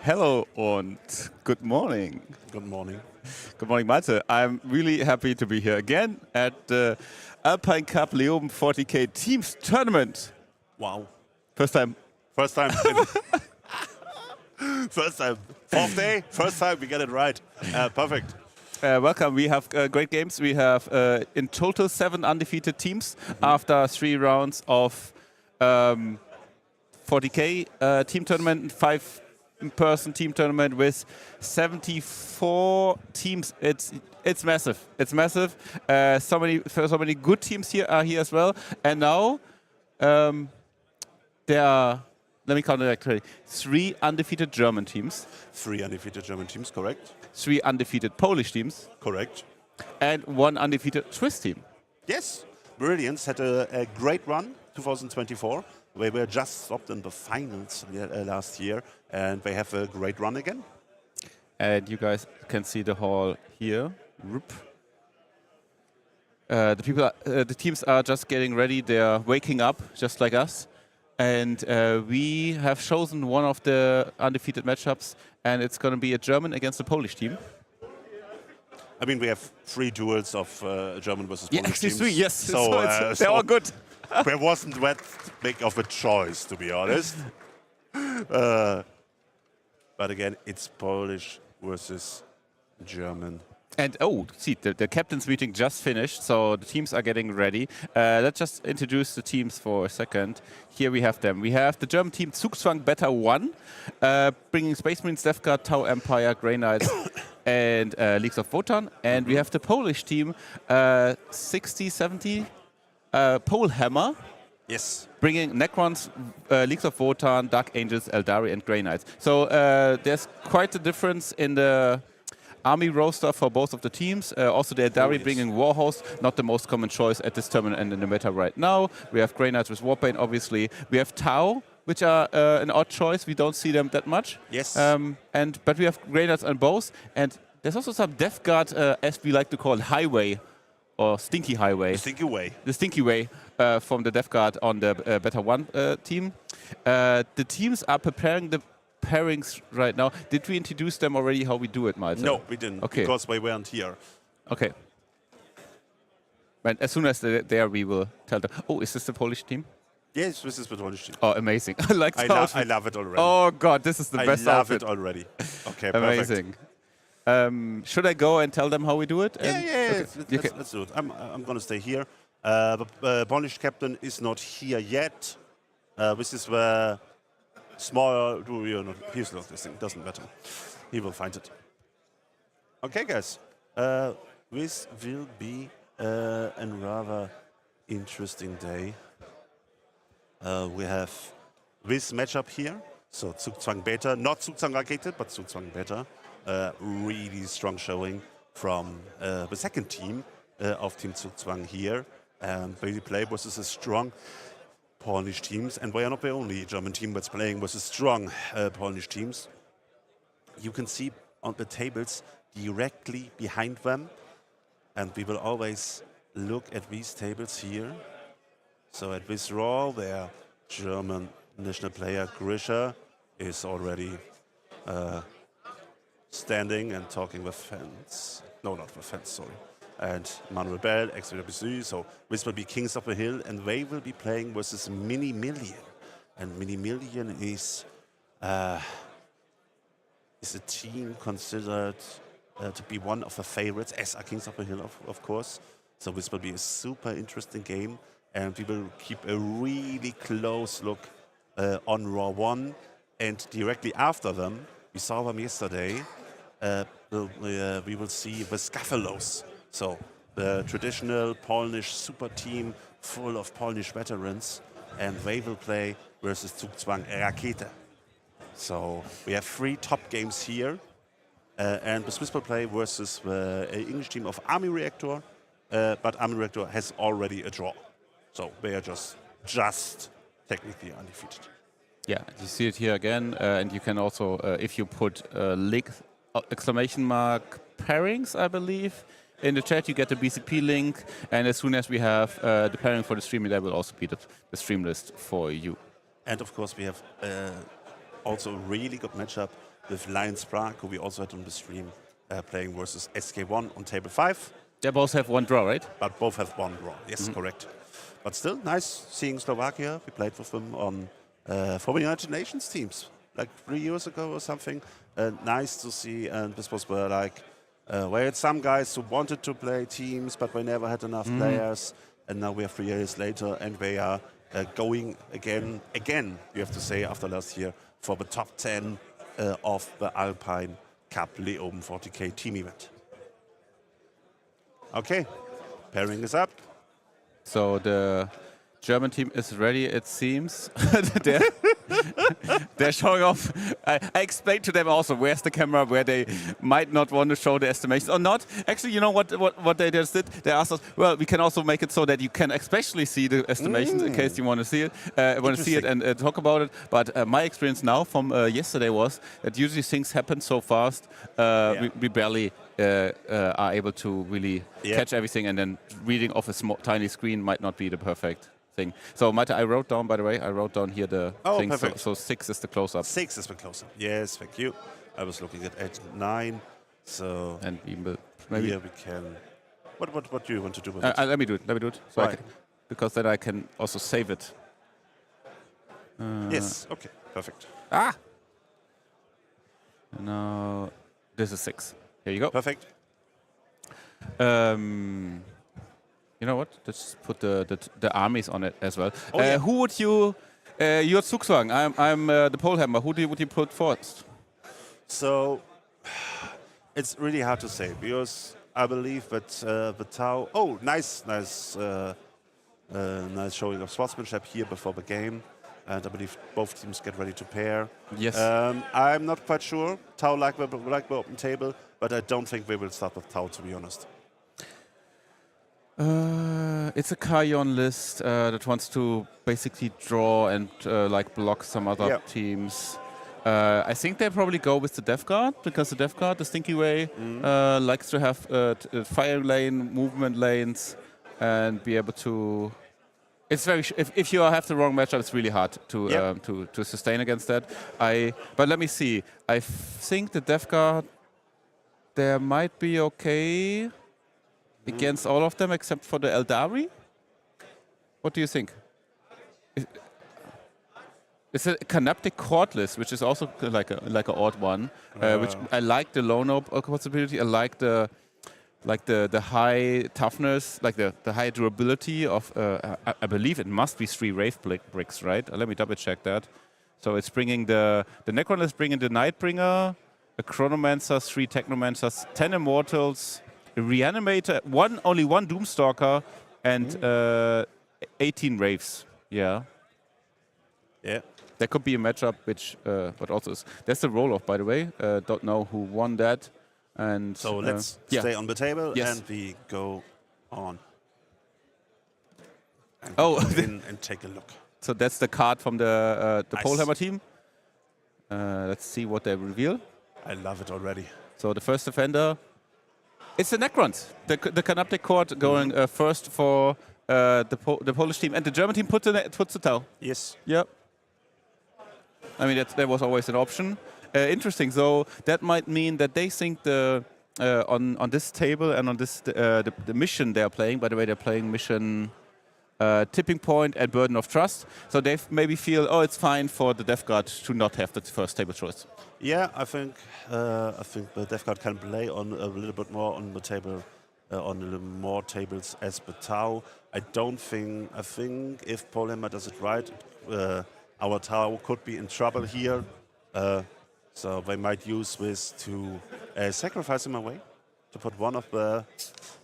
Hello and good morning. Good morning. Good morning, Malte. I'm really happy to be here again at the Alpine Cup Leoben 40K Teams Tournament. Wow. First time. First time. First time. Fourth day. First time we get it right. Perfect. Welcome. We have great games. We have in total 7 undefeated teams after 3 rounds of 40K team tournament and 5-person team tournament with 74 teams. It's massive. It's massive. So many good teams are here as well. And now there are, let me count it correctly, 3 undefeated German teams. 3 undefeated German teams, correct? 3 undefeated Polish teams. Correct. And 1 undefeated Swiss team. Yes. Brilliance had a great run, 2024. They were just stopped in the finals last year, and they have a great run again. And you guys can see the hall here. The teams are just getting ready. They are waking up, just like us. And we have chosen one of the undefeated matchups, and it's going to be a German against a Polish team. I mean, we have 3 duels of German versus Polish teams. Actually 3, yes. So, they're all good. There wasn't that big of a choice, to be honest. But again, it's Polish versus German. And see, the captain's meeting just finished, so the teams are getting ready. Let's just introduce the teams for a second. Here we have them. We have the German team Zugzwang Beta 1, bringing Space Marines, Death Guard, Tau Empire, Grey Knights, and Leagues of Wotan. And we have the Polish team 6070 POL Hammer. Yes. Bringing Necrons, Leagues of Wotan, Dark Angels, Eldari, and Grey Knights. So there's quite a difference in the army roster for both of the teams. Also, the Eldari bringing Warhost, not the most common choice at this tournament and in the meta right now. We have Grey Knights with Warpaint, obviously. We have Tau, which are an odd choice. We don't see them that much. Yes. But we have Grey Knights on both. And there's also some Death Guard, as we like to call it, Highway. Or Stinky Highway. The Stinky Way. The Stinky Way from the Death Guard on the Beta 1 team. The teams are preparing the pairings right now. Did we introduce them already, how we do it, Malte? No, we didn't, because they weren't here. Okay. And as soon as they're there, we will tell them. Oh, is this the Polish team? Yes, this is the Polish team. Oh, amazing. I like the outfit. I love it already. Oh, God, this is the best outfit. I love it already. Okay, amazing. Should I go and tell them how we do it? Yeah. Okay. Let's do it. I'm going to stay here. The Polish captain is not here yet. This is where small. He's not this thing. Doesn't matter. He will find it. Okay, guys. This will be a rather interesting day. We have this matchup here. So Zugzwang Beta, not Zugzwang Rakete, but Zugzwang Beta. Really strong showing from the second team of Team Zugzwang here. They play versus a strong Polish teams, and we are not the only German team that's playing versus strong Polish teams. You can see on the tables directly behind them, and we will always look at these tables here. So at this row, their German national player Grisha is already standing and talking with fans. No, not with fans, sorry. And Manuel Bell, ex-WWC, so this will be Kings of the Hill, and they will be playing versus Mini Million. And Mini Million is a team considered to be one of the favorites, as are Kings of the Hill, of course. So this will be a super interesting game, and we will keep a really close look on Raw 1. And directly after them, we saw them yesterday, we will see the Skaffalos. So the traditional Polish super team full of Polish veterans, and they will play versus Zugzwang Rakete. So we have 3 top games here, and the Swiss will play versus the English team of Army Reactor, but Army Reactor has already a draw. So they are just technically undefeated. Yeah, you see it here again, and you can also, if you put exclamation mark pairings, I believe, in the chat, you get the BCP link, and as soon as we have the pairing for the stream, that will also be the stream list for you. And of course, we have also a really good matchup with Lions Prague, who we also had on the stream, playing versus SK1 on table 5. They both have one draw, right? But both have one draw. Yes, correct. But still, nice seeing Slovakia. We played with them on for the United Nations teams, like 3 years ago or something. Nice to see, and this was where we had some guys who wanted to play teams, but we never had enough players. And now we are 3 years later, and they are going again, you have to say, after last year, for the top 10 of the Alpine Cup Leoben 40K team event. Okay, pairing is up. So the German team is ready, it seems. They're showing off. I explained to them also where's the camera, where they might not want to show the estimations or not. Actually, you know what they just did? They asked us, well, we can also make it so that you can especially see the estimations in case you want to see it, and talk about it. But my experience now from yesterday was that usually things happen so fast, we barely are able to really catch everything, and then reading off a tiny screen might not be the perfect thing. So, Maite, I wrote down, by the way, here the thing. So 6 is the close-up. 6 is the close-up. Yes, thank you. I was looking at 8 and 9. So and maybe here we can. What do you want to do with it? Let me do it. So right. Because then I can also save it. Yes. Okay. Perfect. Now this is 6. Here you go. Perfect. You know what? Let's put the armies on it as well. Oh, yeah. Who would you? You're Zugzwang. I'm the pole hammer. Who would you put first? So it's really hard to say because I believe that the Tau. Oh, nice showing of sportsmanship here before the game, and I believe both teams get ready to pair. Yes. I'm not quite sure. Tau like the open table, but I don't think we will start with Tau, to be honest. It's a Kayon list that wants to basically draw and block some other teams. I think they probably go with the Death Guard because the Death Guard, the Stinky Way, likes to have fire lane, movement lanes, and be able to. It's very. If you have the wrong matchup, it's really hard to sustain against that. But let me see. I think the Death Guard there might be okay against all of them except for the Eldari. What do you think? It's a Canoptic Court list, which is also like an odd one. Which I like the low nope possibility. I like the high toughness, like the high durability of. I believe it must be 3 Wraith bricks, right? Let me double check that. So it's bringing the Necron is bringing the Nightbringer, a Chronomancer, 3 Technomancers, 10 Immortals, a Reanimator, only one Doomstalker, and 18 Wraiths. Yeah. Yeah. There could be a matchup which, but also that's the roll-off, by the way. Don't know who won that. And so let's stay on the table and we go on. And and take a look. So that's the card from the Pole Hammer team. Let's see what they reveal. I love it already. So the first defender, it's the Necrons. The Canoptic Court going first for the Polish team, and the German team puts the Tau. Yes. Yep. I mean that was always an option. Interesting. So that might mean that they think on this table and on this the mission they're playing. By the way, they're playing mission Tipping Point and Burden of Trust. So they maybe feel, it's fine for the Death Guard to not have the first table choice. Yeah, I think the Death Guard can play on a little bit more on the table, on a little more tables as the Tau. I think if Pole Hammer does it right, our Tau could be in trouble here. So they might use this to sacrifice him away, to put one of the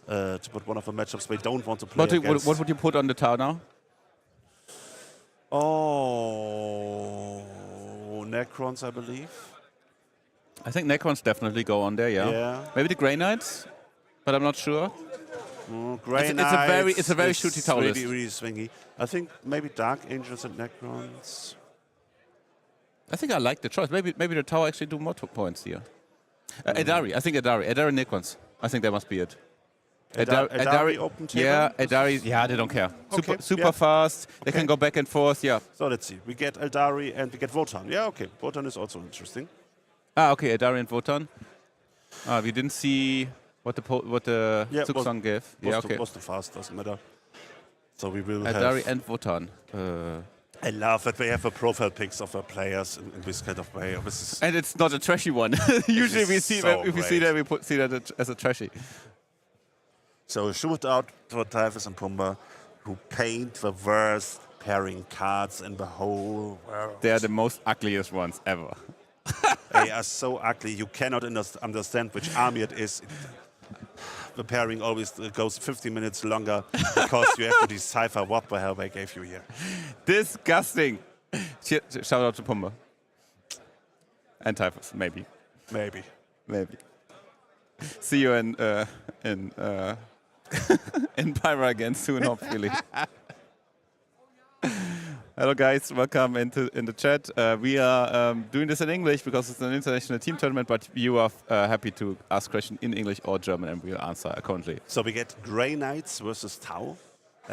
matchups they don't want to play against. What would you put on the Tau now? Oh, Necrons, I believe. I think Necrons definitely go on there, yeah. Maybe the Grey Knights, but I'm not sure. Grey Knights. It's a very shooty Tau list. Really swingy. I think maybe Dark Angels and Necrons. I think I like the choice. Maybe the Tau actually do more points here. Edari. I think Edari. Necrons. I think that must be it. Eldari open table? Yeah, Eldari, yeah, they don't care. Okay, Super fast. They can go back and forth, yeah. So let's see. We get Eldari and we get Wotan. Yeah, okay. Wotan is also interesting. Ah, okay, Eldari and Wotan. We didn't see what the Zugzwang gave. Yeah, okay. Was too fast, doesn't matter. So we will Eldari have... and Wotan. I love that we have a profile pics of our players in this kind of way. And it's not a trashy one. Usually we see that, if we see that, we see that as a trashy. So a shootout for Typhus and Pumba, who paint the worst pairing cards in the whole world. They are the most ugliest ones ever. They are so ugly. You cannot understand which army it is. The pairing always goes 15 minutes longer because you have to decipher what the hell they gave you here. Disgusting. Shout out to Pumba. And Typhus, maybe. Maybe. See you in Pyra again soon, hopefully. Hello guys, welcome in the chat. We are doing this in English because it's an international team tournament, but you are happy to ask questions in English or German and we'll answer accordingly. So we get Grey Knights versus Tau.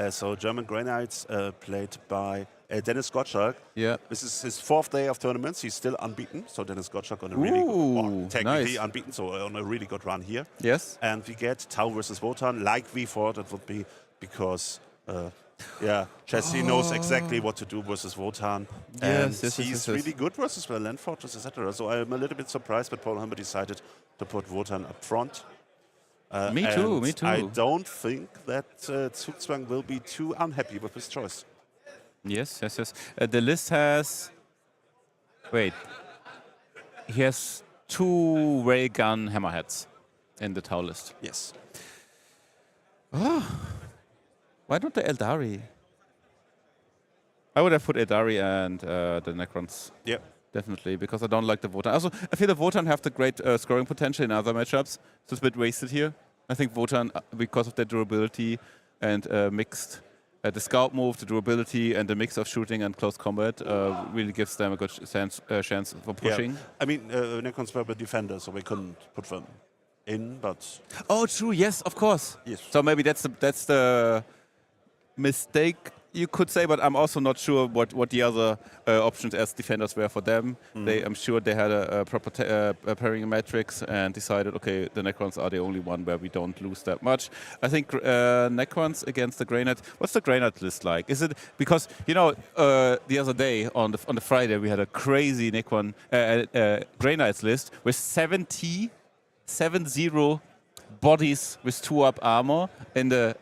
So German Grey Knights played by Dennis Gottschalk. Yeah. This is his 4th day of tournaments. He's still unbeaten. So Dennis Gottschalk on a really good, technically unbeaten, so on a really good run here. Yes. And we get Tau versus Wotan, like we thought it would be, because Jesse knows exactly what to do versus Wotan. And he's really good versus the Land Fortress, etc. So I'm a little bit surprised that Paul Humber decided to put Wotan up front. Me too. I don't think that Zugzwang will be too unhappy with his choice. Yes. The list has... Wait. He has 2 railgun hammerheads in the Tau list. Yes. Why not the Eldari? I would have put Eldari and the Necrons. Yeah. Definitely, because I don't like the Wotan. Also, I feel the Wotan have the great scoring potential in other matchups, so it's a bit wasted here. I think Wotan, because of their durability and mixed, the scout move, the durability, and the mix of shooting and close combat really gives them a good chance for pushing. Yeah. I mean, Necrons were the defenders, so we couldn't put them in, but... Oh, true, yes, of course. Yes. So maybe that's the mistake, you could say, but I'm also not sure what the other options as defenders were for them. I'm sure they had a proper pairing matrix and decided, okay, the Necrons are the only one where we don't lose that much. I think Necrons against the Grey Knights. What's the Grey Knight list like? Is it because the other day on the Friday we had a crazy Necron Grey Knights list with 70 bodies with 2-up armor in the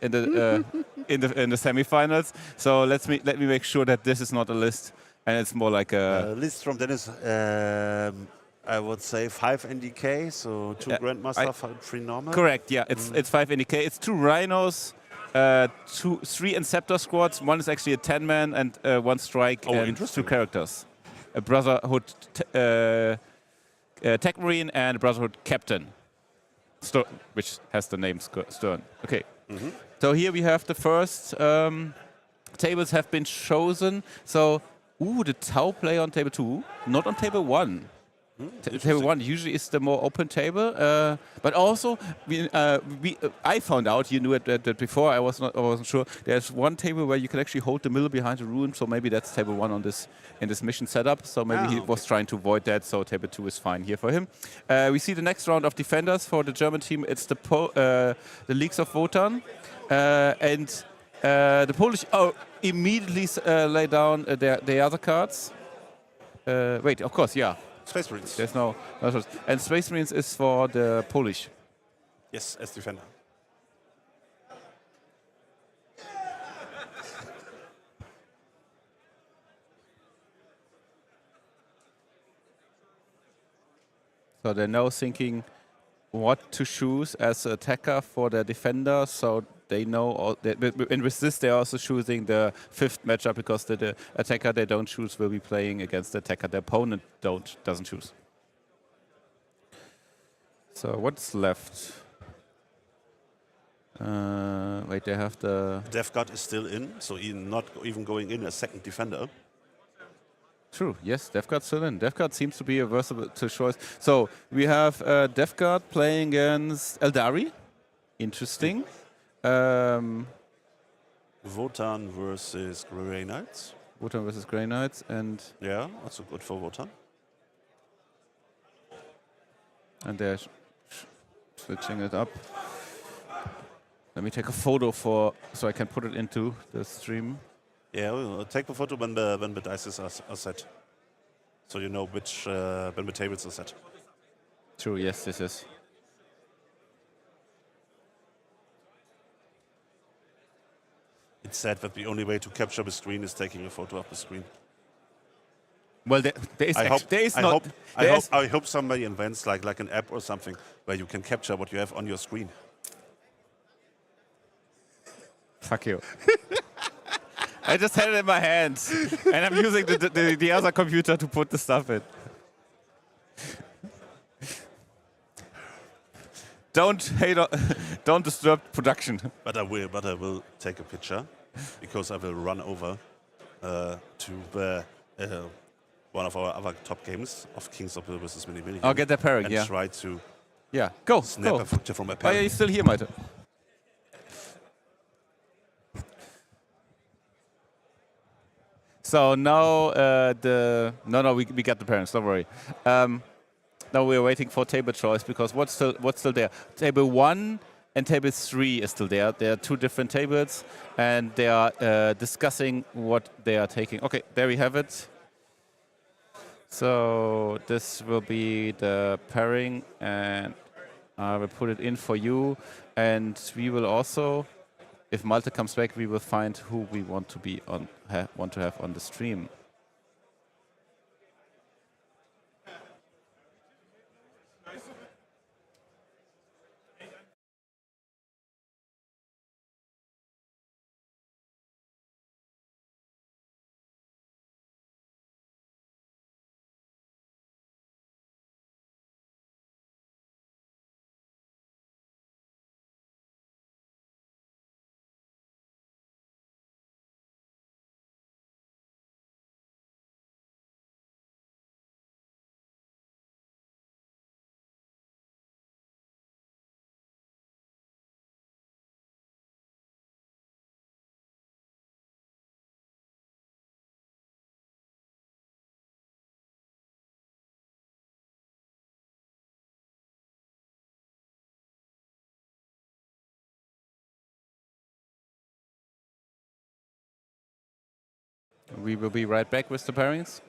semifinals. So let me make sure that this is not a list and it's more like a list from Dennis. I would say 5 NDK, so 2 Grandmaster, 3 normal. Correct. Yeah, it's 5 NDK. It's 2 Rhinos, 3 Inceptor squads. 1 is actually a 10-man and 1 strike and 2 characters. A Brotherhood Tech Marine and a Brotherhood Captain. Which has the name Stern. Okay. So here we have the first tables have been chosen. So, the Tau play on table 2, not on table 1. Table 1 usually is the more open table, but also I found out, you knew it before. I wasn't sure. There's one table where you can actually hold the middle behind the ruin, so maybe that's table 1 in this mission setup. So maybe he was trying to avoid that. So table 2 is fine here for him. We see the next round of defenders for the German team. It's the Leagues of Wotan, and the Polish immediately lay down the other cards. Wait, of course, yeah. Space Marines. There's no choice. And Space Marines is for the Polish. Yes, as defender. So they're now thinking what to choose as an attacker for their defender. So they know, and with this they're also choosing the 5th matchup because the attacker they don't choose will be playing against the attacker the opponent doesn't choose. So what's left? Wait, they have the... Death Guard is still in, so not even going in as 2nd defender. True, yes, Death Guard still in. Death Guard seems to be a versatile choice. So we have Death Guard playing against Eldari. Interesting. Wotan versus Grey Knights. Wotan versus Grey Knights, and also good for Wotan. they're switching it up. Let me take a photo so I can put it into the stream. Yeah, we'll take a photo when the dice are set, so you know which when the tables are set. True. Yes, this is. It's said that the only way to capture the screen is taking a photo of the screen. Well, there is. I hope somebody invents like an app or something where you can capture what you have on your screen. Fuck you. I just had it in my hands, and I'm using the other computer to put the stuff in. Don't disturb production. But I will take a picture because I will run over to the one of our other top games of Kings of the versus Mini Million. I'll get the pairing. And try to snap go. a picture from a Oh, pairing. yeah, you're still here, Maite. So now we got the parents. Don't worry. Now we're waiting for table choice because what's still there? Table 1 and table 3 is still there. There are two different tables, and they are discussing what they are taking. Okay, there we have it. So this will be the pairing, and I will put it in for you. And we will also, if Malte comes back, we will find who we want to have on the stream. We will be right back with the pairings.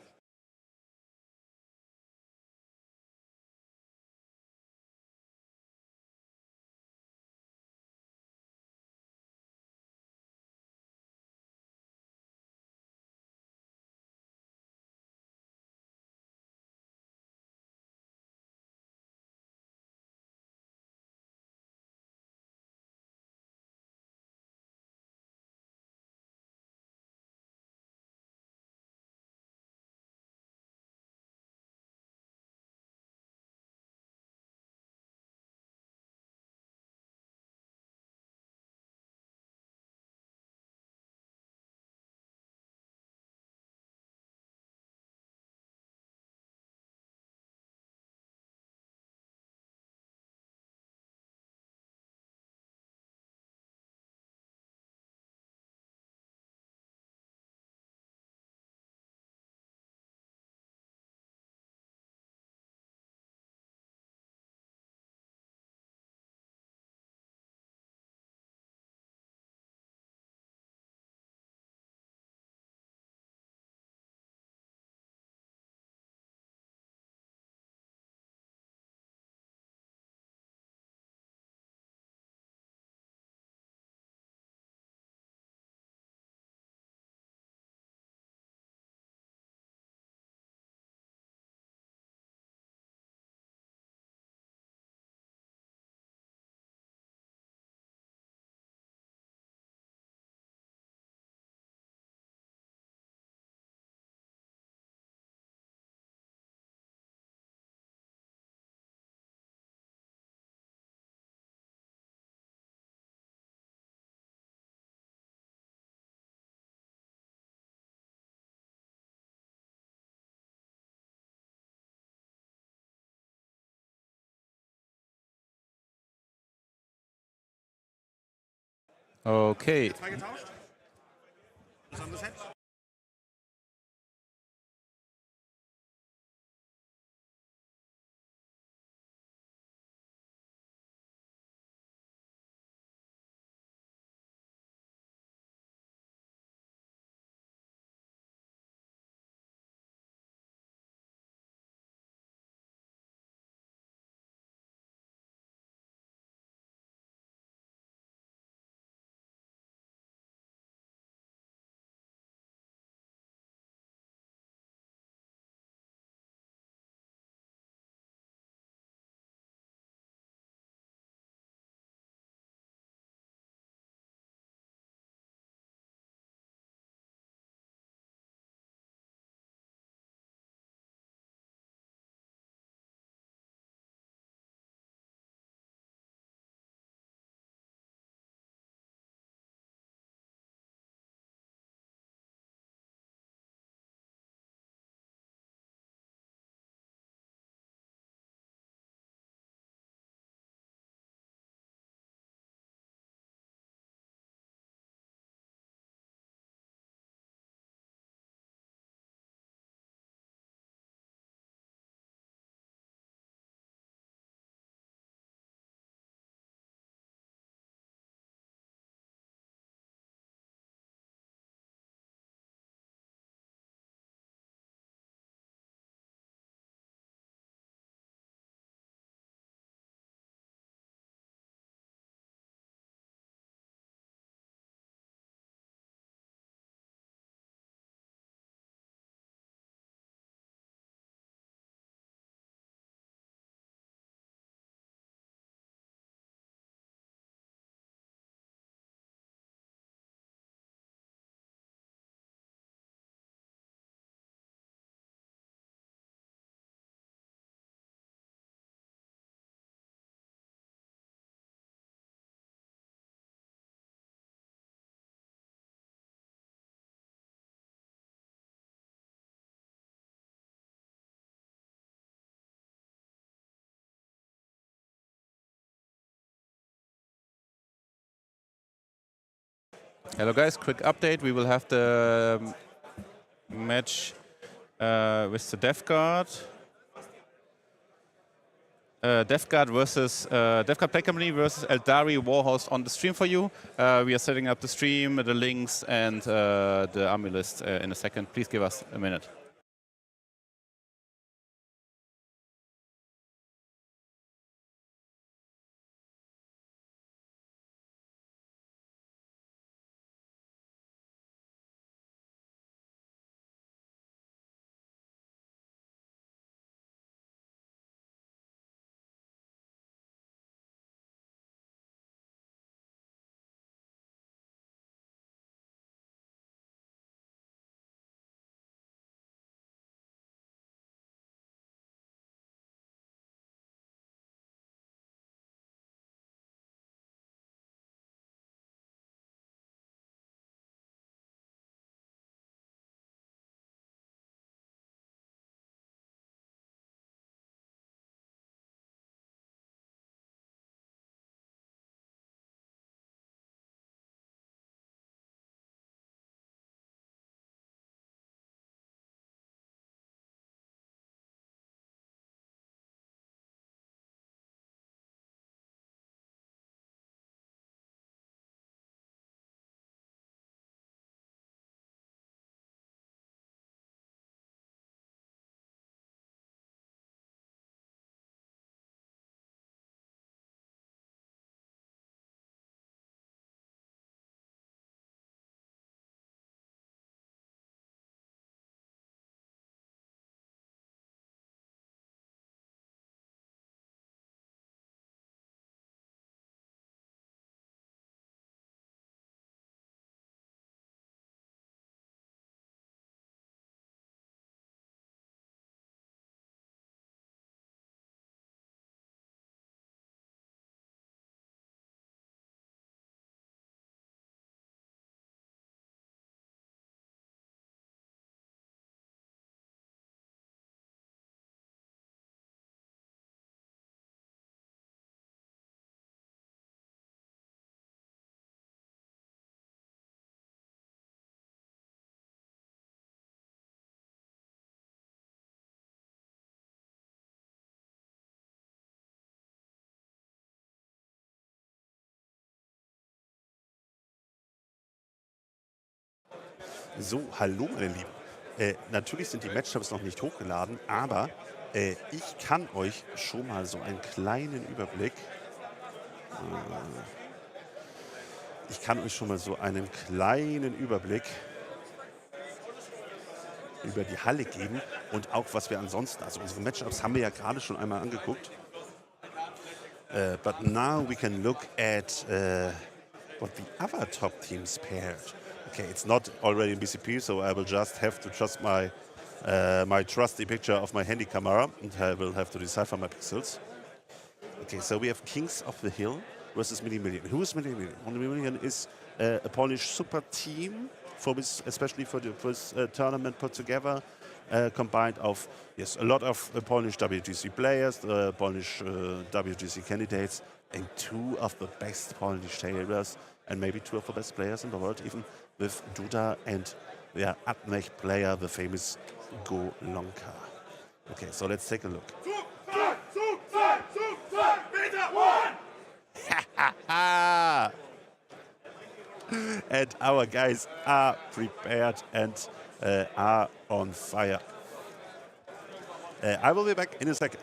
Okay. Zwei getauscht. Das andere Set. Hello guys, quick update. We will have the match with the Death Guard. Death Guard versus Death Guard Play Company versus Eldari Warhost on the stream for you. We are setting up the stream, the links, and the army list in a second. Please give us a minute. So, hallo meine Lieben. Natürlich sind die Matchups noch nicht hochgeladen, aber ich kann euch schon mal so einen kleinen Überblick über die Halle geben und auch was wir ansonsten, also unsere Matchups haben wir ja gerade schon einmal angeguckt. But now we can look at what the other top teams paired. Okay, it's not already in BCP, so I will just have to trust my my trusty picture of my handy camera, and I will have to decipher my pixels. Okay, so we have Kings of the Hill versus Mini Million. Who is Mini Million? Mini Million is a Polish super team, especially for the first tournament put together, combined of a lot of Polish WGC players, Polish WGC candidates, and two of the best Polish tailors, and maybe two of the best players in the world, even with Duda and the Admech player, the famous Golonka. Okay, so let's take a look. And our guys are prepared and are on fire. I will be back in a second.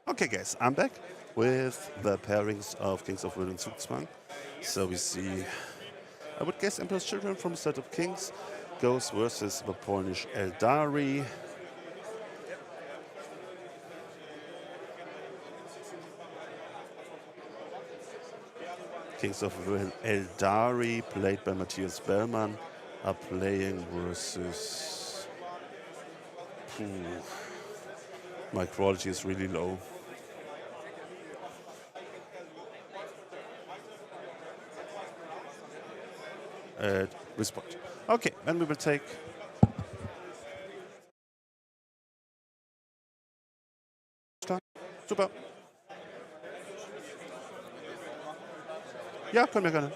Okay, guys, I'm back with the pairings of Kings of Will and Zugzwang. So we see, I would guess, Emperor's Children from the set of Kings goes versus the Polish Eldari. Kings of Will Eldari, played by Matthias Bellmann, are playing versus... My quality is really low. Respond. Okay, then we will take... Super. Ja, können wir gerne.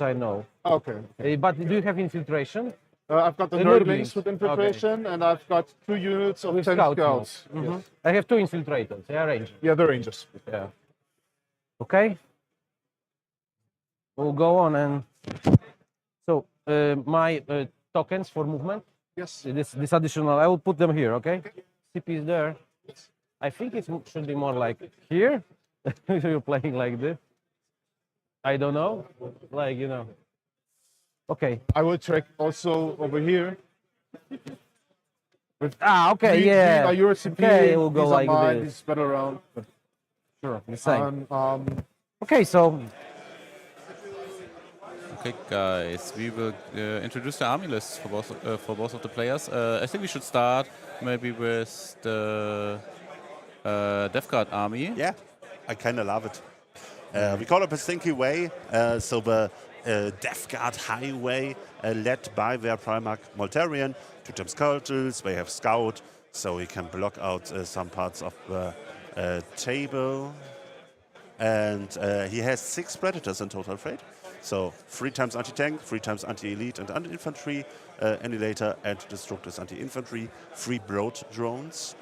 I know. Okay. But do you have infiltration? I've got the nerdlings with infiltration, and I've got 2 units of 10 scouts. Yes. I have 2 infiltrators. Yeah, rangers. Yeah, the rangers. Yeah. Okay. We'll go on and so my tokens for movement. Yes. This additional, I will put them here. Okay. CP is there. Yes. I think it should be more like here. You're playing like this. I don't know. Like, you know. Okay. I will check also over here. Okay, These yeah. are your CP. Okay, we'll go these like are mine. this. This is better around. Sure, the same. Okay, so Okay, guys, we will introduce the army list for both of the players. I think we should start maybe with the Death Guard army. Yeah, I kind of love it. We call it Pasinki Way, so the Death Guard Highway, led by their Primarch Moltarian, 2 times Cultils, they have Scout, so he can block out some parts of the table. And he has 6 Predators in total, Freight. So 3 times anti-tank, 3 times anti-elite and anti-infantry, annihilator and destructors anti-infantry, 3 broad drones,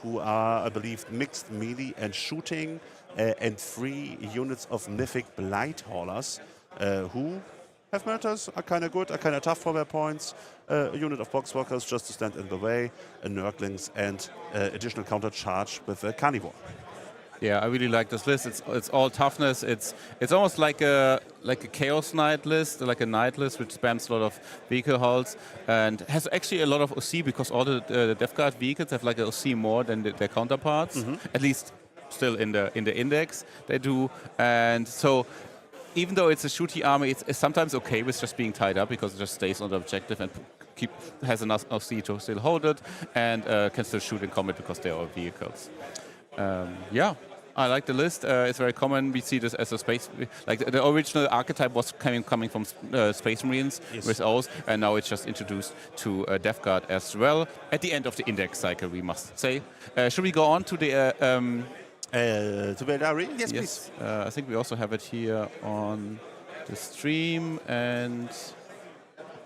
who are, I believe, mixed melee and shooting, and 3 units of mythic blight haulers, who Half marathons are kind of good, are kind of tough for their points. A unit of box walkers just to stand in the way, Nurglings, and additional counter charge with a carnivore. Yeah, I really like this list. It's all toughness. It's almost like a chaos knight list, like a knight list which spams a lot of vehicle hulls and has actually a lot of OC because all the Death Guard vehicles have like an OC more than their counterparts. At least still in the index they do. And so even though it's a shooty army, it's sometimes okay with just being tied up because it just stays on the objective and has enough OC to still hold it and can still shoot in combat because they are vehicles. Yeah, I like the list. It's very common. We see this as a space, like the original archetype was coming from Space Marines with O's, and now it's just introduced to Death Guard as well. At the end of the index cycle, we must say. Should we go on to the to Eldari? Yes, please. I think we also have it here on the stream, and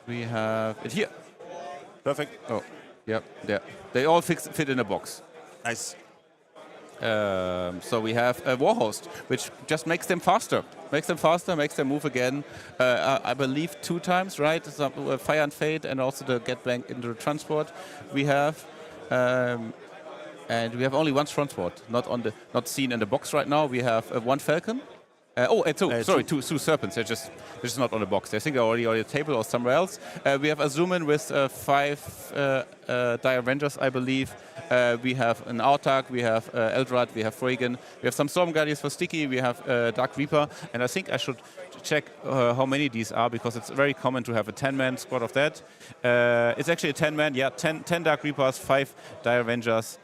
we have it here. Perfect. Oh, yeah. They all fit in a box. Nice. So we have a Warhost, which just makes them faster. Makes them move again. I believe 2 times, right? So, Fire and Fade, and also the Get Blank into the transport we have. And we have only 1 transport, not seen in the box right now. We have 1 Falcon. Two Serpents. They're just not on the box. I think they're already on the table or somewhere else. We have Azumin with 5 Dire Avengers, I believe. We have an Autark, we have Eldrad, we have Freugen. We have some Storm Guardians for Sticky, we have Dark Reaper. And I think I should check how many these are because it's very common to have a 10-man squad of that. It's actually a 10-man, yeah, 10 Dark Reapers, 5 Dire Avengers.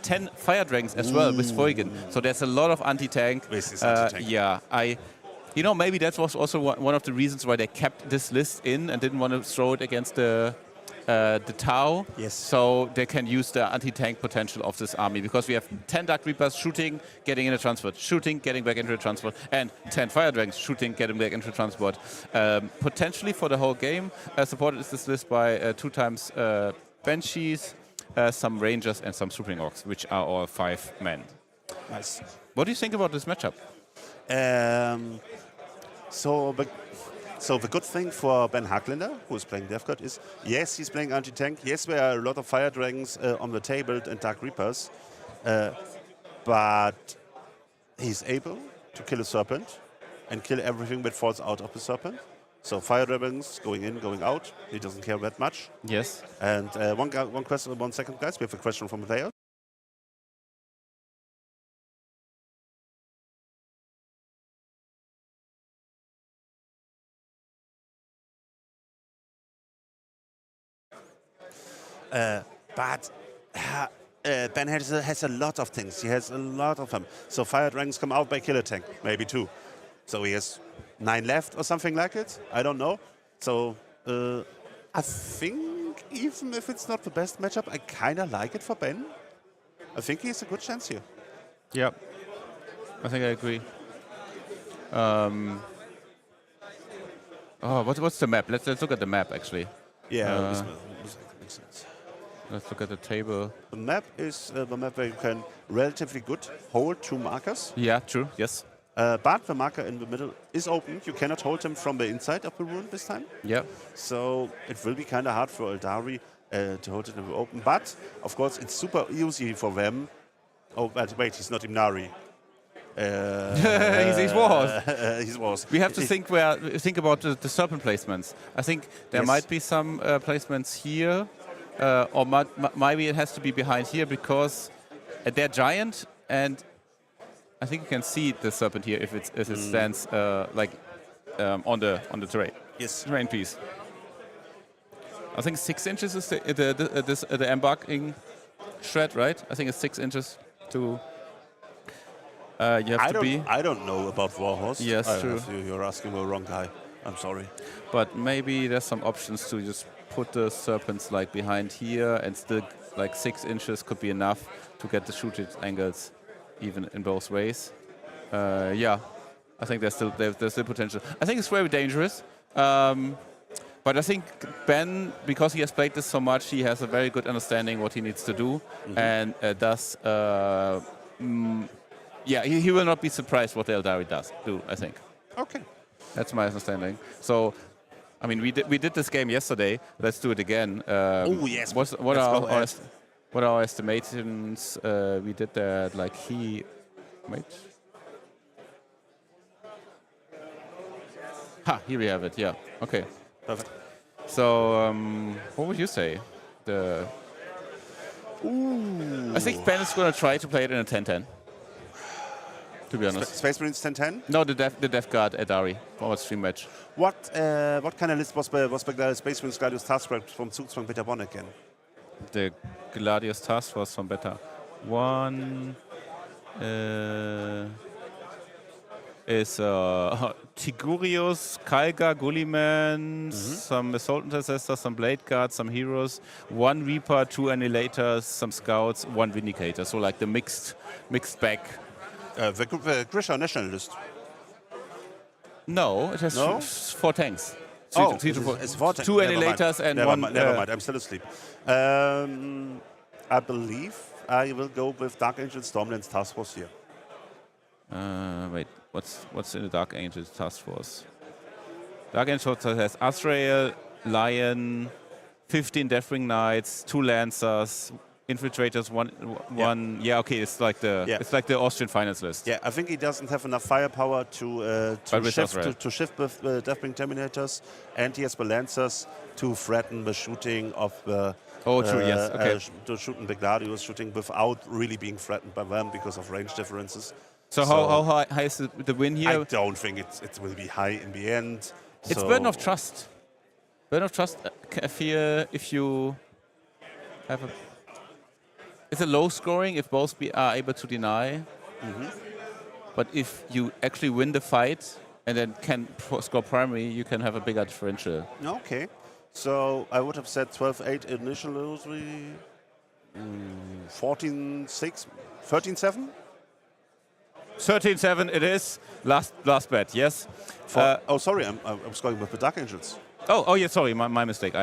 10 Fire Dragons as well with Freugen. So there's a lot of anti-tank. This is anti-tank. Yeah, maybe that was also one of the reasons why they kept this list in and didn't want to throw it against the Tau. Yes. So they can use the anti-tank potential of this army because we have 10 Dark Reapers shooting, getting in a transport, shooting, getting back into a transport, and 10 Fire Dragons shooting, getting back into a transport. Potentially for the whole game, supported is this list by 2 times Banshees, some Rangers, and some Supering Orcs, which are all 5 men. Nice. What do you think about this matchup? So the good thing for Ben Haglander, who is playing Death Guard, is yes, he's playing anti-tank. Yes, there are a lot of Fire Dragons on the table and Dark Reapers, but he's able to kill a Serpent and kill everything that falls out of the Serpent. So Fire Dragons going in, going out. He doesn't care that much. Yes. And one second, guys. We have a question from there. But Ben has a lot of things. He has a lot of them. So Fire Dragons come out by Killer Tank, maybe 2. So he has 9 left or something like it. I don't know. So I think even if it's not the best matchup, I kind of like it for Ben. I think he has a good chance here. Yeah, I think I agree. What's the map? Let's look at the map actually. Yeah, this makes sense. Let's look at the table. The map is the map where you can relatively good hold 2 markers. Yeah, true. Yes. But the marker in the middle is open. You cannot hold him from the inside of the rune this time. Yeah. So it will be kind of hard for Eldari to hold it in the open. But, of course, it's super easy for them. Oh, but wait, he's not Imnari. He's Warhorse. He's Warhorse. We have to think about the Serpent placements. I think there might be some placements here, or maybe it has to be behind here because they're giant, and I think you can see the Serpent here if it stands on the terrain. Yes. Terrain piece. I think 6 inches is the embarking shred, right? I think it's 6 inches to. I don't know about Warhorse. Yes, true. You're asking the wrong guy. I'm sorry. But maybe there's some options to just put the Serpents like behind here, and still like 6 inches could be enough to get the shooting angles even in both ways. Yeah, I think there's still potential. I think it's very dangerous. But I think Ben, because he has played this so much, he has a very good understanding what he needs to do, and he will not be surprised what the Eldari do, I think. Okay. That's my understanding. So I mean, we did this game yesterday. Let's do it again. Oh, yes. What Let's go ahead. what are our estimations? We did that like wait. Ha, here we have it. Yeah. Okay. Perfect. So, what would you say? I think Ben is going to try to play it in a 10-10. To be honest. Space Marines 10-10? No, the Death Guard at Dari for our stream match. What kind of list was bei Space Marines Gladius Task Force vom Zugzwang Beta 1 again? The Gladius Task Force from Beta 1 is Tigurius, Kalga, Gulliman, some Assault Intercessors, some Blade Guards, some Heroes, 1 Reaper, 2 Annihilators, some Scouts, 1 Vindicator. So like the mixed bag. The Grisha National List. No, it has No? 4 tanks. It's 4 tanks. 2 Annihilators and never 1... Never mind, I'm still asleep. I believe I will go with Dark Angel Stormlands Task Force here. Wait, what's in the Dark Angels Task Force? Dark Angels has Azrael, Lion, 15 Deathwing Knights, 2 Lancers, Infiltrators, one. Yeah, okay, it's like the Austrian finance list. Yeah, I think he doesn't have enough firepower to shift with Deathwing Terminators, and he has the Lancers to threaten the shooting of the. Oh, true. Yes. Okay. To shoot the Gladius shooting without really being threatened by them because of range differences. So how high is the win here? I don't think it will be high in the end. It's burden of trust. Burden of trust. I feel if you have a. It's a low scoring if both are able to deny. But if you actually win the fight and then can score primary, you can have a bigger differential. Okay. So I would have said 12-8 initially, 14-6, 13-7? 13-7 it is. Last bet, yes. Oh, sorry, I was going with the Dark Angels. Oh, yeah, sorry, my mistake.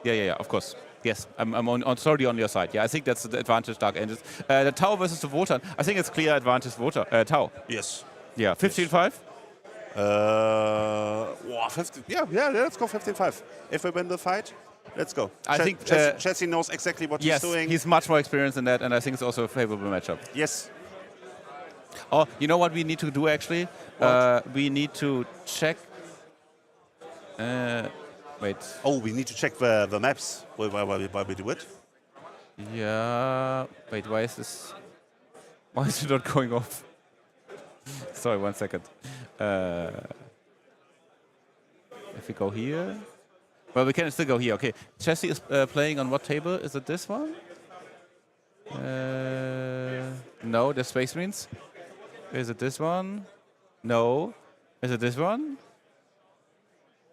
Yeah, of course. Yes, I'm sorry on your side. Yeah, I think that's the advantage Dark Angels. The Tau versus the Wotan. I think it's clear advantage Tau. Yes. Yeah, 15-5? 15, yeah, let's go 15-5. If we win the fight, let's go. I think Jesse knows exactly what he's doing. He's much more experienced in that, and I think it's also a favorable matchup. Yes. Oh, you know what we need to do actually? We need to check. Wait. Oh, we need to check the maps while we do it. Yeah. Wait, why is this? Why is it not going off? Sorry, 1 second. If we go here. Well, we can still go here. Okay. Jesse is playing on what table? Is it this one? No, the Space Marines. Is it this one? No. Is it this one?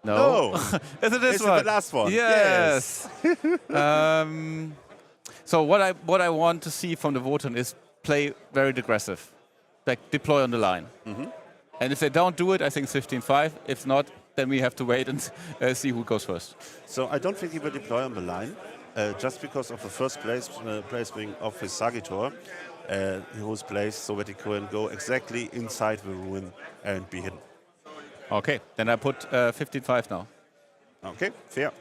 No. Is it this one? Is it the last one? Yes. So what I want to see from the Wotan is play very aggressive, like deploy on the line. And if they don't do it, I think 15-5. If not, then we have to wait and see who goes first. So I don't think he will deploy on the line, just because of the first placing of his Sagitor, he was placed so that he can go exactly inside the ruin and be hidden. Okay, then I put 15-5 now. Okay, fair.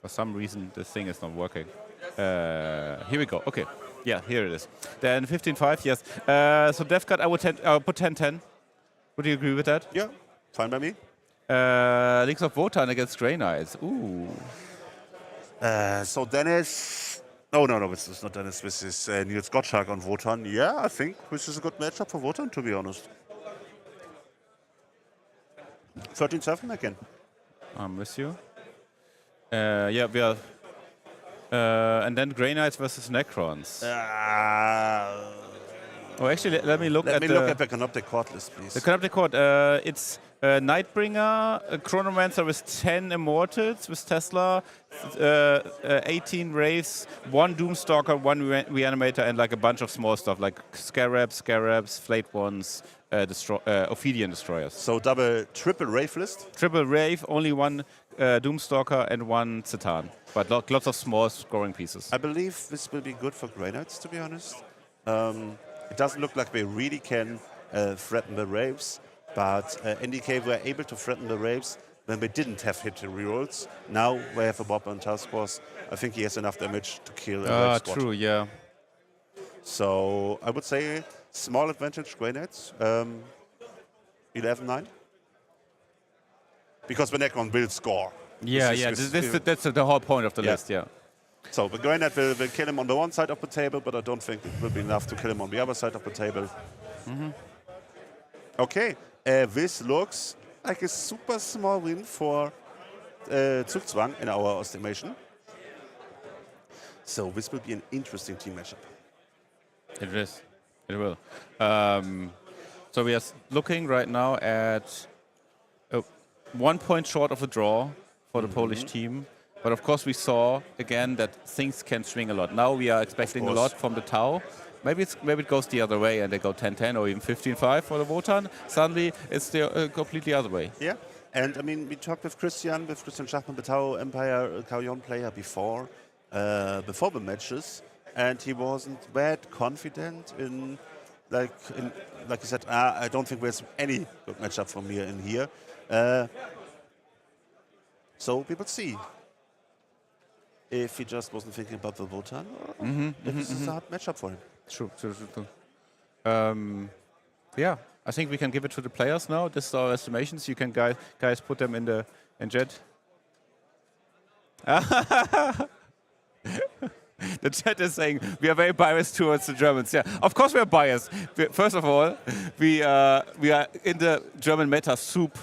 For some reason, this thing is not working. Here we go. Okay. Yeah, here it is. Then 15-5, yes. So Death Guard, I would put 10-10. Would you agree with that? Yeah, fine by me. Leagues of Wotan against Grey Knights. Ooh. So Dennis... No, this is not Dennis. This is Niels Gottschalk on Wotan. Yeah, I think this is a good matchup for Wotan, to be honest. 13-7 again. I'm with you. Yeah, we are... and then Grey Knights versus Necrons. Oh, actually, let me look at the Canoptic Court list, please. The Canoptic Court, it's Nightbringer, a Chronomancer with 10 Immortals with Tesla, 18 Wraiths, 1 Doomstalker, 1 Reanimator, and like a bunch of small stuff like Scarabs, Flayed Ones, Ophidian Destroyers. So triple Wraith list? Triple Wraith, only 1 Doomstalker and 1 Citan, but lots of small scoring pieces. I believe this will be good for Grey Knights, to be honest. It doesn't look like they really can threaten the Wraiths, But NDK were able to threaten the waves when we didn't have hit the rerolls. Now we have a Bob on task force. I think he has enough damage to kill a wave squad. True, yeah. So I would say small advantage grenades, 11-9. Because the Necron will score. That's the whole point of the list, yeah. So the grenade will kill him on the one side of the table, but I don't think it will be enough to kill him on the other side of the table. Okay, this looks like a super small win for Zugzwang in our estimation. So this will be an interesting team matchup. It is. It will. So we are looking right now at 1 point short of a draw for the Polish team. But of course we saw again that things can swing a lot. Now we are expecting a lot from the Tau. Maybe it goes the other way and they go 10-10 or even 15-5 for the Wotan. Suddenly it's the completely other way. Yeah, and I mean we talked with Christian Schachmann, the Tau Empire Kauyon player before the matches, and he wasn't that confident in like he said, I don't think there's any good matchup for me in here. So we will see if he just wasn't thinking about the Wotan or if this is a hard matchup for him. True. Yeah, I think we can give it to the players now. This is our estimations. You can guys put them in chat. The chat is saying we are very biased towards the Germans. Yeah, of course we are biased. First of all, we are in the German meta soup.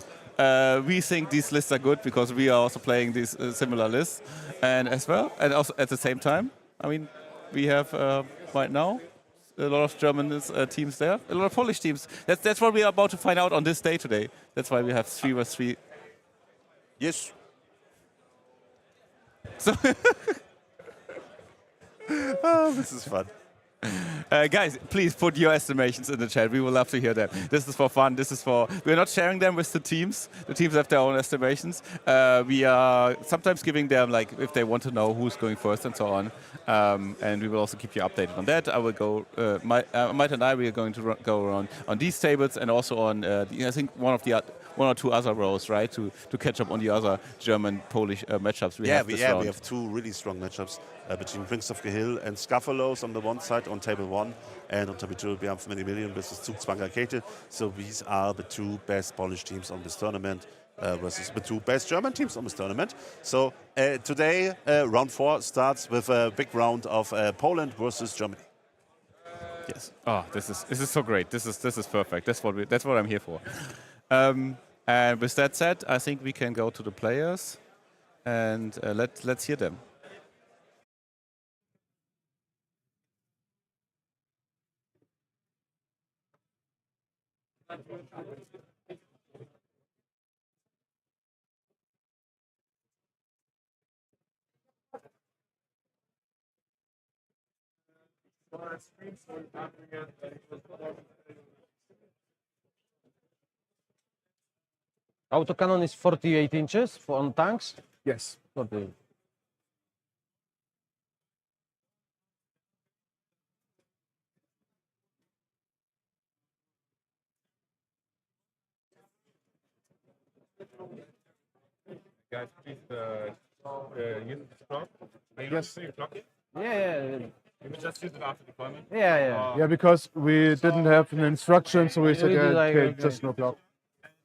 We think these lists are good because we are also playing these similar lists, and also at the same time, I mean, we have right now a lot of German teams there, a lot of Polish teams. That's what we are about to find out on this day today. That's why we have 3 vs 3. Yes. So This is fun. Guys, please put your estimations in the chat. We would love to hear them. This is for fun. We're not sharing them with the teams. The teams have their own estimations. We are sometimes giving them, like, if they want to know who's going first and so on. And we will also keep you updated on that. I will go, Mike and I, we are going to go around on these tables and also on, I think, one or two other rows, right, to catch up on the other German-Polish matchups we have this round. We have 2 really strong matchups between Prince of Gehil and Scuffalos on the one side on table 1, and on table 2 we have Many Million versus Zugzwanger Kete. So these are the 2 best Polish teams on this tournament versus the 2 best German teams on this tournament. So today, round 4 starts with a big round of Poland versus Germany. Yes. Oh, this is so great. This is perfect. That's what I'm here for. And with that said, I think we can go to the players and let's hear them. Autocannon is 48 inches on tanks. Yes. 48. Guys, please use the clock. Yes. Yeah. You will just use it after deployment. Yeah. Yeah, because we didn't have an instruction, so we said, Really, like, okay, okay. just no block.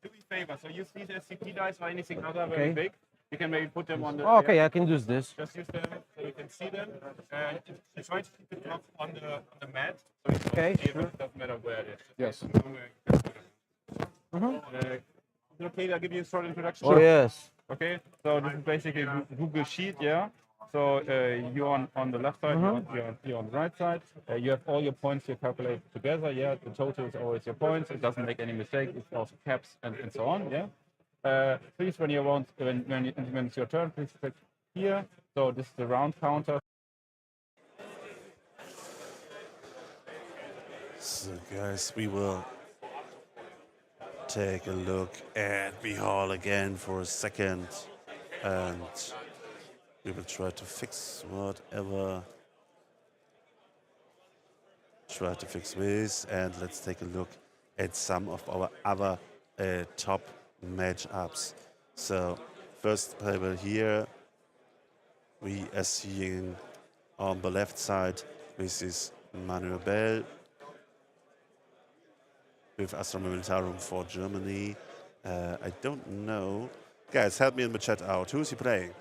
Do me a favor. So use these SCP dice or anything other very big. You can maybe put them on the. Okay, I can use this. Just use them so you can see them. And try to keep the clock on the mat. So you Okay, don't see sure. it. Doesn't matter where it is. Yes. Okay, I'll give you a short introduction. Oh, yes. Okay, so this is basically Google Sheet, yeah. So you're on the left side, you're on the right side. You have all your points you calculate together, yeah. The total is always your points. It doesn't make any mistake. It's also caps and so on, yeah. Please, when it's your turn, please click here. So this is the round counter. So guys, we will take a look at the hall again for a second, and we will try to fix whatever. Try to fix this, and let's take a look at some of our other top matchups. So first table here, we are seeing on the left side, this is Manuel Bell with Astra Militarum for Germany. I don't know. Guys, help me in the chat out. Who is he playing?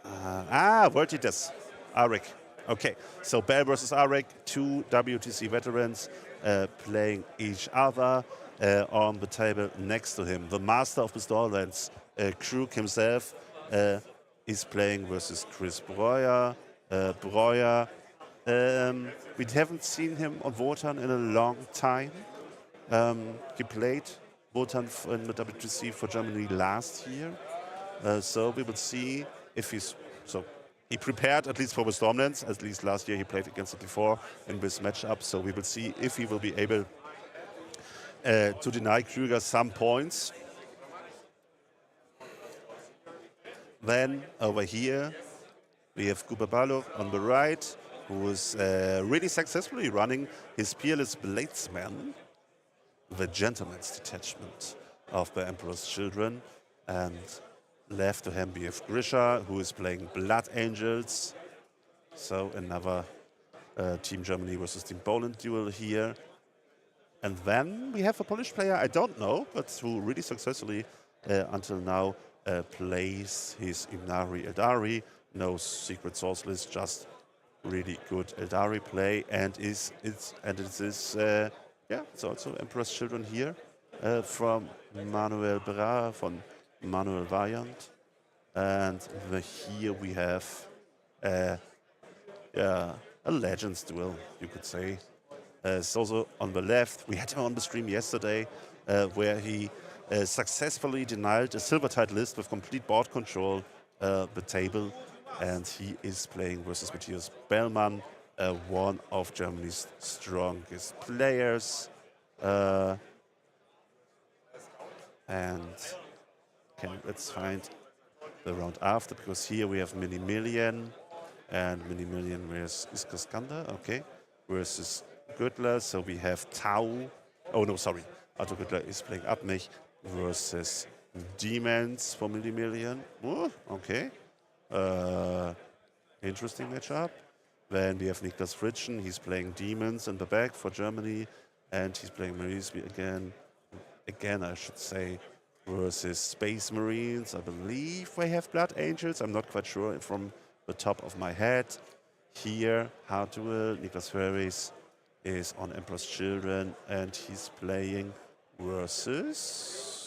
Vertites. Arik. Okay, so Bell versus Arik, two WTC veterans playing each other. On the table next to him, the master of the Stormlands, Krug himself, is playing versus Chris Breuer. We haven't seen him on Wotan in a long time. He played Wotan in the WTC for Germany last year. So we will see if he's... So he prepared at least for the Stormlands. At least last year he played against it before in this matchup. So we will see if he will be able to deny Krüger some points. Then over here we have Kubabalov on the right, who is really successfully running his peerless Bladesman, the Gentleman's Detachment of the Emperor's Children. And left to him we have Grisha, who is playing Blood Angels. So another Team Germany versus Team Poland duel here. And then we have a Polish player, I don't know, but who really successfully until now plays his Imnari Eldari. No secret source list, just really good Eldari play. And it's also Emperor's Children here from Manuel Bra, from Manuel Vaillant. And here we have a Legends duel, you could say. So also on the left, we had him on the stream yesterday, where he successfully denied a silver tide list with complete board control the table, and he is playing versus Matthias Bellmann, one of Germany's strongest players. Let's find the round after, because here we have Minimillion, and Minimillion versus Iskaskanda, okay, versus Göttler. So we have Tau. Oh no, sorry. Arthur Göttler is playing Abmech versus Demons for Minimillion. Oh, okay. Interesting matchup. Then we have Niklas Fritschen. He's playing Demons in the back for Germany, and he's playing Marisby again, I should say, versus Space Marines. I believe they have Blood Angels. I'm not quite sure from the top of my head. Here, hard duel. Niklas Ferris is on Emperor's Children, and he's playing versus...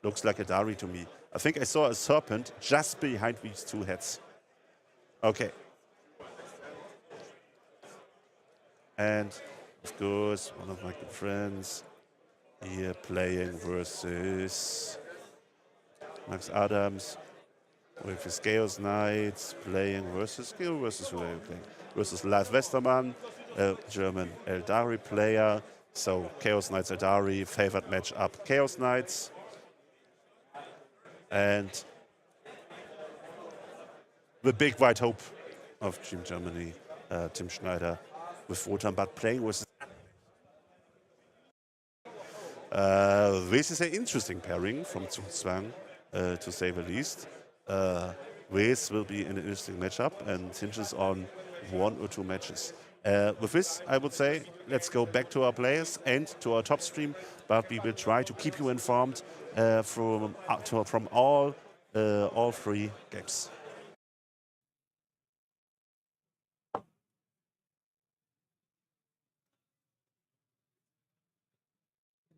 Looks like a Dari to me. I think I saw a serpent just behind these two heads. Okay. And, of course, one of my good friends here playing versus Max Adams with his Chaos Knights, playing versus who are you playing? Versus Lars Westermann, a German Eldari player. So Chaos Knights Eldari, favored matchup Chaos Knights. And the big white hope of Team Germany, Tim Schneider with Wotan, but playing versus... This is an interesting pairing from Zugzwang, to say the least. This will be an interesting matchup and hinges on one or two matches. With this, I would say, let's go back to our players and to our top stream, but we will try to keep you informed from all three games.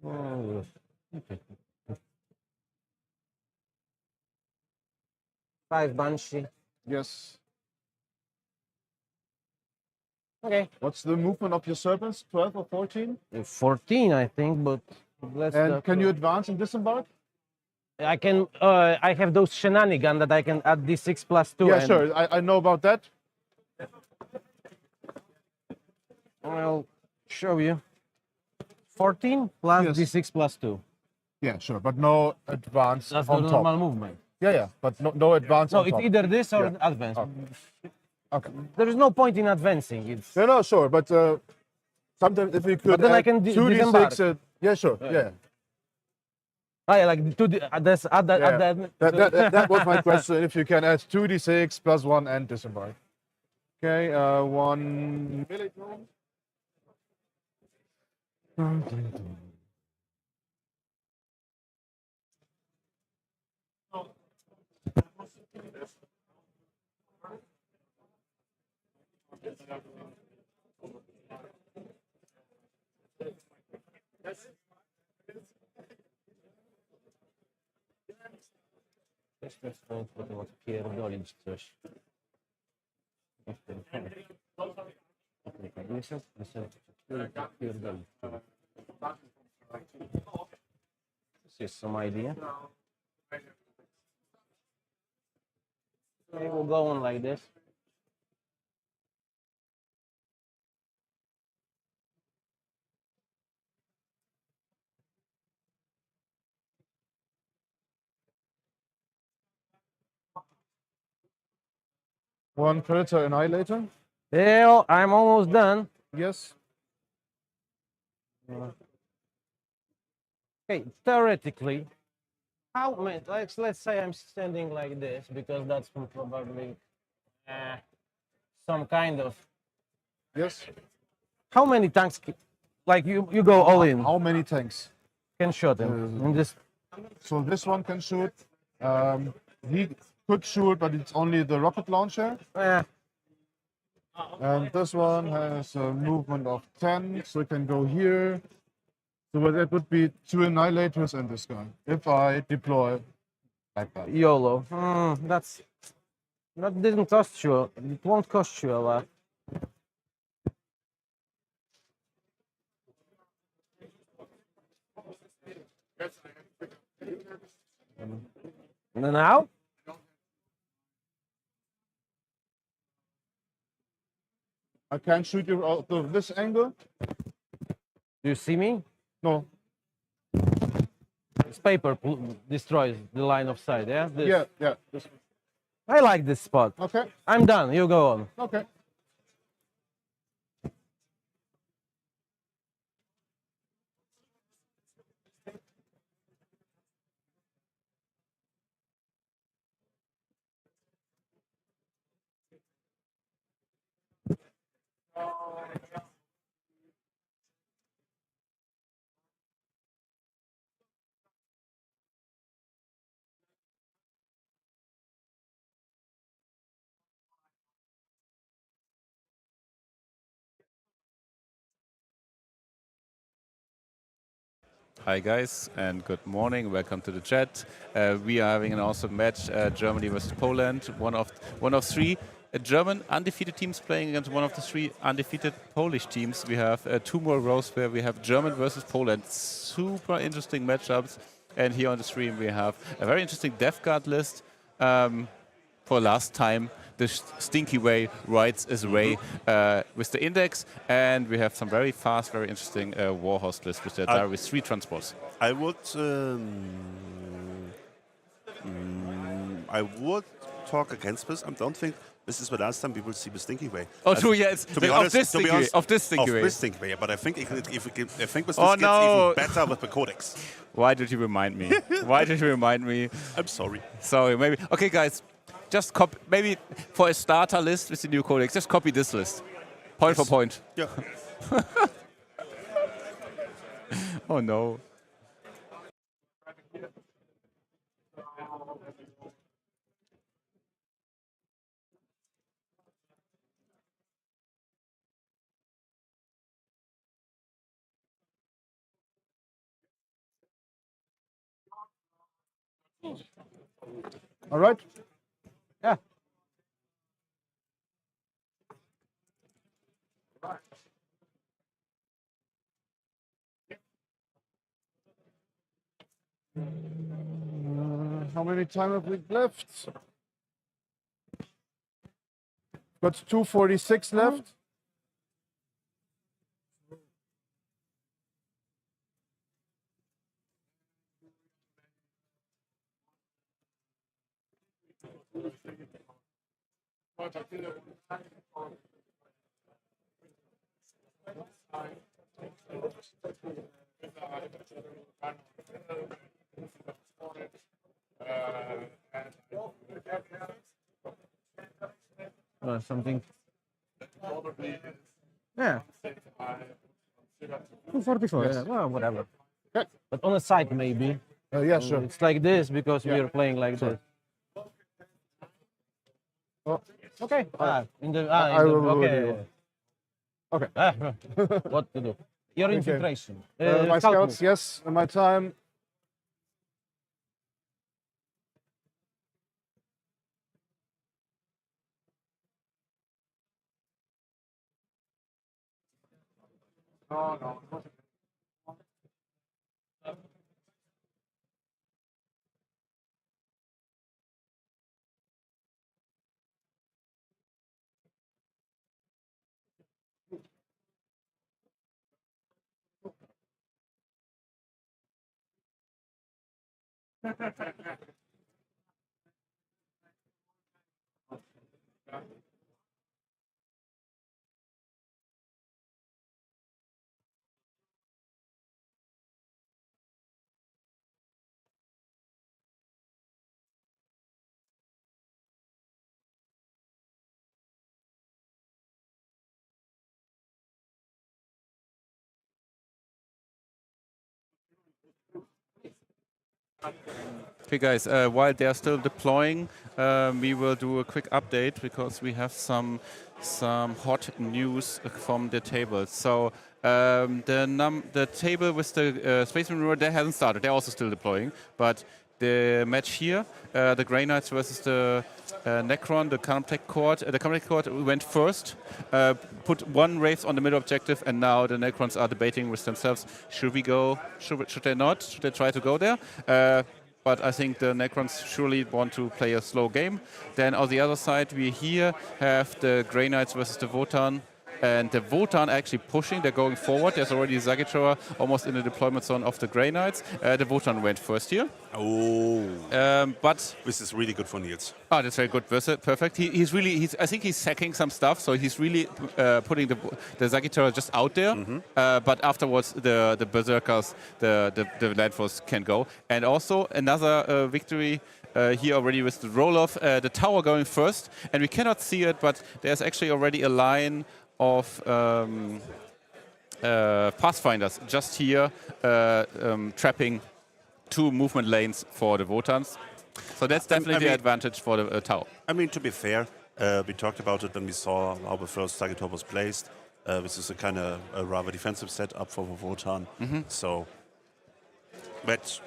Oh, okay. 5 Banshee. Yes. Okay. What's the movement of your serpents? 12 or 14? 14, I think, but let's... And can you advance and disembark? I can... I have those shenanigans that I can add D6 plus 2. Yeah, and sure. I know about that. I'll show you. 14 plus Yes. D6 plus 2. Yeah, sure. But no advance That's the on normal top. movement. Yeah, yeah. But no advance No, on it's top. either this or Yeah. advance. Oh. Okay. There is no point in advancing. It's No, sure, but sometimes if we could But then I add can 2d6, disembark. yeah, sure, yeah. I like to that's add that. Yeah. Add that. That was my question. If you can add 2d6 plus 1 and disembark. Okay, 1 military. Też potem odpierdolić coś. This is some idea. Okay, we'll go on like this. One predator annihilator. Yeah, I'm almost done. Yes. Okay, theoretically, how many? Let's say I'm standing like this because that's probably some kind of. Yes. How many tanks? Like you go all in. How many tanks? Can shoot him in this. So this one can shoot. He could shoot, but it's only the rocket launcher. And this one has a movement of 10, so it can go here. So that would be 2 annihilators and this guy. If I deploy like that. YOLO. That didn't cost you. It won't cost you a lot. Now? I can shoot you out of this angle. Do you see me? No. This paper destroys the line of sight. Yeah. This. Yeah. I like this spot. Okay. I'm done. You go on. Okay. Hi guys and good morning. Welcome to the chat. We are having an awesome match: Germany versus Poland. One of three German undefeated teams playing against one of the three undefeated Polish teams. We have 2 more rows where we have German versus Poland. Super interesting matchups. And here on the stream we have a very interesting Death Guard list. For last time, the Stinky Way rides his way with the index, and we have some very fast, very interesting Warhorse list with the with 3 transports. I would talk against this. I don't think this is the last time we will see the Stinky Way. Oh, true, yeah. It's to be honest, of this Stinky Way. But I think this gets no. even better with the Codex. Why did you remind me? Why did you remind me? I'm sorry. Sorry, maybe. Okay, guys, just copy. Maybe for a starter list with the new Codex, just copy this list, point for point. Yeah. Oh no. All right. Yeah. How many time have we left? Got 2:46 left. Something. Yeah. 244. Yes. Yeah. Well, whatever. But on the side, maybe. Yeah, sure. It's like this because we are playing like Sorry. this. Oh, Okay. In the, I will do okay. it. Okay. What to do? Your infiltration. My scout scouts, move. yes. In my time. Okay, guys, while they're still deploying, we will do a quick update because we have some hot news from the table. So the table with the Space Marine, that hasn't started. They're also still deploying, but the match here, the Grey Knights versus the Necron, the Counter-Tech Court. The Counter-Tech Court went first, put one race on the middle objective, and now the Necrons are debating with themselves, should we go, should they not? Should they try to go there? But I think the Necrons surely want to play a slow game. Then on the other side, we here have the Grey Knights versus the Wotan. And the Wotan actually pushing, they're going forward. There's already Zagitora almost in the deployment zone of the Grey Knights. The Wotan went first here. Oh. But This is really good for Niels. oh, that's very good. Perfect. I think he's hacking some stuff, so he's really putting the Zagitora just out there. But afterwards, the Berserkers, the Landforce can go. And also another victory here already with the roll-off, the tower going first. And we cannot see it, but there's actually already a line of Pathfinders just here trapping 2 movement lanes for the Wotans. So that's definitely the advantage for the tower. I mean, to be fair, we talked about it when we saw how the first Zagitor was placed. This is a kind of a rather defensive setup for Wotan. So but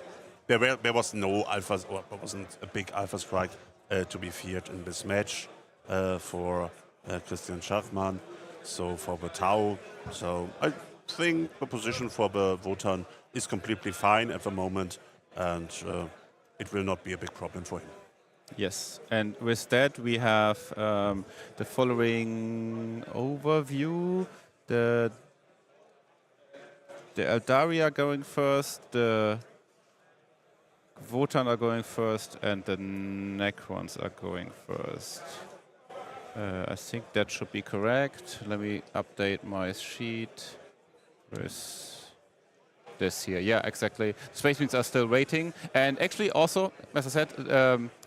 there was no alpha, or there wasn't a big alpha strike to be feared in this match for Christian Schachmann. So for the Tau, so I think the position for the Wotan is completely fine at the moment, and it will not be a big problem for him. Yes, and with that we have the following overview. The Eldari are going first, the Wotan are going first, and the Necrons are going first. I think that should be correct. Let me update my sheet with this here. Yeah, exactly. Space Marines are still waiting. And actually also, as I said,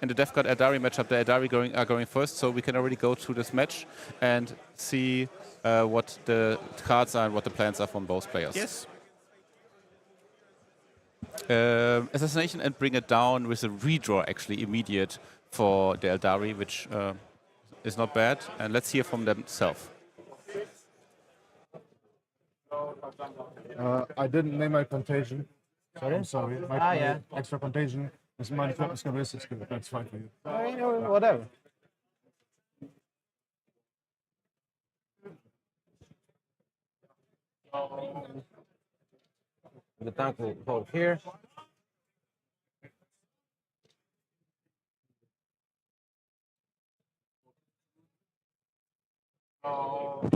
in the Death Guard Eldari matchup, the Eldari are going first, so we can already go through this match and see what the cards are and what the plans are from both players. Yes. Assassination and Bring It Down with a redraw actually immediate for the Eldari, which is not bad. And let's hear from themselves. I didn't name my contagion. Sorry? I'm sorry. My yeah. extra contagion is meine Fitnessgewiss. That's fine for you. Whatever. The tank will hold here.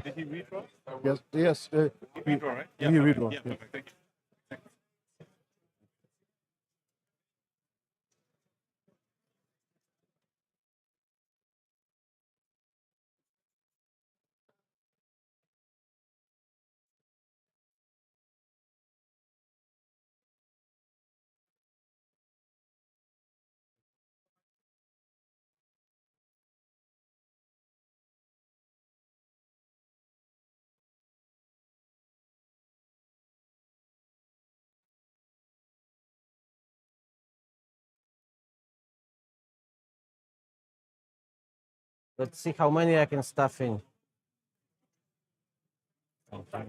Did he redraw? Yes, yes. Redraw, right? He redraw. Yeah, Yeah. perfect. Thank you. Let's see how many I can stuff in. Okay.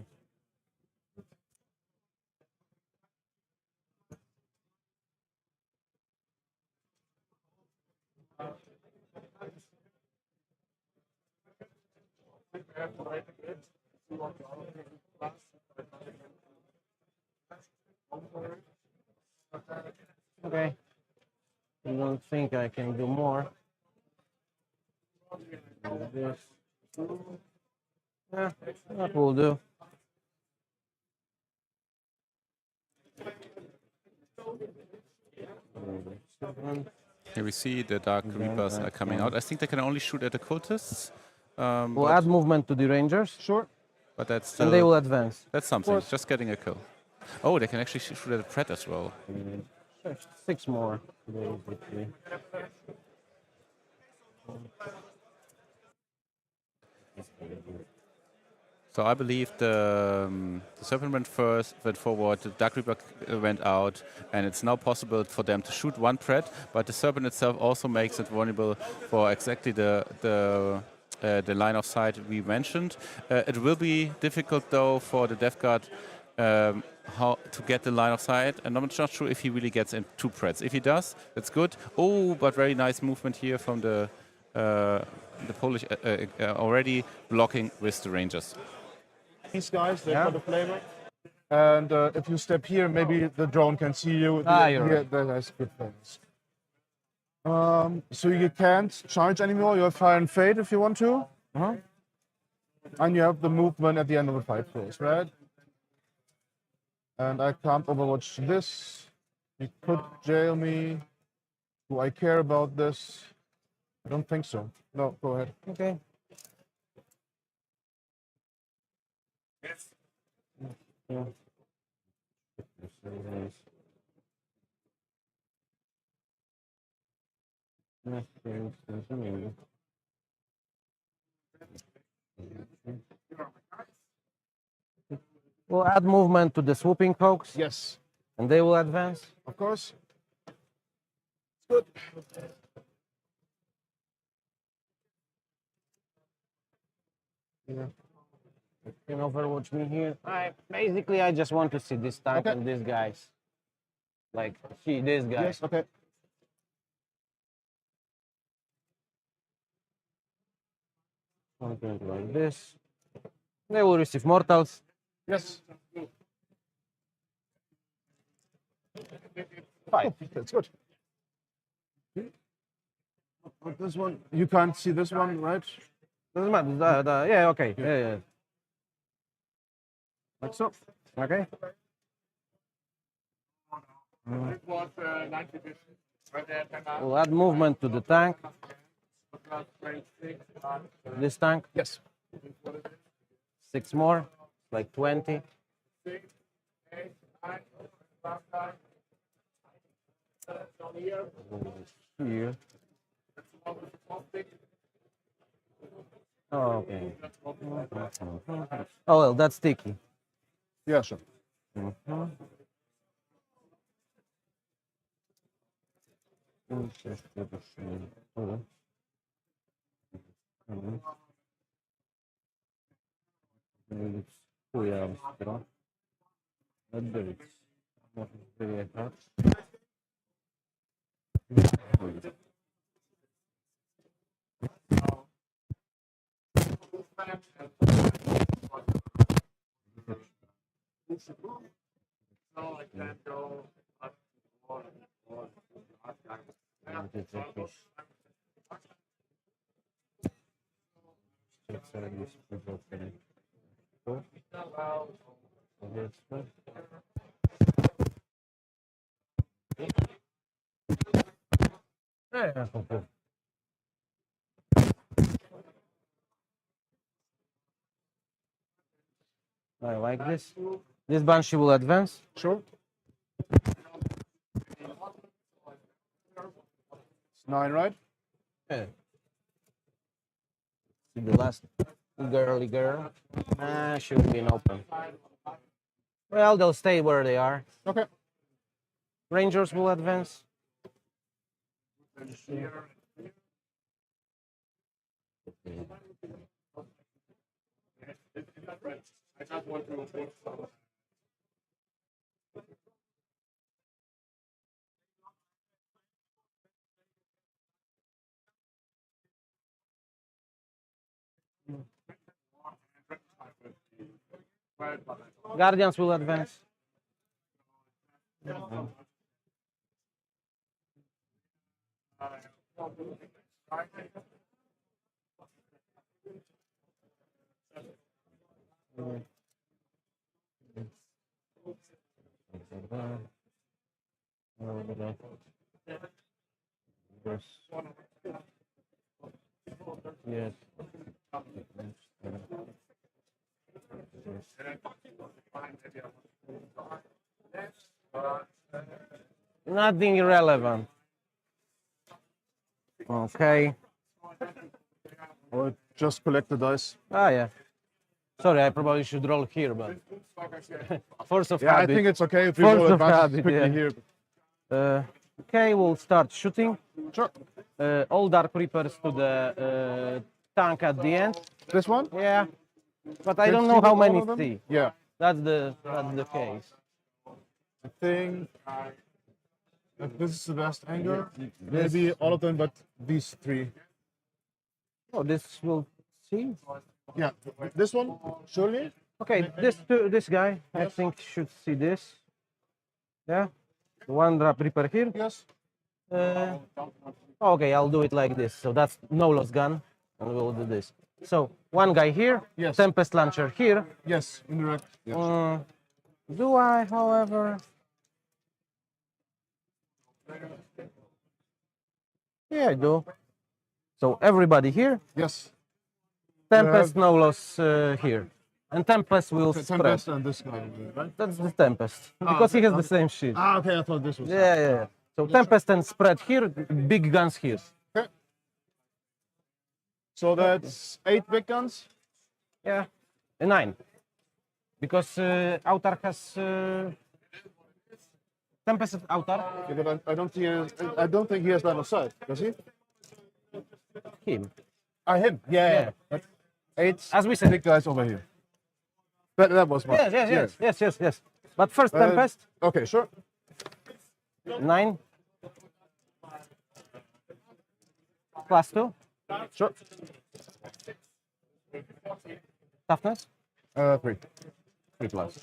Okay. I don't think I can do more. Do this. Yeah, that will do. Here we see the Dark Reapers are coming out. I think they can only shoot at the cultists. We'll add movement to the Rangers, Sure. But that's and they still, will advance. that's something. Just getting a kill. Oh, they can actually shoot at the Pret as well. 6 more, basically. So I believe the Serpent went forward, the Dark Reaper went out, and it's now possible for them to shoot one Pret, but the Serpent itself also makes it vulnerable for exactly the line of sight we mentioned. It will be difficult though for the Death Guard how to get the line of sight, and I'm not sure if he really gets in 2 Prets. If he does, that's good. Oh, but very nice movement here from the Polish already blocking with the Rangers. These guys, they've got a flavor. And if you step here, maybe the drone can see you. You're right. That has good flavors. So you can't charge anymore. You have fire and fade if you want to. And you have the movement at the end of the fight phase, right? And I can't overwatch this. You could jail me. Do I care about this? I don't think so. No, go ahead. Okay. Yeah. We'll add movement to the swooping pokes, Yes, and they will advance. of course. It's good. Yeah. You can overwatch me here. Basically, I just want to see this tank and these guys. Like, see this guy. Yes, okay. Something like this. They will receive mortals. Yes. 5. That's good. But this one, you can't see this one, right? Doesn't matter. Yeah, okay. Yeah. Like so. Okay. We'll add movement to the tank. This tank. Yes. 6 more, like 20. Here. Oh, okay. Oh well, that's sticky. Yeah, sure. I like this. This Banshee will advance. Sure. It's 9, right? Yeah. See the last girly girl. Should be an open. Well, they'll stay where they are. Okay. Rangers will advance. Guardians will advance. Yes. Nothing irrelevant. Okay. Or just collect the dice. Ah, yeah. Sorry, I probably should roll here, but force of Yeah, habit. I think it's okay if we Force roll of advances habit, quickly yeah. here. Okay, we'll start shooting. Sure. All Dark Reapers to the tank at the end. This one? Yeah, but I Can don't see know how all many of them? see. Yeah. That's the case. I think that this is the best angle. Maybe all of them, but these three. Oh, this will see. Yeah. This one, surely? Okay, this guy I think should see this. Yeah, one Dark Reaper here. Yes. Okay, I'll do it like this. So that's no loss gun, and we'll do this. So one guy here, Yes. Tempest Launcher here. Yes, indirect. Yes. Do I, however? Yeah, I do. So everybody here, Yes. Tempest no loss here, and Tempest will spread. Tempest and this guy, right? That's the Tempest because he has the same shit. Ah, okay, I thought this was. Yeah, yeah, yeah. So Tempest and spread here, big guns here. Okay. So that's 8 big guns. Yeah, 9. Because Autar has Tempest Autar. Yeah, but I don't think I don't think he has line of sight. Does he? Him. Him. Yeah. But 8 As we said. big guys over here. That was my. Yes. But first Tempest, Okay, sure. 9. +2. Sure. Toughness, 3. 3 plus.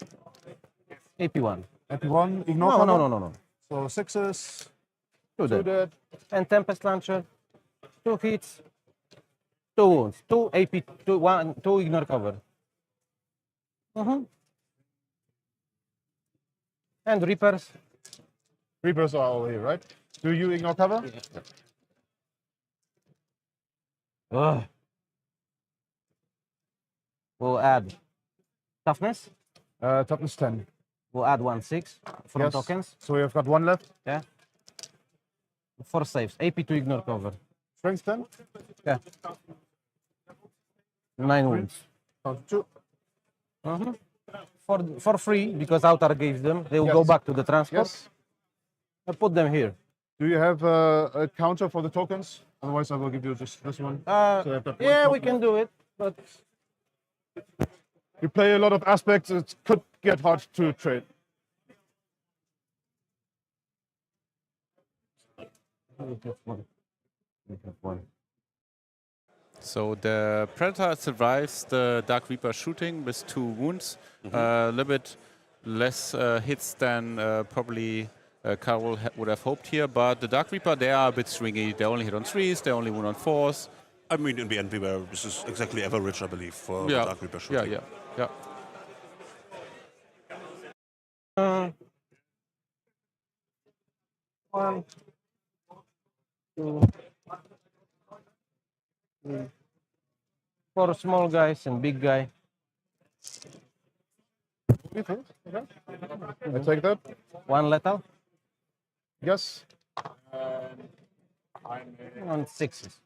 AP1. AP1, ignore No, cover. no. So 6s. 2 2 dead. dead. And Tempest Launcher, 2 hits, 2 wounds, 2 AP, 2 ignore cover. And Reapers, Reapers are over here, right? Do you ignore cover? ugh. We'll add Toughness, Toughness 10. we'll add 1/6 from Yes. tokens. So we have got 1 left. Yeah. 4 saves, AP to ignore cover. Strength 10. Yeah. 9 wounds. Count 2. For free, because Autar gave them, they will go Yes. back to the transport. Yes. I put them here. Do you have a counter for the tokens? Otherwise, I will give you just this one. So I've got one Yeah, we token. can do it, but You play a lot of aspects. It could get hard to trade. So the Predator survives the Dark Reaper shooting with 2 wounds. A little bit less hits than probably Carol would have hoped here, but the Dark Reaper, they are a bit stringy. They only hit on 3s, they only wound on 4s. I mean, in the end, this is exactly average, I believe, for the Dark Reaper shooting. Yeah. One, 2, 3, 4 small guys and big guy. Okay. I take that. 1 lethal Yes. on 6s.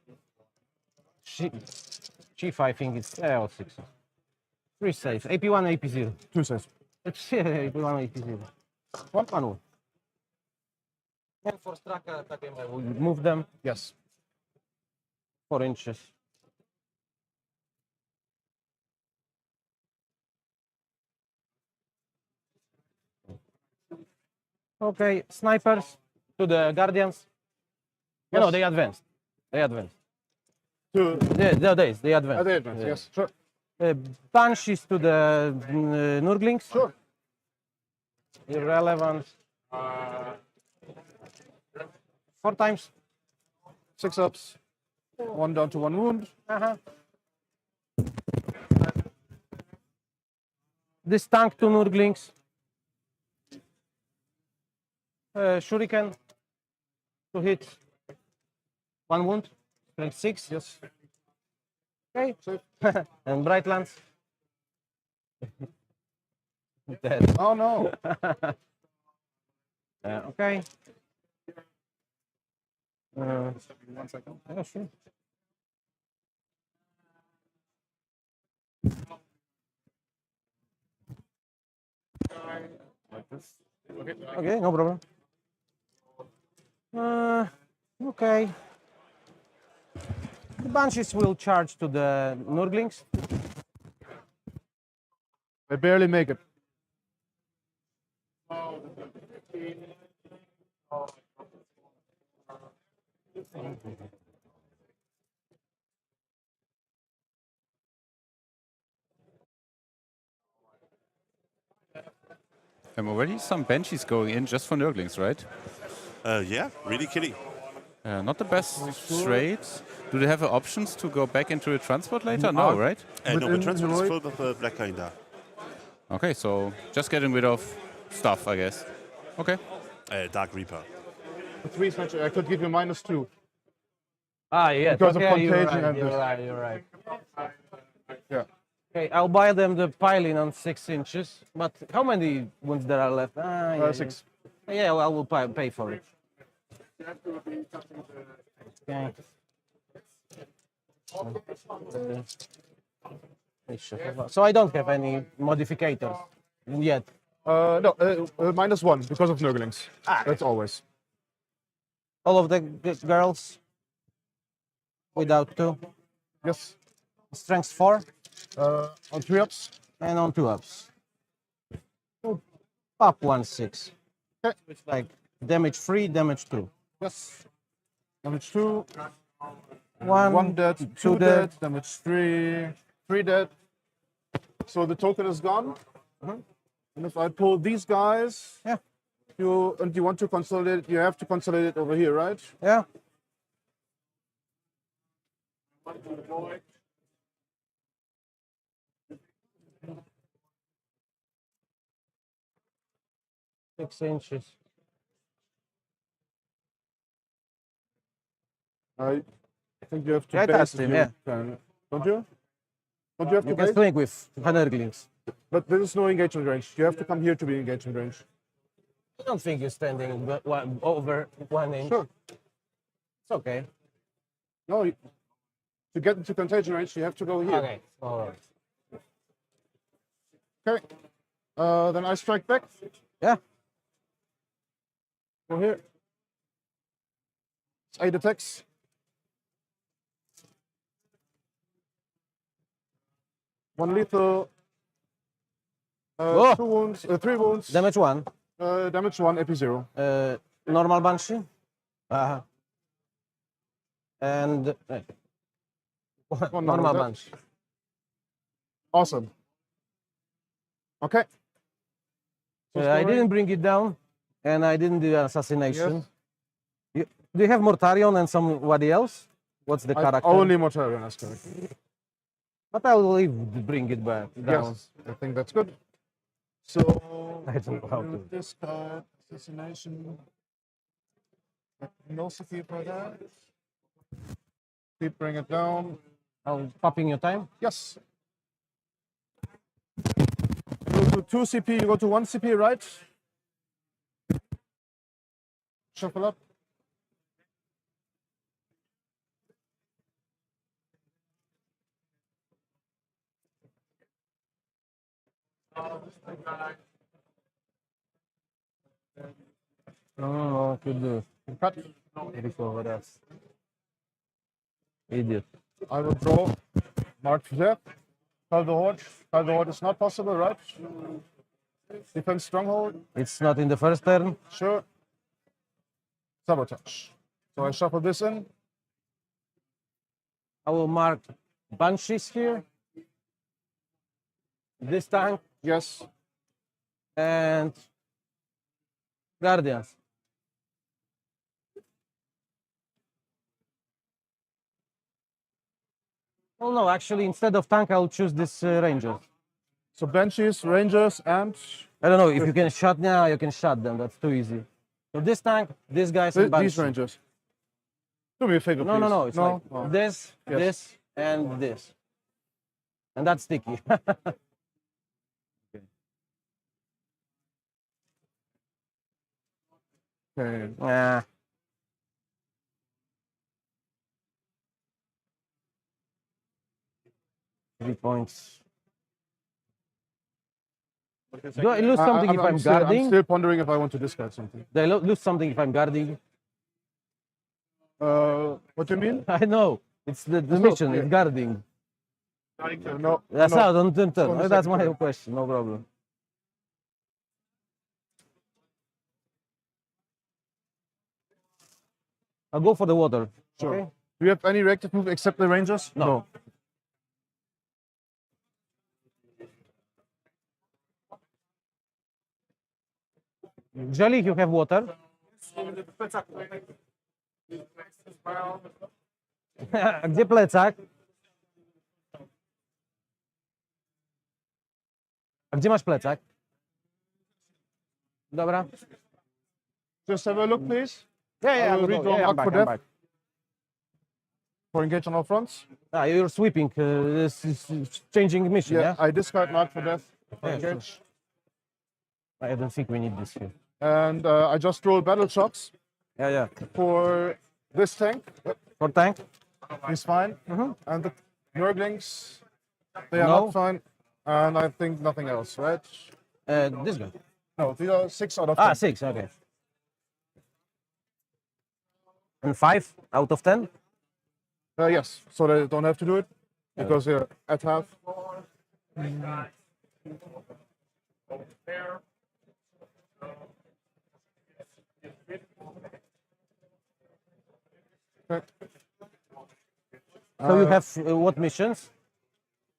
Chief, I think it's all 6s. 3 saves. AP1, AP0. 2 saves. It's AP1, AP0. One wound. And for Straka attack, I will move them Yes. 4 inches. Okay, snipers to the guardians. No, Yes. they advanced. They advanced. To They advanced. the advance, Yeah. yes. Sure. Banshees to the Nurglings. Sure. Irrelevant. 4 times. 6 ups. 1 down to 1 wound. This tank to Nurglings. Shuriken to hit 1 wound. Strength 6. Yes. Okay. Safe. And Brightlands. Dead. Oh no. Okay. 1 second. Yeah, sure. Like this. Okay, no problem. Okay. The Banshees will charge to the Nurglings. I barely make it. Already some Banshees going in just for Nurglings, right? Yeah, really killing. Not the best trade. Do they have options to go back into a transport later? No, right? No, but Within transfer is heroic- full of black kinda. Okay, so just getting rid of stuff, I guess. Okay. Dark Reaper. 3 snatcher. I could give you -2. Ah, yes. Because of okay, you're contagion right, and you're this. right, you're right. Yeah. Okay, I'll buy them the piling on 6 inches. But how many wounds there are left? Ah, yeah, 6. Yeah, well, I will pay for it. Okay. So I don't have any modificators yet. No, -1 because of Nurglings. That's always. All of the girls without 2. Yes. Strength 4 On 3 ups. and on 2 ups. Up 1/6. Okay. It's like damage 3, damage 2. Yes. Damage 2. 1, 1 dead. 2 2 dead. dead. Damage 3. 3 dead. So the token is gone. And if I pull these guys, Yeah. you want to consolidate, you have to consolidate over here, right? Yeah. Six inches. I think you have to Yeah, I base touched if him, you yeah. can. Don't you? Don't you have to You can base? swing with Nurglings. But there is no engagement range. You have to come here to be engagement range. I don't think you're standing over 1 inch. Sure. It's okay. No, to get into contagion range, you have to go here. Okay. All right. Okay. Then I strike back. Yeah. Go here. It's 8 attacks. One lethal. Oh. 2 wounds. 3 wounds. Damage 1. Damage 1. AP 0. Normal Banshee. And normal that. Banshee. Awesome. Okay. I didn't bring it down, and I didn't do assassination. Yes. Do you have Mortarion and somebody else? What's the character? Only Mortarion as character. But I will bring it back down. Yes, I think that's good. So I don't know how to. this card, assassination. No CP for that. Keep bring it down. I'll popping your time. Yes. You go to 2 CP, you go to 1 CP, right? Shuffle up. Oh, what to do? Cut. Recover us. Idiot. I will draw. Mark there. Call the Horde. Call the Horde is not possible, right? Defense stronghold. It's not in the first turn. Sure. Sabotage. So I shuffle this in. I will mark Banshees here. This tank Yes. and Guardians. Oh no, actually, instead of tank, I'll choose this Ranger. So Banshees, Rangers, and I don't know if you can shut now. You can shut them. That's too easy. So this tank, these guys, and these Banshee. Rangers. Do me a favor, No, please. no, no. It's like Oh. this, Yes. this, and this, and that's sticky. Okay. Nah. Three points. Do I lose something if I'm guarding? I'm still pondering if I want to discard something. Do I lose something if I'm guarding? What do you mean? I know. It's the No, mission. yeah. It's guarding. No. That's no. how. Don't turn. On the Oh, that's second my turn. question. No problem. I'll go for the water. Sure. Okay? Do you have any reactive move except the Rangers? No. Jelly, you have water. A gdzie plecak? A gdzie masz plecak? Dobra. Just have a look, please. Yeah, I will I'm, redraw yeah, mark I'm back, for I'm death. back. For engage on all fronts. Ah, you're sweeping. This is changing mission, yeah? I discard mark for death. For Yeah, sure. engage. I don't think we need this here. And I just roll battle shocks Yeah. for this tank. For tank? He's fine. And the Nurglings, they are No. not fine. And I think nothing else, right? This guy. No, these are 6 out of 10. Ah, 6, okay. And 5 out of 10? Yes, so they don't have to do it because they're at half. Okay. So you have what missions?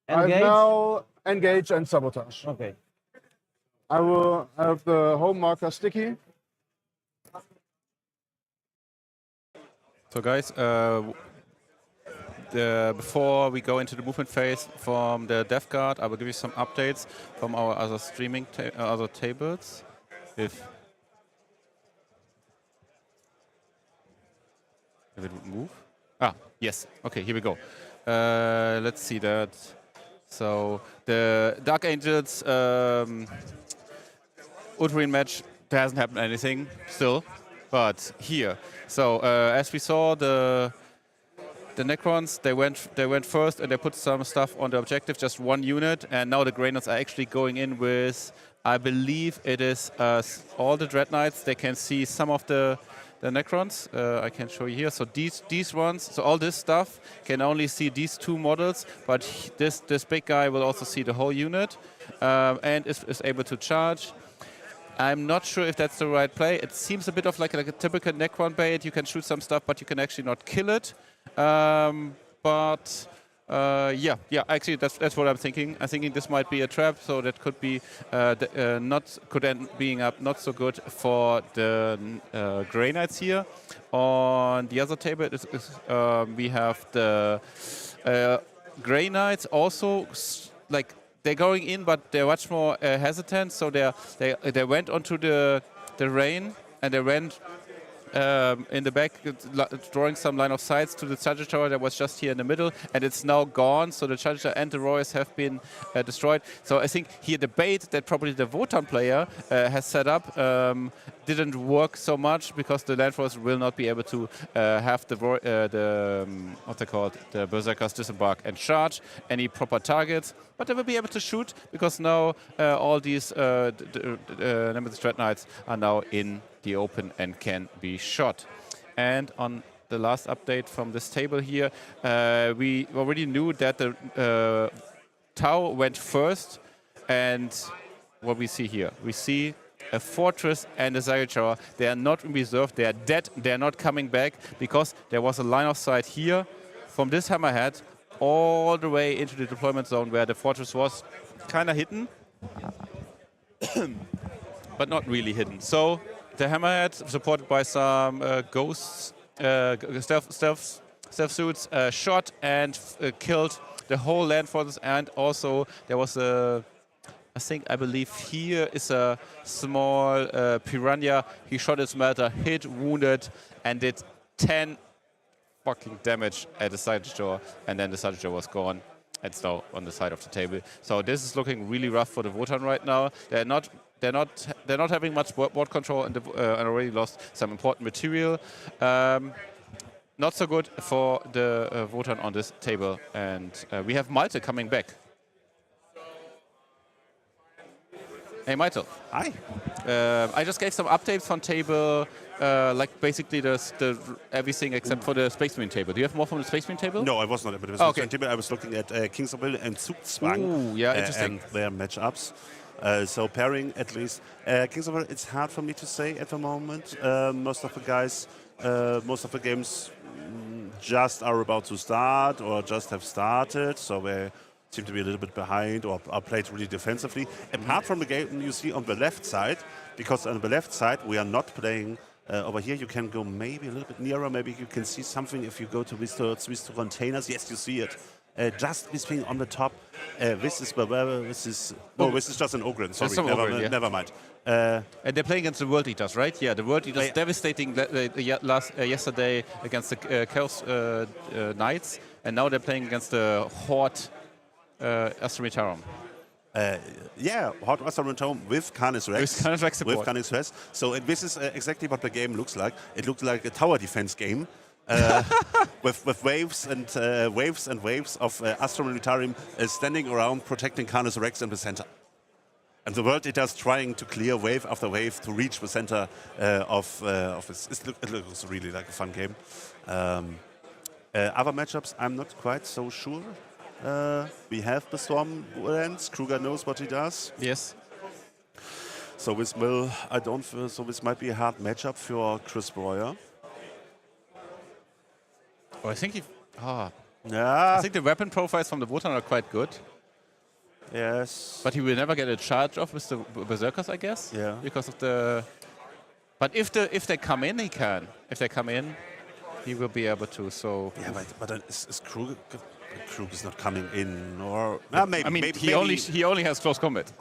I Engage? now engage and sabotage. Okay. I will have the home marker sticky. So guys, before we go into the movement phase from the Death Guard, I will give you some updates from our other streaming other tables. If it would move. Ah, yes. Okay, here we go. Let's see that. So the Dark Angels Ultramarine match, there hasn't happened anything still, but here. So as we saw, the Necrons, they went first and they put some stuff on the objective, just one unit, and now the Greynots are actually going in with, I believe it is all the Dread Knights. They can see some of the Necrons. I can show you here. So these ones, so all this stuff can only see these two models, but this big guy will also see the whole unit and is able to charge. I'm not sure if that's the right play. It seems a bit of like a typical Necron bait. You can shoot some stuff, but you can actually not kill it. Yeah, actually that's what I'm thinking. I'm thinking this might be a trap, so that could be could end being up not so good for the Grey Knights here. On the other table, we have the Grey Knights also like. They're going in, but they're much more hesitant. So they went onto the rain and they went in the back, drawing some line of sights to the Charger Tower that was just here in the middle, and it's now gone. So the Charger and the Royals have been destroyed. So I think here the bait that probably the Wotan player has set up didn't work so much because the Landforce will not be able to have the what's it called, the Berserkers disembark and charge any proper targets. But they will be able to shoot because now all these Nemesis Dread Knights are now in the open and can be shot. And on the last update from this table here, we already knew that the Tau went first, and what we see here. We see a fortress and a Zagel Tower. They are not in reserve. They are dead. They are not coming back because there was a line of sight here from this hammerhead all the way into the deployment zone where the fortress was kind of hidden, but not really hidden. So the hammerhead, supported by some ghosts, stealth suits, shot and killed the whole land forces, and also there was a, I believe here is a small piranha. He shot his smelter, hit, wounded, and did 10 fucking damage at the side door, and then the side door was gone. It's now on the side of the table. So this is looking really rough for the Wotan right now. They're not having much board control, and already lost some important material. Not so good for the Wotan on this table, and we have Malte coming back. Hey Malte. Hi. I just gave some updates on table, like basically the everything except for the Space Marine table. Do you have more from the Space Marine table? No, I was not able to Oh, okay. table. I was looking at Kingsville and Zugzwang. Ooh, yeah, interesting. And their matchups. So pairing, at least. Kingsville, it's hard for me to say at the moment. Most of the guys, most of the games just are about to start or just have started. So they seem to be a little bit behind or are played really defensively. Apart from the game you see on the left side, because on the left side we are not playing over here. You can go maybe a little bit nearer. Maybe you can see something if you go to these two containers. Yes, you see it. Just this thing on the top. This is this is just an Ogren. Sorry, never mind. And they're playing against the World Eaters, right? Yeah, the World Eaters devastating yesterday against the Kauft Knights, and now they're playing against the Horde Astrometarum. Yeah, Horde Astrometarum with Canis Rex. With Canis Rex support. With Canis Rex. So this is exactly what the game looks like. It looks like a tower defense game. With waves and waves of Astrometarum standing around protecting Canis Rex in the center. And the World Eaters trying to clear wave after wave to reach the center of this. It looks really like a fun game. Other matchups, I'm not quite so sure. We have the Storm Lens. Kruger knows what he does. Yes. So this will, so this might be a hard matchup for Chris Breuer. Oh, I think Yeah. I think the weapon profiles from the Wotan are quite good. Yes. But he will never get a charge off with the Berserkers, I guess. Yeah. Because of the. But if they come in, he can. If they come in, he will be able to. So. Yeah, but is Krug is not coming in, or maybe. I mean, maybe, he only has close combat.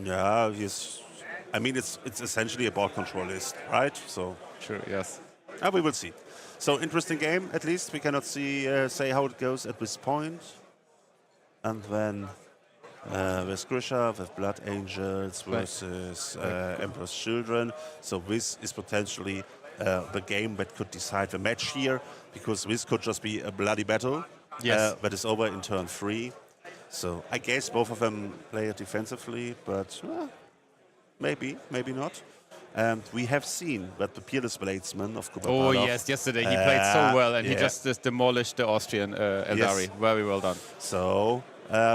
Yeah, he's. I mean, it's essentially a board control list, right? So. Sure. Yes. We will see. So interesting game. At least we cannot say how it goes at this point. And then with Grisha, with Blood Angels versus Emperor's Children. So this is potentially the game that could decide the match here, because this could just be a bloody battle that is over in turn 3. So I guess both of them play it defensively, but maybe not. And we have seen that the Peerless Bladesman of Kuba. Oh yes, yesterday he played so well, and he just demolished the Austrian Eldari. Yes. Very well done. So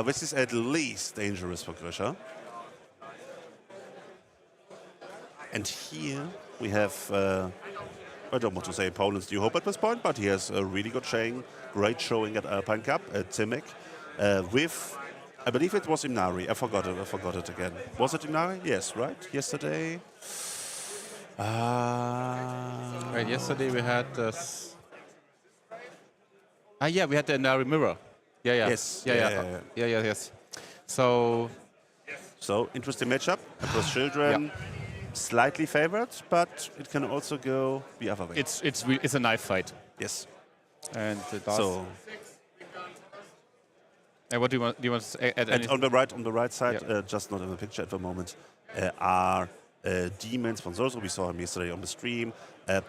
this is at least dangerous for Grisha. And here we have, I don't want to say Poland's new hope at this point, but he has a really good showing, great showing at Alpine Cup at Timek, with, I believe it was Imnari. I forgot it again. Was it Imnari? Yes, right? Yesterday. Right, yesterday we had this. We had the Inari Mirror. Yes. Yes. So Interesting matchup. Across Children, slightly favored, but it can also go the other way. It's a knife fight. Yes. And it does. So. And what do you want to add? And on the right side, just not in the picture at the moment, are Demons from Zorzo. We saw him yesterday on the stream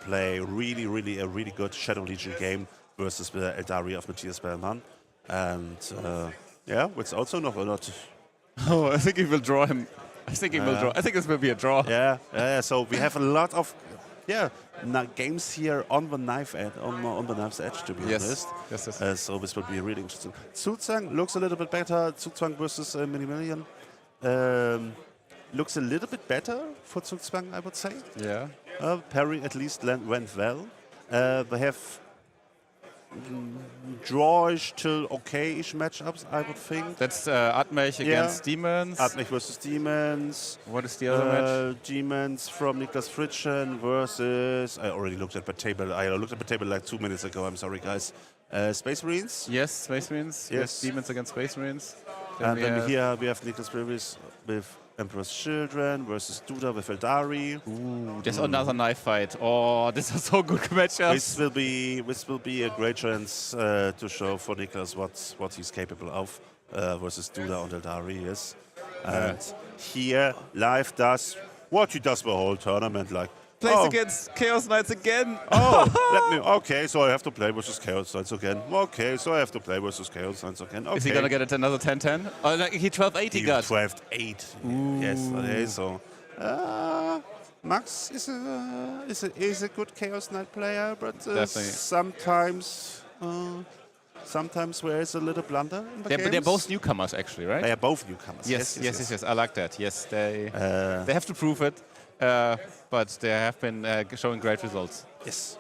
play a really good Shadow Legion game versus the Eldari of Matthias Bellman. And it's also not a lot. Oh, I think he will draw him. I think he will draw. I think this will be a draw. So we have a lot of games here on the knife's edge, to be honest. Yes. So this will be really interesting. Zuzang looks a little bit better. Zuzang versus Minimillion. looks a little bit better for Zugzwang, I would say. Yeah. Pairing at least went well. They have drawish till okay-ish matchups, I would think. That's Atmech against Demons. Atmech versus Demons. What is the other match? Demons from Niklas Fritschen versus... I already looked at the table. I looked at the table like 2 minutes ago. I'm sorry, guys. Space Marines. Yes, Space Marines. Yes. Demons against Space Marines. And then here we have Niklas Previs with Emperor's Children versus Duda with Eldari. Ooh, there's another knife fight. Oh, this is so good matchups. This will be a great chance to show for Niklas what he's capable of versus Duda and Eldari. Yes, and here Live does what he does the whole tournament, like plays against Chaos Knights again. Okay, so I have to play versus Chaos Knights again. Okay, so I have to play versus Chaos Knights again. Okay. Is he gonna get it another 10-10? Oh, like he 12-8 he got. 12-8. Yes, okay, so Max is a good Chaos Knight player, but sometimes there is a little blunder in the games. They're both newcomers, actually, right? They are both newcomers. Yes. I like that. Yes, they have to prove it, but they have been showing great results. Yes.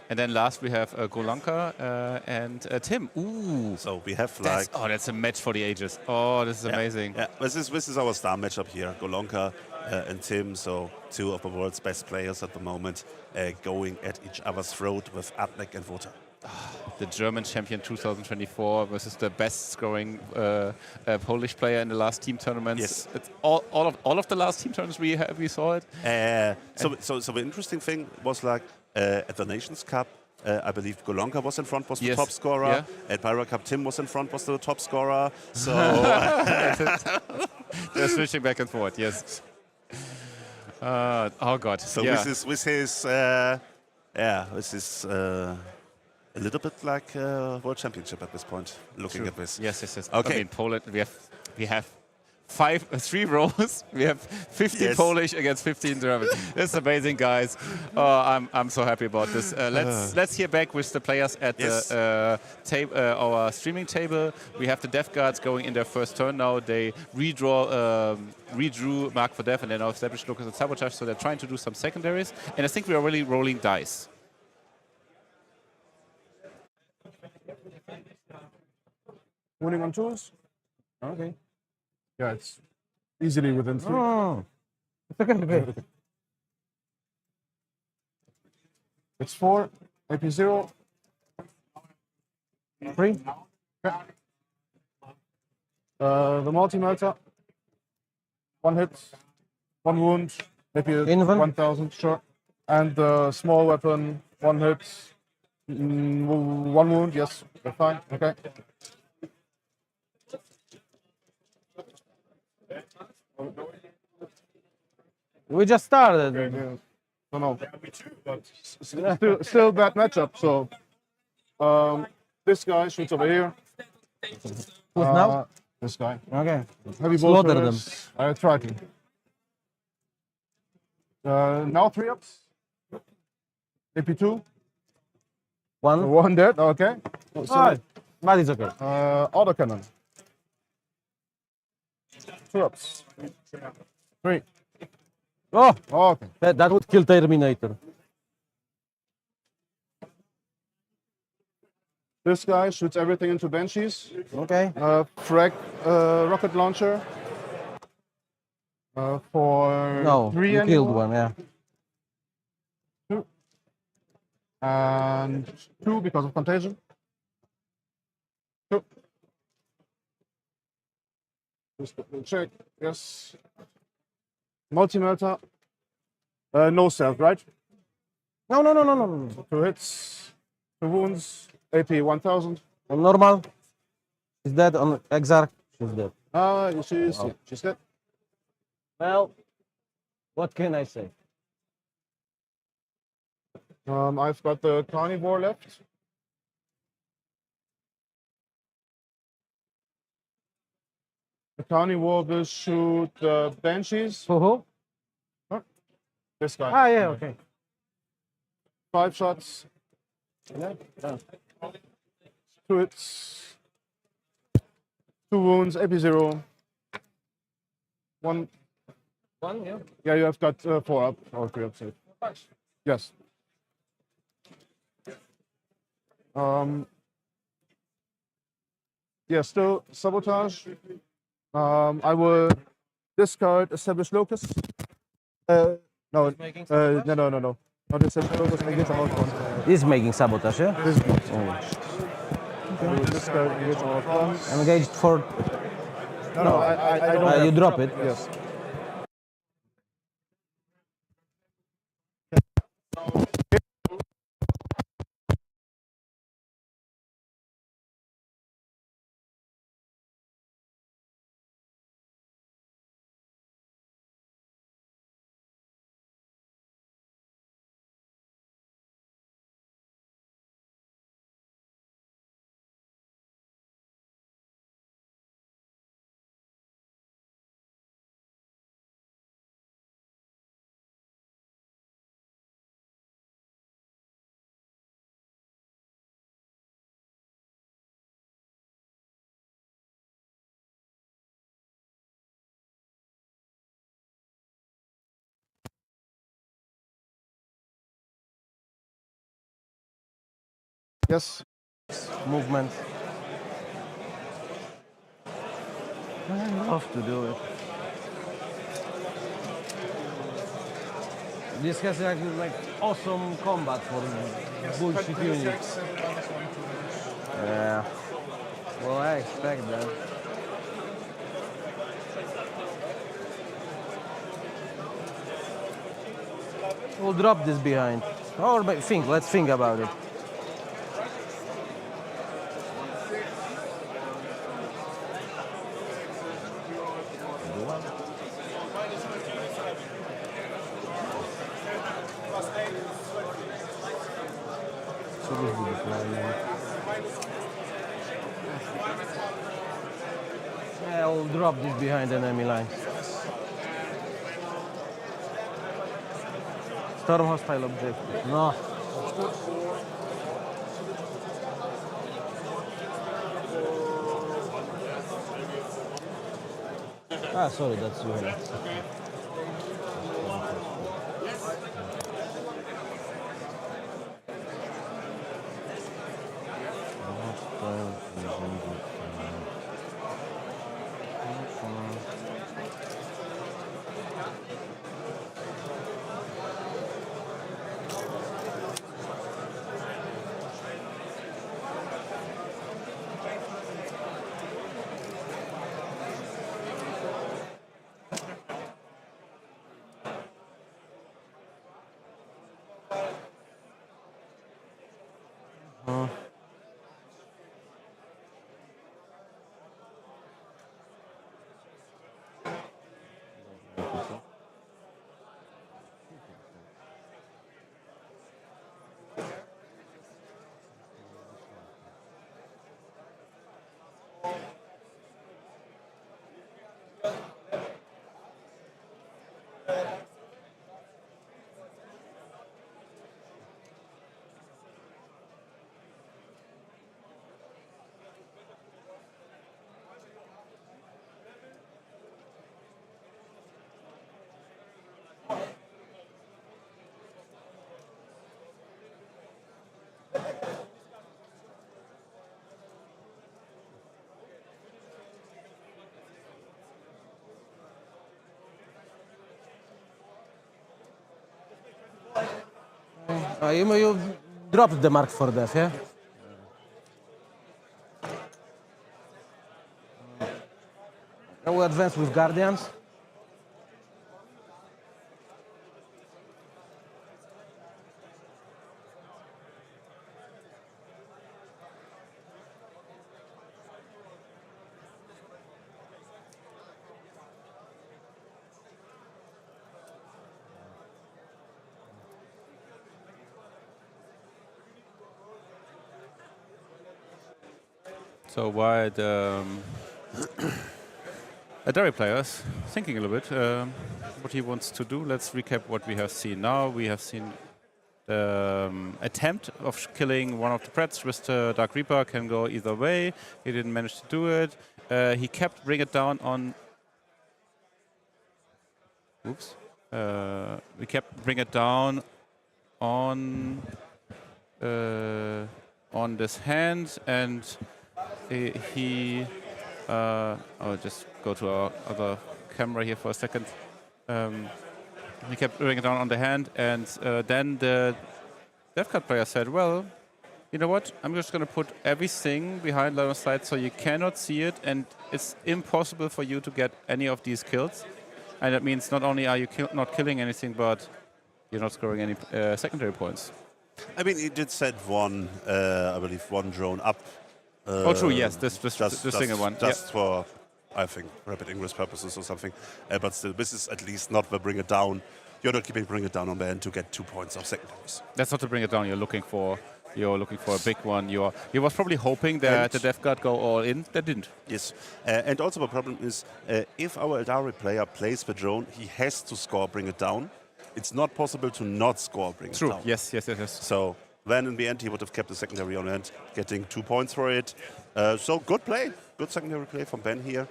And then last we have Golonka and Tim. Ooh. So we have that's a match for the ages. Oh, this is amazing. Yeah, this is our star matchup here. Golonka and Tim, so two of the world's best players at the moment, going at each other's throat with Adnek and Wota. The German champion 2024 versus the best scoring Polish player in the last team tournaments. Yes. It's all of the last team tournaments we saw it. So the interesting thing was like at the Nations Cup, I believe Golonka was in front, was the top scorer. Yeah. At Pyro Cup, Tim was in front, was the top scorer. So they're switching back and forth. Yes. Oh God. So this is a little bit like World Championship at this point. Looking at this. Yes. Okay. I mean, Poland. We have 3 rows. We have 15 Polish against 15 German. It's amazing, guys. I'm so happy about this. Let's hear back with the players at the our streaming table. We have the Death Guards going in their first turn now. They redrew Mark for Death and they now established Lucas and Sabotage. So they're trying to do some secondaries. And I think we are really rolling dice. Winning on twos? Okay. Yeah, it's easily within 3. Oh, it's okay. It's 4, AP 0. 3. Okay. The multi-melter. 1 hit, 1 wound, AP 1000, sure. And the small weapon, 1 hit, 1 wound, yes, we're fine, okay. We just started. Yeah. No. Still bad matchup. So this guy shoots over here. Who's now? This guy. Okay. Heavy Slaughter them. I try to. Now 3 ups. AP2. 1. 1 dead. Okay. So, but it's okay. autocannon. 2 ups. 3. Oh, Okay. that would kill Terminator. This guy shoots everything into Banshees. Okay. Frag rocket launcher. For No, 3 you killed anymore. one, yeah. 2. And 2 because of contagion. 2. Just check. Yes. Multi-melter. No stealth, right? No. 2 hits. 2 wounds. AP 1000. On normal. She's dead. On Exarch. She's dead. She's dead. Well, what can I say? I've got the carnivore left. The carnivore will shoot the Banshees. For who? This guy. Yeah, okay. 5 shots. Yeah. 2 hits. 2 wounds. AP 0. One. One, yeah. Yeah, you have got 4 up or 3 up. Safe. Yes. Yeah, still sabotage. I will discard established locus. No, no. Not established locus. Engage on all fronts. This is making sabotage, yeah? This is not. I will discard engage on all fronts. Engaged for. No, I don't. You Have, drop it. yes. Yes. Movement. I love to do it. This has like awesome combat for bullshit units. Yeah. Well, I expect that. We'll drop this behind. Or let's think about it. Yeah, we'll drop this behind the enemy line. Storm hostile objective. No. Ah, sorry, that's you. You dropped the mark for death, yeah? Now we advance with Guardians. So while the Derry players thinking a little bit what he wants to do, let's recap what we have seen now. We have seen the attempt of killing one of the Preds with the Dark Reaper, can go either way. He didn't manage to do it. He kept bring it down on Oops. We kept bring it down on this hand, and I'll just go to our other camera here for a second. He kept bringing it down on the hand, and then the DevCard player said, well, you know what, I'm just going to put everything behind line of sight so you cannot see it, and it's impossible for you to get any of these kills. And that means not only are you not killing anything, but you're not scoring any secondary points. I mean, he did set one, I believe, one drone up. Oh, true, yes, this single one. Just for, I think, rapid English purposes or something. But still, this is at least not the bring it down. You're not keeping bring it down on the end to get 2 points of secondaries. That's not to bring it down. You're looking for a big one. He was probably hoping that the Death Guard go all in. That didn't. Yes, and also the problem is if our Eldari player plays the drone, he has to score bring it down. It's not possible to not score bring it down. Yes. So then in the end he would have kept the secondary on hand, getting 2 points for it. So good play, good secondary play from Ben here.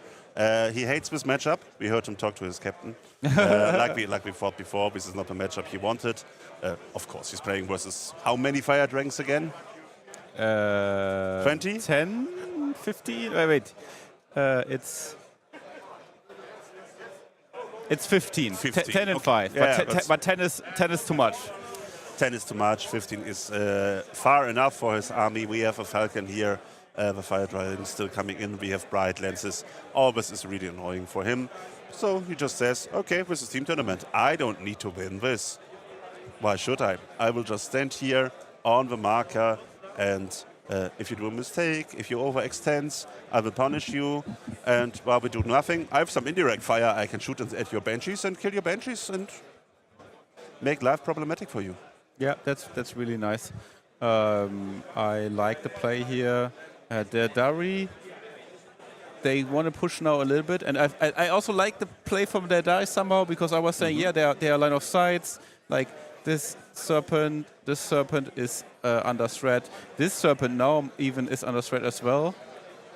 He hates this matchup. We heard him talk to his captain. like we thought before, this is not the matchup he wanted. Of course, he's playing versus how many Fire Dragons again? 20? 10, 15? Wait. It's 15. 15. 10 and Okay. 5. Yeah, but 10 is too much. 10 is too much. 15 is far enough for his army. We have a Falcon here. The Fire Dragon is still coming in. We have bright lenses. All this is really annoying for him. So he just says, okay, this is team tournament. I don't need to win this. Why should I? I will just stand here on the marker, and if you do a mistake, if you overextend, I will punish you. And while we do nothing, I have some indirect fire. I can shoot at your Banshees and kill your Banshees and make life problematic for you. Yeah, that's really nice. I like the play here. The Dari, they want to push now a little bit, and I also like the play from the Dari somehow, because I was saying, yeah, they are line of sights. Like this serpent is under threat. This serpent now even is under threat as well.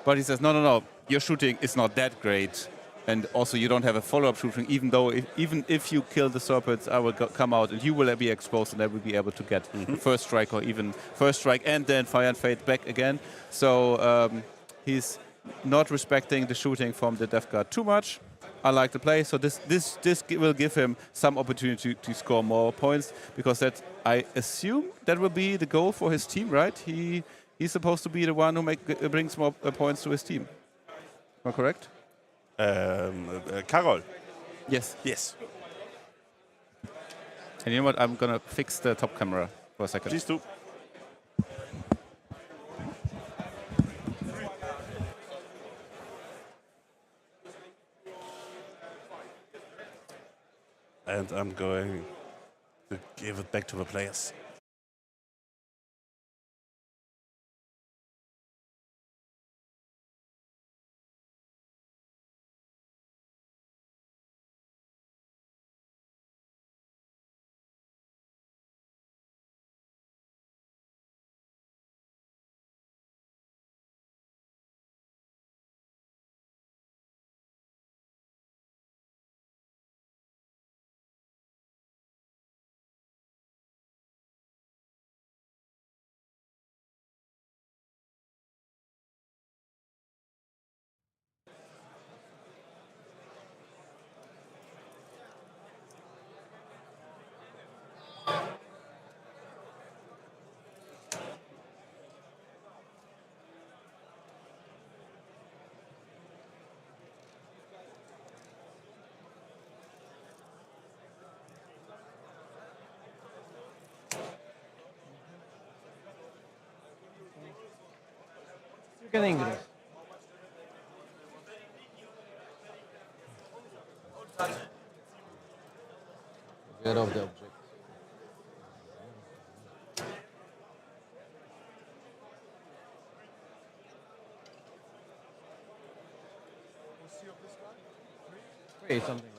But he says, no, your shooting is not that great. And also you don't have a follow-up shooting, even though even if you kill the serpents, I will come out and you will be exposed, and I will be able to get the first strike, or even first strike and then fire and fade back again. So he's not respecting the shooting from the Death Guard too much. I like the play, so this will give him some opportunity to score more points, because that, I assume, that will be the goal for his team, right? He's supposed to be the one who brings more points to his team. Am I correct? Karol. Yes. Yes. And you know what? I'm gonna fix the top camera for a second. Please do. And I'm going to give it back to the players. Speak in English. Get off the object. Three, something like that.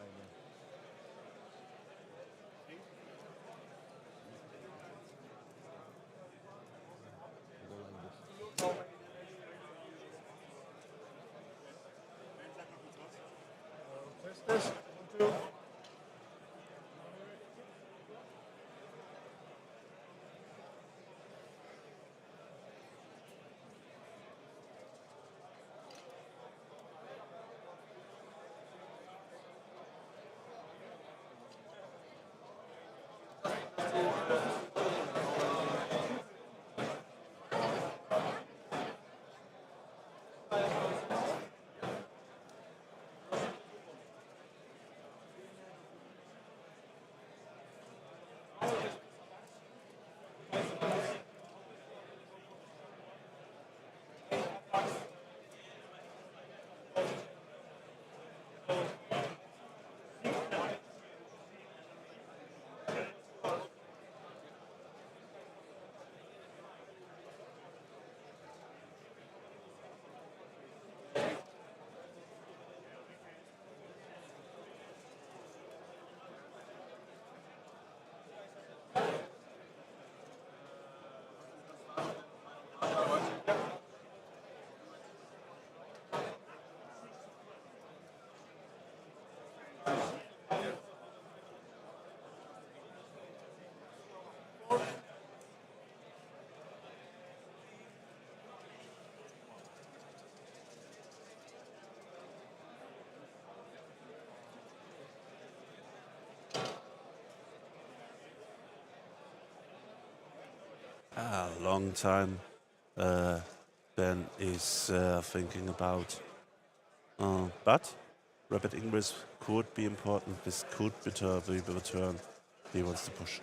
long time. Ben is thinking about. But rapid ingress could be important. This could be the return he wants to push.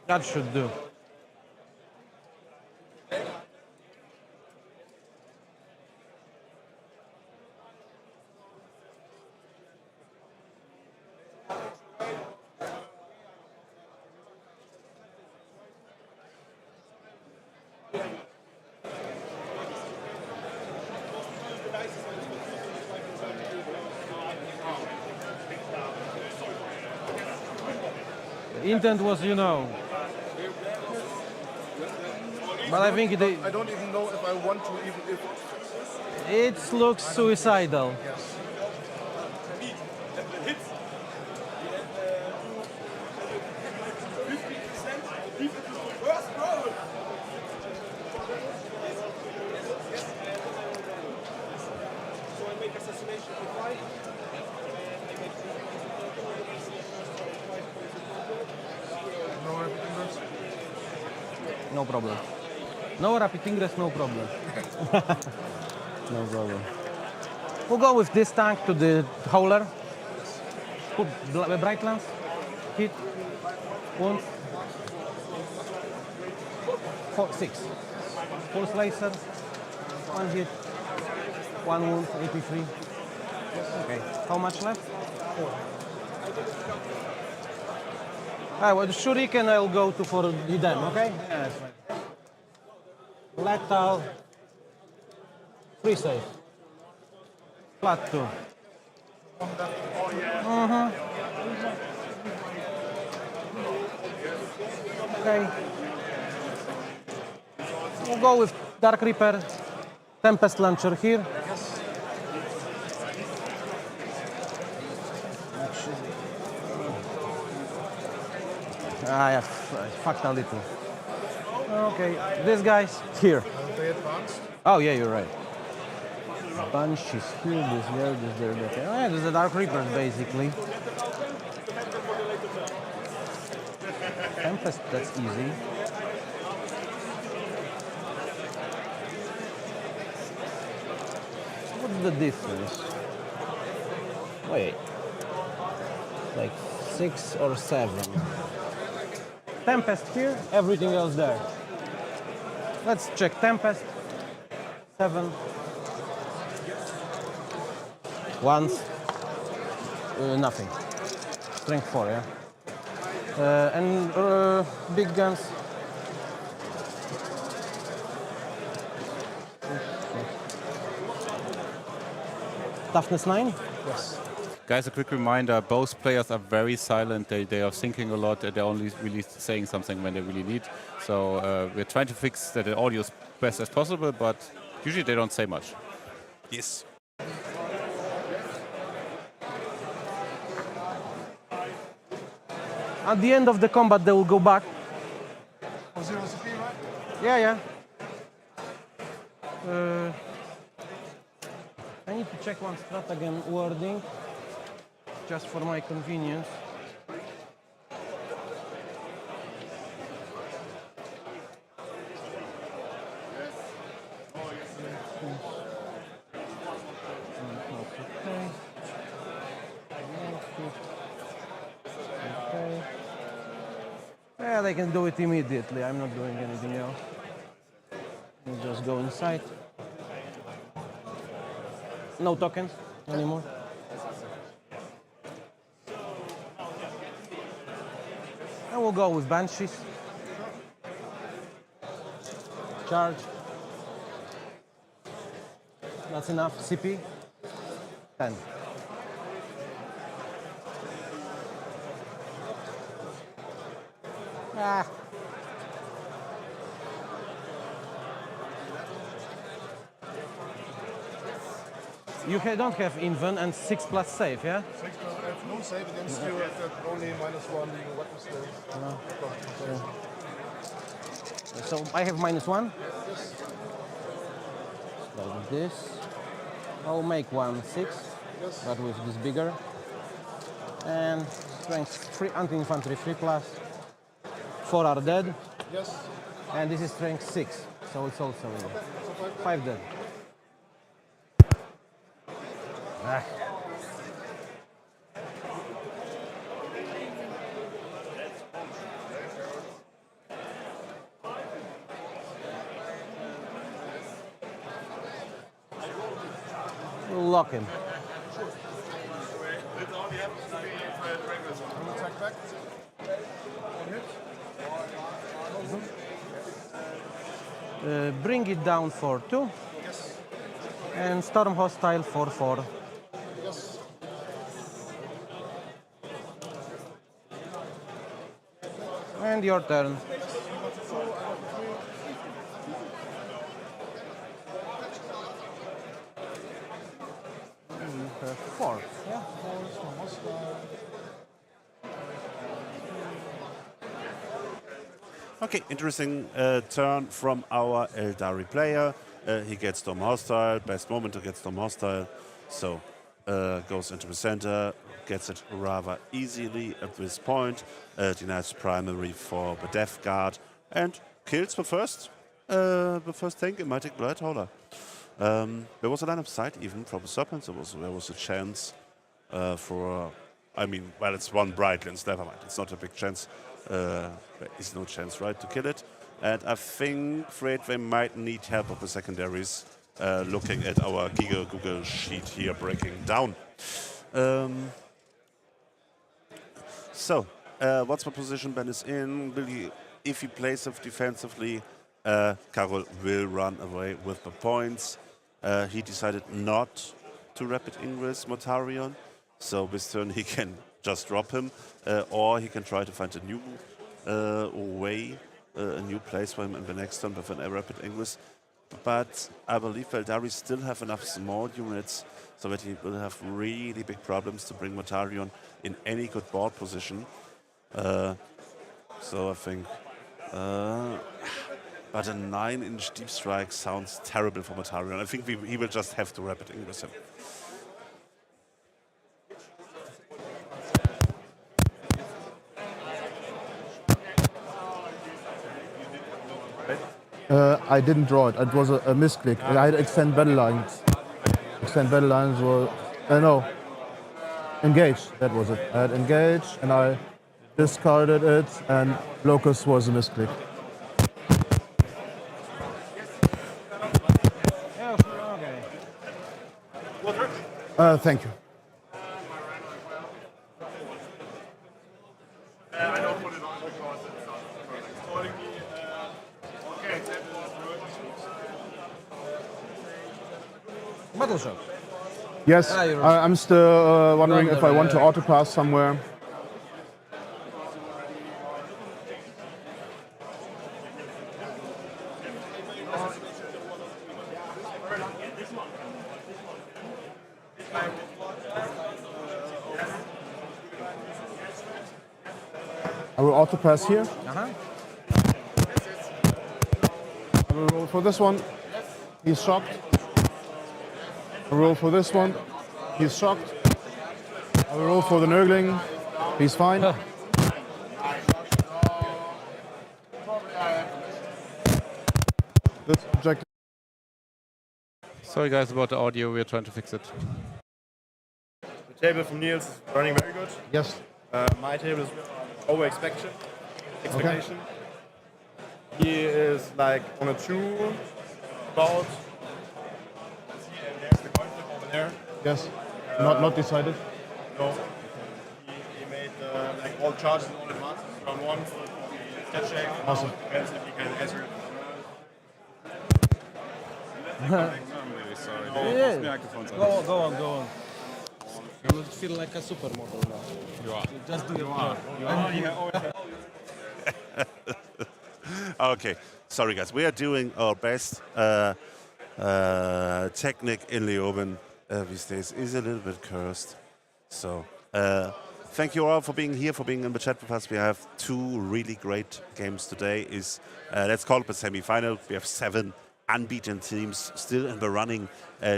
That should do. The intent was, you know, but I think I don't even know if I want to even if it looks suicidal. No problem. No rapid ingress, no problem. No problem. We'll go with this tank to the howler. Put bright lance, hit, wound, 6. Full slicer, 1 hit, 1 wound, 83. Okay, how much left? 4. Well, the shuriken I'll go to for the dem, okay? Yeah, that's fine. Lethal, free save. Flat 2. Okay. We'll go with Dark Reaper, Tempest Launcher here. Yeah, fucked a little. Okay, these guys here. are they advanced. Oh yeah, you're right. Bunch is here, this there, this there, that there. Oh, yeah, this is the Dark Reapers basically. Tempest, that's easy. What's the difference? Wait. Like 6 or 7. Tempest here, everything else there. Let's check Tempest. 7. Once. Nothing. Strength 4, yeah. And big guns. Toughness 9? Yes. Guys, a quick reminder, both players are very silent. They are thinking a lot. They're only really saying something when they really need. So we're trying to fix that the audio is best as possible, but usually they don't say much. Yes. At the end of the combat, they will go back. 0 CP, right? Yeah, yeah. I need to check one strat again, wording, just for my convenience. Okay. Yeah, they can do it immediately. I'm not doing anything else. We'll just go inside. No tokens anymore. And we'll go with Banshees. Charge. That's enough. CP. 10. Ah. You don't have Inven and 6 plus save, yeah? 6 plus, I have no save against you, I've got only -1 weapon save. So I have -1. Like this. I'll make 1 6, but with this bigger. And Strength 3, anti-infantry 3 plus. 4 are dead. Yes. And this is strength 6, so it's also 5 dead. Ah. We'll lock him. Attack back. Bring it down for 2. Yes. And storm hostile for 4. Yes. And your turn. You have 4. Yeah. Okay, interesting turn from our Eldari player. He gets Storm Hostile, best moment to get Storm Hostile. So goes into the center, gets it rather easily at this point. Denies primary for the Death Guard and kills the first tank in Mighty Blood Hauler. There was a line of sight even from the Serpents. There was a chance for, I mean, well, it's one bright lens, never mind. It's not a big chance. There is no chance, right, to kill it. And I think, afraid they might need help of the secondaries. Looking at our Google sheet here, breaking down. So, what's the position Ben is in? If he plays it defensively, Karol will run away with the points. He decided not to rapid ingress Mortarion, so this turn he can just drop him, or he can try to find a new way, a new place for him in the next turn with an rapid ingress. But I believe Eldari still have enough small units so that he will have really big problems to bring Mortarion in any good board position. So I think, but a 9-inch deep strike sounds terrible for Mortarion. I think he will just have to rapid ingress him. I didn't draw it. It was a misclick. I had extend battle lines. Extend battle lines were no. Engage. That was it. I had engage and I discarded it, and locus was a misclick. Okay. Thank you. Battle shot. Yes, you're I'm still wondering if I want to yeah. auto pass somewhere. I will auto pass here. Uh-huh. I will roll for this one. He's shocked. I roll for this one. He's shocked. I will roll for the Nurgling. He's fine. This objective. Sorry guys about the audio, we're trying to fix it. The table from Niels is running very good. Yes. My table is over expectation. He is like on a 2 about. There's the coin flip over there. Yes. Not decided. No. He made like all charges all at once. Round 1, step check. Awesome. Depends if he can answer it. I'm really sorry. Yeah. Go on. You feel like a supermodel now. You are. Just do your part. Okay, sorry guys, we are doing our best. Technique in Leoben these days is a little bit cursed. So thank you all for being here, for being in the chat with us. We have 2 really great games today. Let's call it the semi-final. We have 7 unbeaten teams still in the running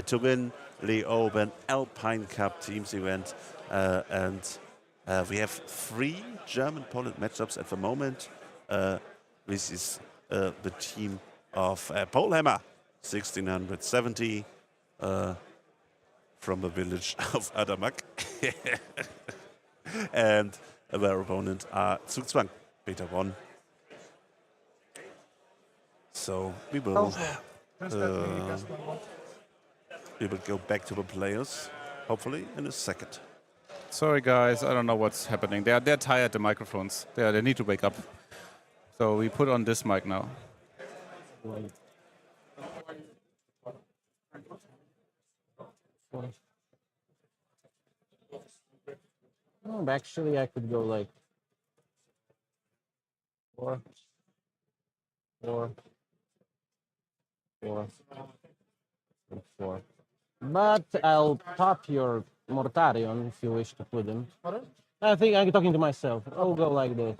to win Leoben Alpine Cup teams event. And We have 3 German-Poland matchups at the moment. This is the team of Polhammer, 1670, from the village of Adamak. And their opponent are Zugzwang, Beta 1. So we will go back to the players, hopefully in a second. Sorry, guys, I don't know what's happening. They're tired, the microphones. They need to wake up. So we put on this mic now. Oh, actually, I could go like 4, 4, 4, 4. But I'll pop your Mortarion if you wish to put him. I think I'm talking to myself. I'll go like this.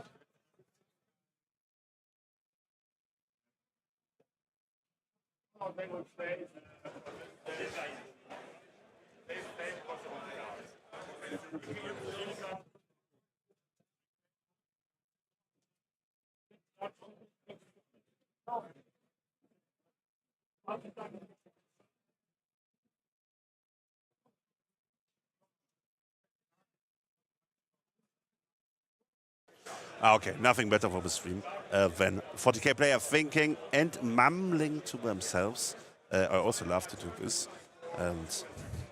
Okay, nothing better for the stream than 40k player thinking and mumbling to themselves. I also love to do this. And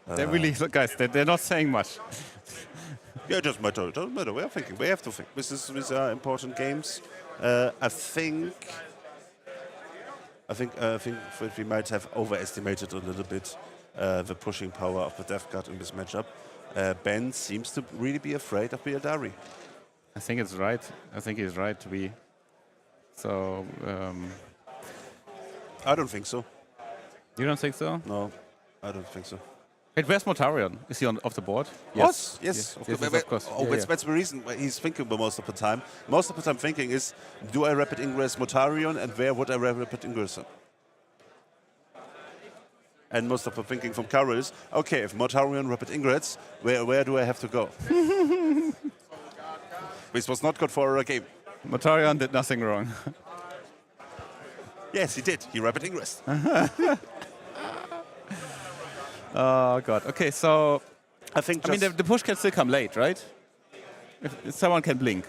They're really, guys, they're not saying much. yeah, it doesn't matter. It doesn't matter. We are thinking. We have to think. These are important games. I think we might have overestimated a little bit the pushing power of the Death Guard in this matchup. Ben seems to really be afraid of Biadari. I think it's right. I think he's right to be. So, I don't think so. you don't think so? No, I don't think so. Wait, where's Mortarion? Is he off the board? Yes. Of course. Oh, that's the reason why he's thinking the most of the time. Most of the time thinking is, do I rapid ingress Mortarion and where would I rapid ingress him? And most of the thinking from Karel is, okay, if Mortarion rapid ingress, where do I have to go? This was not good for a game. Mortarion did nothing wrong. Yes, he did. He rapid ingressed. Oh, God. Okay, so, I think I mean, the push can still come late, right? If someone can blink.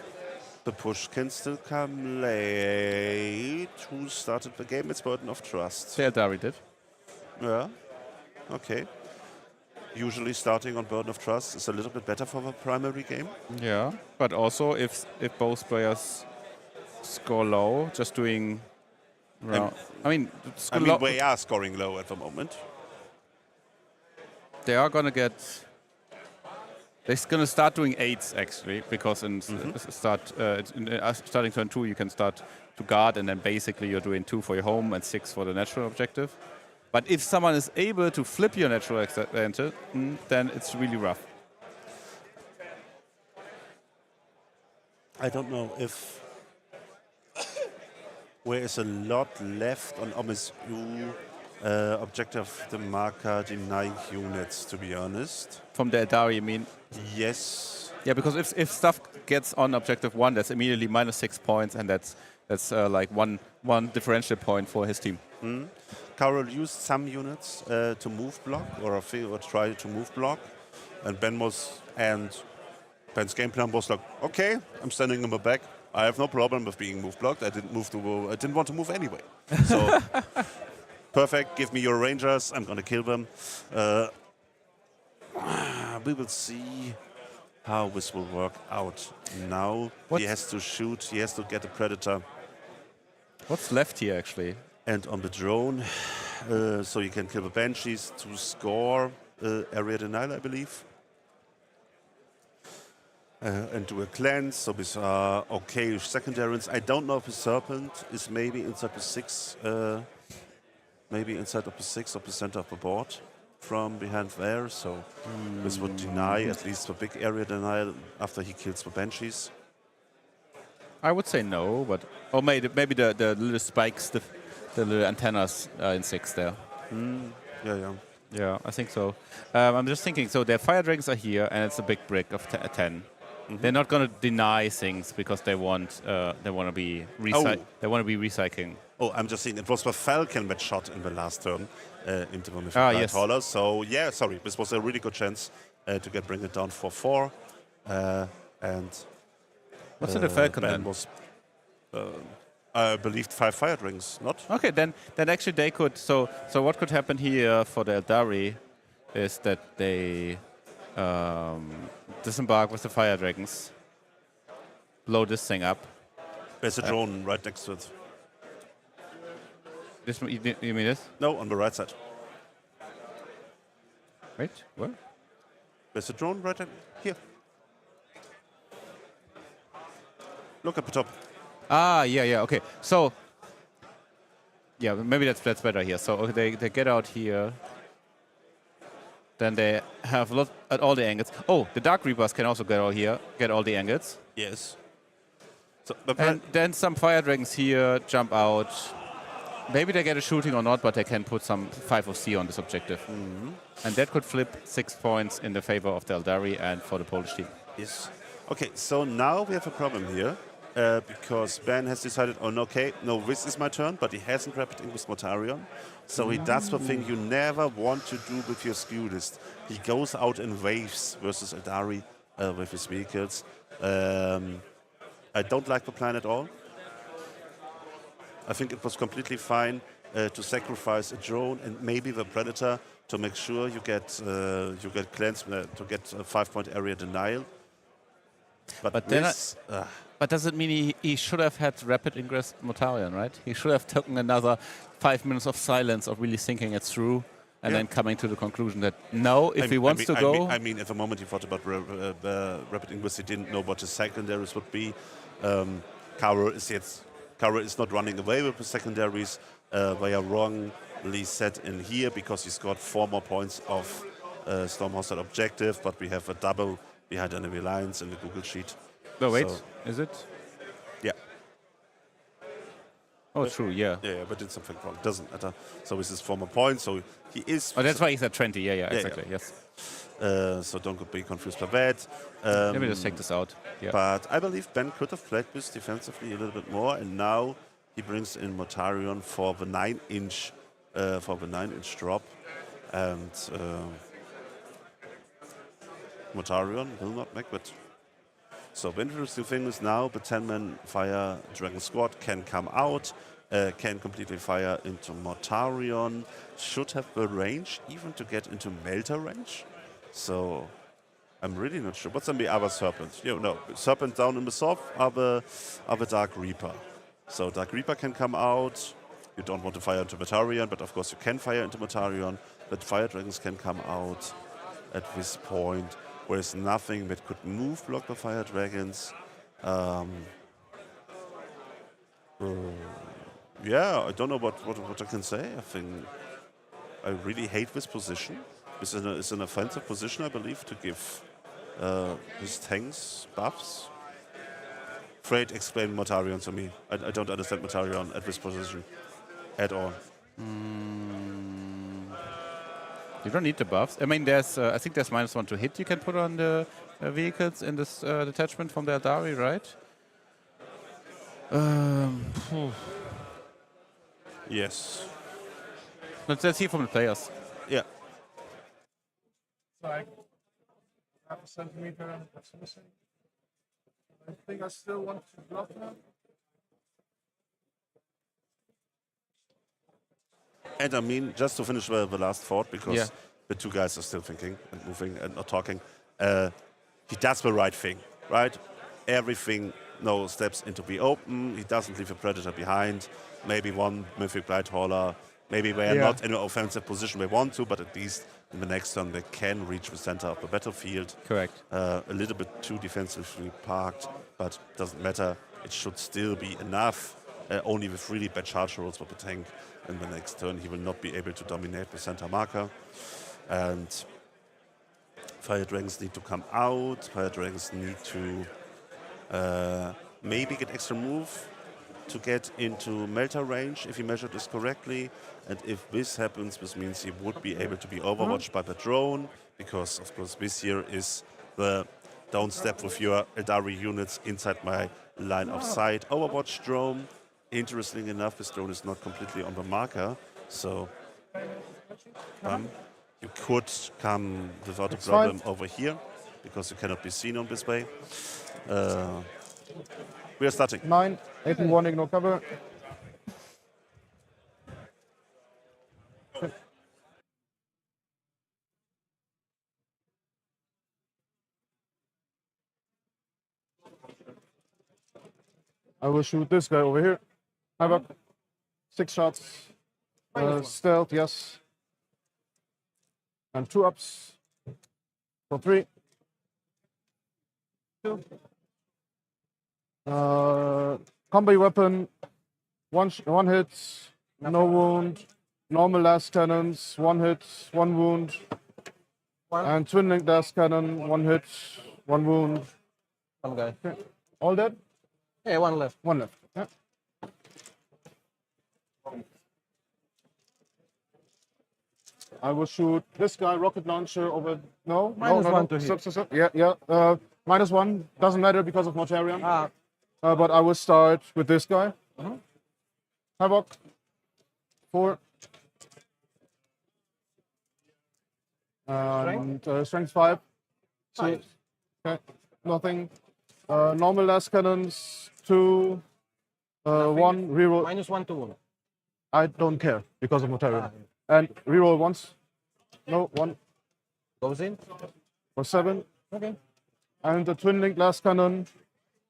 the push can still come late. Who started the game? It's Burden of Trust. Eldari did. Yeah. Okay. Usually starting on Burden of Trust is a little bit better for the primary game. Yeah, but also if both players score low, just doing... I mean, we are scoring low at the moment. they are going to get... They're going to start doing 8s, actually, because in starting turn 2, you can start to guard, and then basically you're doing 2 for your home and 6 for the natural objective. But if someone is able to flip your natural advantage, then it's really rough. I don't know if there is a lot left on OMSU objective the marker denying units, to be honest. From the Eldari, you mean? Yes. Yeah, because if stuff gets on objective 1, that's immediately -6 points, and that's like one differential point for his team. Karel used some units to move block or try to move block, and Ben's game plan was like, okay, I'm standing in the back. I have no problem with being move blocked. I didn't want to move anyway. So perfect. Give me your Rangers. I'm gonna kill them. We will see how this will work out. Now he has to shoot. He has to get a Predator. What's left here, actually? And on the drone, so you can kill the Banshees to score area denial, I believe. And do a cleanse, so these are okay secondaries. I don't know if the Serpent is maybe inside the 6, maybe inside of the 6 of the center of the board from behind there, so this would deny at least the big area denial after he kills the Banshees. I would say no, but... Or maybe the little spikes, the little antennas in 6 there. Yeah. Yeah, I think so. I'm just thinking, so their fire dragons are here, and it's a big brick of 10. they're not going to deny things because they want to be they want to be recycling. Oh, I'm just saying it was the Falcon that shot in the last turn into the Mythic Yes. Hauler. So yeah, sorry, this was a really good chance to bring it down for 4. And What's in the Falcon Ben then? was, I believe, 5 fire drinks, not? Okay, then actually they could. So what could happen here for the Eldari is that they disembark with the fire dragons, blow this thing up. There's a drone right next to it. This you mean this? No, on the right side. Wait, what? There's a drone right here. Look at the top. Ah, yeah, okay. So, yeah, maybe that's better here. So okay, they get out here. Then they have a lot at all the angles. Oh, the Dark Reapers can also get out here, get all the angles. Yes. So, And then some Fire Dragons here jump out. Maybe they get a shooting or not, but they can put some 5 of C on this objective. And that could flip 6 points in the favor of the Eldari and for the Polish team. yes. Okay, so now we have a problem here. Because Ben has decided, no, this is my turn, but he hasn't wrapped in with Mortarion. So he does the thing you never want to do with your skew list. He goes out in waves versus Eldari with his vehicles. I don't like the plan at all. I think it was completely fine to sacrifice a drone and maybe the Predator to make sure you get cleansed, to get a 5-point area denial. But then but does it mean he should have had rapid ingress Mortarion, right? He should have taken another 5 minutes of silence of really thinking it through and then coming to the conclusion that no, if he wants to go... I mean, at the moment he thought about rapid ingress, he didn't know what his secondaries would be. Karo is not running away with the secondaries. They are wrongly set in here because he's got 4 more points of Storm Hostile objective, but we have a double behind enemy lines in the Google sheet. No, wait, So, is it? yeah. Oh, true, yeah. Yeah, but did something wrong. Doesn't matter. So this is 4 more points. So he is. Oh, that's why he's at 20. Yeah, exactly. yeah. Yes. So don't be confused by that. Let me just take this out. Yeah. But I believe Ben could have played this defensively a little bit more, and now he brings in Mortarion for the 9-inch drop, and Mortarion will not make it. So the interesting thing is now the 10-man Fire Dragon squad can come out, can completely fire into Mortarion, should have the range even to get into Melter range. So I'm really not sure. What's on the other Serpent? Serpent down in the south are the Dark Reaper. So Dark Reaper can come out. You don't want to fire into Mortarion, but of course you can fire into Mortarion. But Fire Dragons can come out at this point. There's nothing that could move block the Fire Dragons. Yeah, I don't know what I can say. I think I really hate this position. It's an offensive position, I believe, to give his tanks buffs. Freight, explain Mortarion to me. I don't understand Mortarion at this position at all. You don't need the buffs. I mean, there's I think there's -1 to hit you can put on the vehicles in this detachment from the Eldari, right? Yes. Let's see from the players. Yeah. Like half a centimeter. That's missing. I think I still want to bluff now. And I mean, just to finish the last thought, because the two guys are still thinking and moving and not talking, he does the right thing, right? Everything steps into the open. He doesn't leave a Predator behind. Maybe one Mythic Blight Hauler. Maybe they are not in an offensive position they want to, but at least in the next turn they can reach the center of the battlefield. Correct. A little bit too defensively parked, but doesn't matter. It should still be enough. Only with really bad charge rolls for the tank. In the next turn, he will not be able to dominate the center marker. And Fire Dragons need to come out. Fire Dragons need to maybe get extra move to get into Melter range, if he measured this correctly. And if this happens, this means he would be able to be overwatched by the drone, because, of course, this here is the don't step with your Eldari units inside my line of sight. Overwatch drone. Interesting enough, this drone is not completely on the marker, so you could come without a problem over here because you cannot be seen on this way. We are starting. 9, AP1, ignore cover. I will shoot this guy over here. Havoc. 6 shots. Stealth, yes. And 2 ups. For 3. 2. Combi weapon. One hit. No wound. Normal last cannons. 1 hit. 1 wound. And twin link last cannon. 1 hit. 1 wound. One guy. Okay. All dead? Yeah, one left. 1 left. Yeah. I will shoot this guy, rocket launcher over. No, Minus no, one no. to hit. Stop. Yeah, yeah. -1 doesn't matter because of Mortarion. Ah, But I will start with this guy. Havoc. 4. And strength 5. 6. Okay. Nothing. Normal last cannons. 2. 1. Reroll. -1 to wound. I don't care because of Mortarion. And reroll once. No, 1 Goes in. for 7. Okay. And the twin link last cannon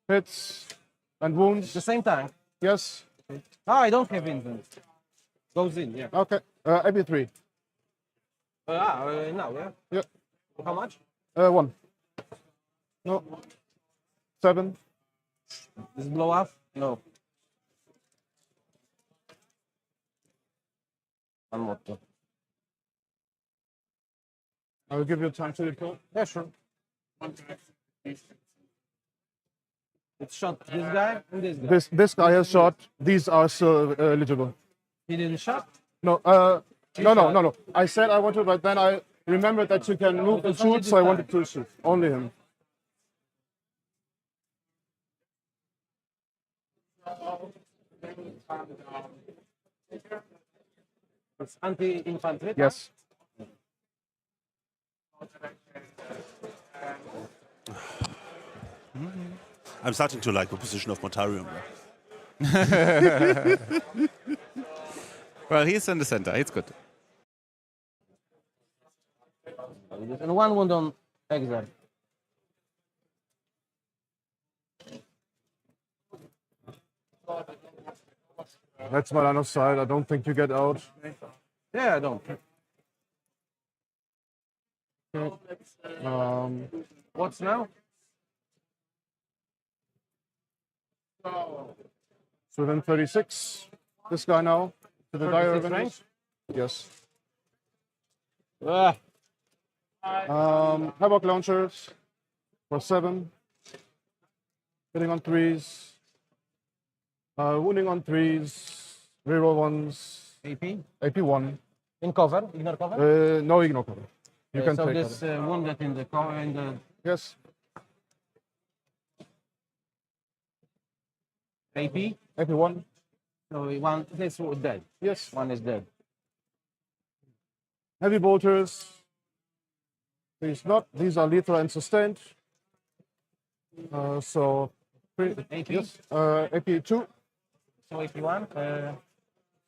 hits and wounds. The same tank. Yes. Ah, I don't have infant. Goes in, yeah. Okay. AP3. Now, yeah. Yeah. How much? 1. No. 7. This blow off? No. One more. I will give you time to recall. Yeah, sure. It's shot this guy and this guy. This guy has shot. These are still eligible. He didn't shot? No. No. I said I wanted, but then I remembered that you can move and shoot, so I wanted to shoot only him. It's anti-infantry? Yes. I'm starting to like the position of Mortarion. Well, he's in the center. It's good. And 1 wound on exile. That's my line of sight. I don't think you get out. Yeah, I don't. What's now? So then 36. This guy now. To the dire 36 range? Yes. Ah, Havoc launchers for 7. Hitting on 3s. Wounding on 3s. Reroll 1s. AP? AP1. In cover? Ignore cover? No ignore cover. You can so take this it. wounded in the cover and the Yes. AP? AP1. So one this was dead. Yes. One is dead. Heavy bolters. These not. These are lethal and sustained. So. AP? Yes. AP2. So AP1.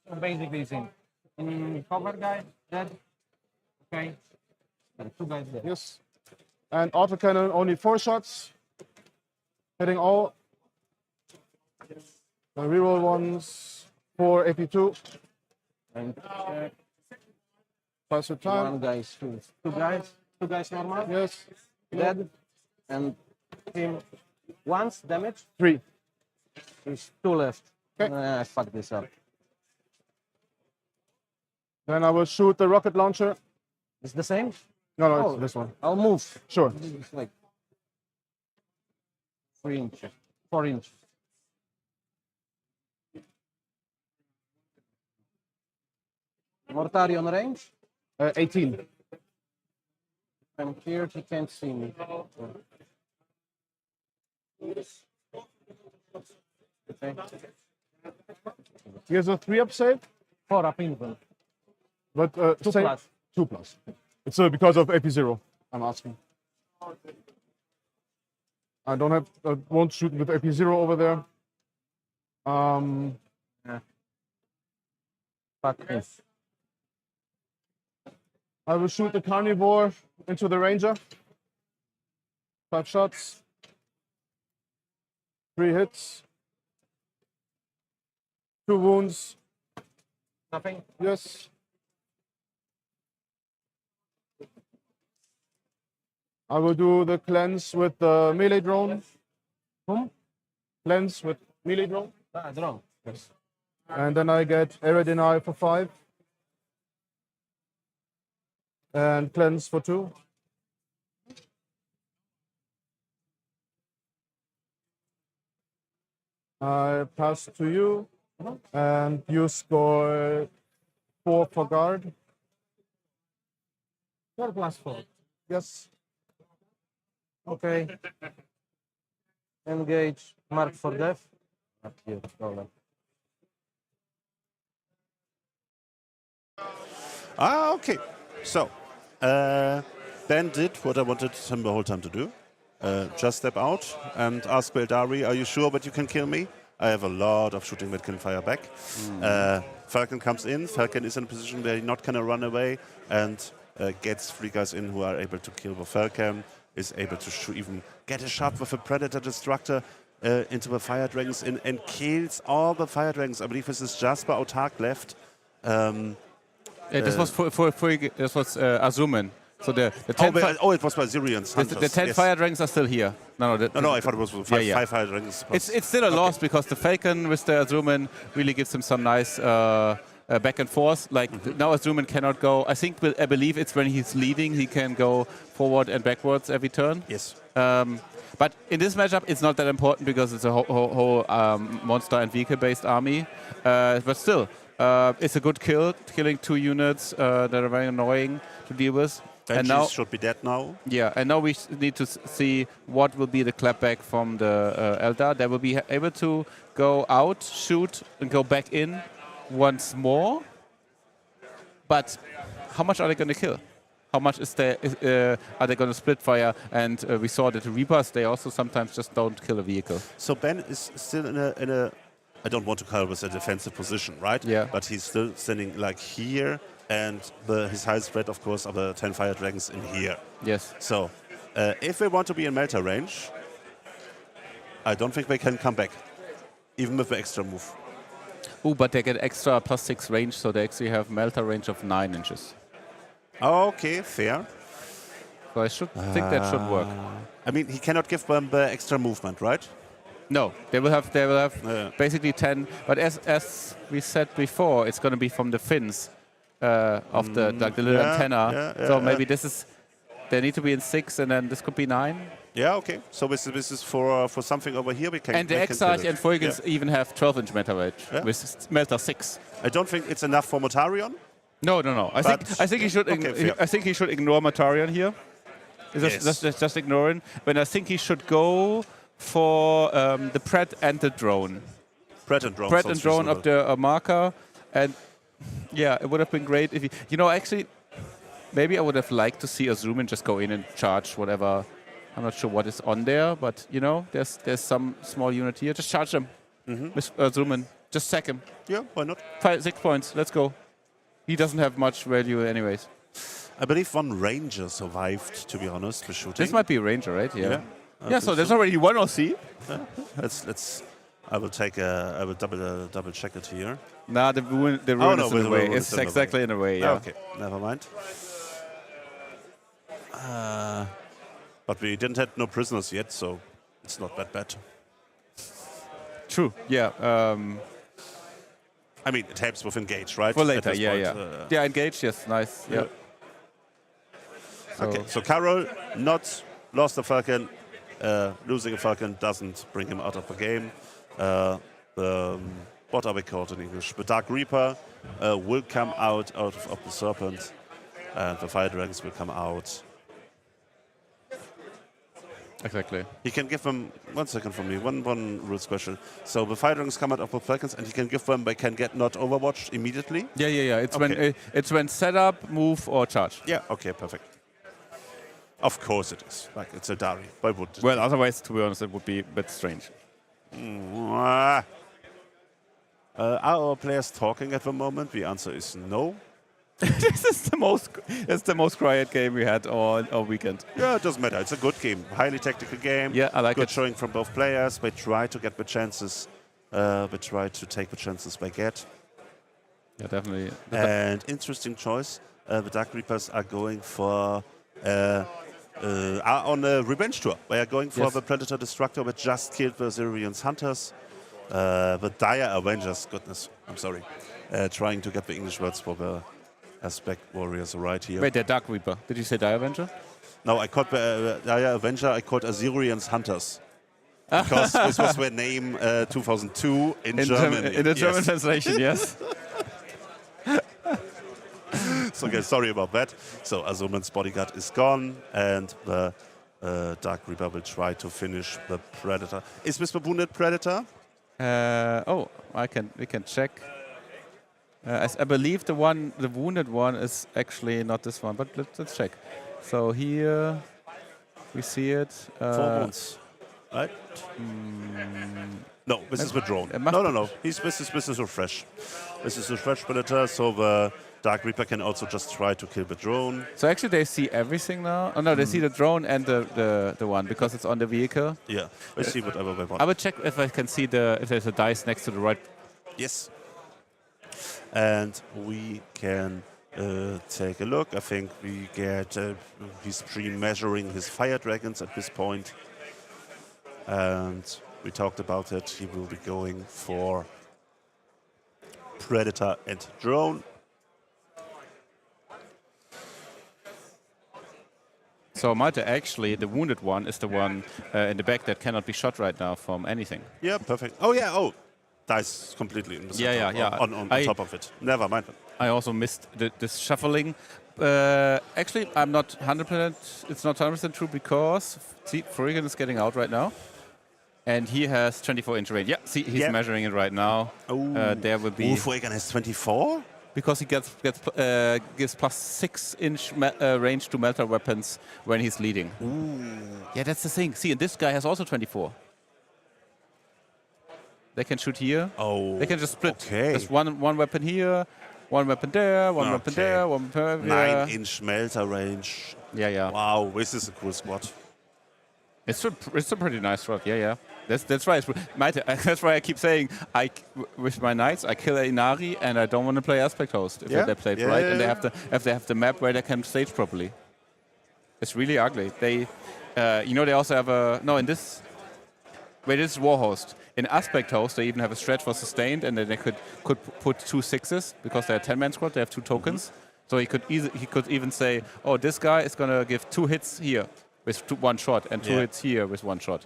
So basically it's in cover guy dead. Okay. And 2 guys dead. Yes. And autocannon only 4 shots. Hitting all. Reroll 1s for AP2. And Pass the time. 1 guy is 2. 2 guys. 2 guys normal. Yes. Dead. And him once damage. 3. There's 2 left. Okay. I fucked this up. Then I will shoot the rocket launcher. It's the same? No, Oh. it's this one. I'll move. Sure. It's like 3 inches. 4 inches. Mortarion range. 18. I'm here, he can't see me. Here's a 3-up save, 4 up in. but 2 same- plus. 2 plus. It's because of AP0. I'm asking. I don't have. Won't shoot with AP0 over there. Fuck this. I will shoot the carnivore into the ranger. 5 shots. 3 hits. 2 wounds. Nothing. Yes. I will do the cleanse with the melee drone. Whom? Cleanse with melee drone. Drone. Yes. And then I get area deny for 5. And cleanse for 2. I pass to you. And you score 4 for guard. 4 plus 4. Yes. Okay. Engage. Mark for death. Up here. Roller. Okay. So, Ben did what I wanted him the whole time to do. Just step out and ask Beldari, are you sure that you can kill me? I have a lot of shooting that can fire back. Falcon comes in. Falcon is in a position where he's not going to run away and gets 3 guys in who are able to kill the Falcon, is able to shoot, even get a shot with a Predator Destructor into the Fire Dragons and kills all the Fire Dragons. I believe this is Jasper Autark left. This was Azumen. So the 10 it was by Syrians. the 10 fire dragons are still here. No, I thought it was 5 fire dragons. It's still a loss because the Falcon with the Azumen really gives him some nice back and forth. Like now Azumen cannot go. I believe it's when he's leading he can go forward and backwards every turn. Yes. But in this matchup, it's not that important because it's a whole monster and vehicle-based army. But still, it's a good kill, killing 2 units that are very annoying to deal with. And now should be dead now. Yeah, and now we need to see what will be the clapback from the Eldar. They will be able to go out, shoot, and go back in once more. But how much are they going to kill? How much are they going to split fire? And we saw that the Reapers, they also sometimes just don't kill a vehicle. So Ben is still in a I don't want to call this a defensive position, right? Yeah. But he's still standing like here, and his highest threat, of course, are the 10 fire dragons in here. Yes. So if they want to be in Melter range, I don't think they can come back, even with the extra move. Oh, but they get extra +6 range, so they actually have Melter range of 9 inches. Okay, fair. So I think that should work. I mean, he cannot give them the extra movement, right? No, they will have basically 10. But as we said before, it's going to be from the fins of the little antenna. So maybe this is they need to be in 6, and then this could be 9. Yeah, okay. So this is for something over here we can. And the Exarch and Fulgens even have 12-inch Melter range with Melter 6. I don't think it's enough for Mortarion. No. I think he should. I think he should ignore Mortarion here. Just ignore it. But I think he should go for the Pret and the drone. Pret and drone. Pret and drone of the marker, and yeah, it would have been great if he. Actually, maybe I would have liked to see Azumen just go in and charge whatever. I'm not sure what is on there, but there's some small unit here. Just charge them with Azumen. Just sack him. Yeah, why not? 6 points. Let's go. He doesn't have much value anyways. I believe 1 ranger survived, to be honest, with shooting. This might be a ranger, right? Yeah. Yeah, so there's already 1 OC. Let's. I will double check it here. Nah, the ruin is in the way. It's exactly in the way. Yeah. Okay, never mind. But we didn't have no prisoners yet, so it's not that bad. True. Yeah. I mean, it helps with engage, right? For later. Yeah, engage. Yes, nice. Yeah. Okay. So Carol not lost a Falcon. Losing a Falcon doesn't bring him out of the game. What are we called in English? The Dark Reaper will come out of the Serpent, and the Fire Dragons will come out. Exactly. He can give them 1 second for me. One rules question. So the firings come out of both seconds, and he can give them. They can get not overwatched immediately. Yeah. It's Okay. it's when setup, move, or charge. Yeah. Okay. Perfect. Of course it is. Like it's a Dari. Why would? Well, otherwise, to be honest, it would be a bit strange. Are our players talking at the moment? The answer is no. This is the most quiet game we had all weekend. Yeah, it doesn't matter. It's a good game. Highly tactical game. Yeah, I like good it. showing from both players. They try to get the chances. They try to take the chances they get. Yeah, definitely. And interesting choice. The Dark Reapers are going for are on a revenge tour. They are going for Yes. the Predator Destructor that just killed the Syrians Hunters. The Dire Avengers. Goodness, I'm sorry. Trying to get the English words for the Aspect Warriors right here. Wait, the Dark Reaper. Did you say Dire Avenger? No, I called the Dire Avenger. I called Assyrians Hunters. Because this was their name 2002 in German. In the German translation, yes. So, okay, sorry about that. So Azuman's bodyguard is gone, and the Dark Reaper will try to finish the Predator. Is this the wounded Predator? We can check. I believe the wounded one is actually not this one, but let's check. So here we see it. 4 wounds, right? No, this is the drone. No. This is a fresh. This is a fresh Predator, so the Dark Reaper can also just try to kill the drone. So actually they see everything now. Oh no, they see the drone and the one because it's on the vehicle. Yeah, they see whatever they want. I will check if I can see if there's a dice next to the right. Yes. And we can take a look. I think we get he's pre-measuring his fire dragons at this point. And we talked about it. He will be going for Predator and drone. So Malte, actually, the wounded one is the one in the back that cannot be shot right now from anything. Yeah, perfect. Oh, yeah, dice completely in the center, Yeah. on top of it. Never mind. I also missed this shuffling. Actually, I'm not 100%. It's not 100% true because see, Furigan is getting out right now, and he has 24-inch range. Yeah, see, he's measuring it right now. There will be. Furigan has 24. Because he gives plus 6-inch range to melter weapons when he's leading. Yeah, that's the thing. See, and this guy has also 24. They can shoot here. They can just split. Okay. There's one weapon here, one weapon there, one weapon there, one weapon there. 9-inch melter range. Yeah. Wow, this is a cool squad. It's a pretty nice squad. Yeah. That's right. That's why I keep saying with my knights I kill a Inari and I don't want to play Aspect Host if they played right and they have the map where they can stage properly. It's really ugly. They they also have in this. Wait, this is War Host. In Aspect Host, they even have a stretch for sustained, and then they could put 2 6s because they're a 10-man squad. They have 2 tokens, so he could even say, "Oh, this guy is gonna give 2 hits here with 1 shot, and 2 hits here with 1 shot."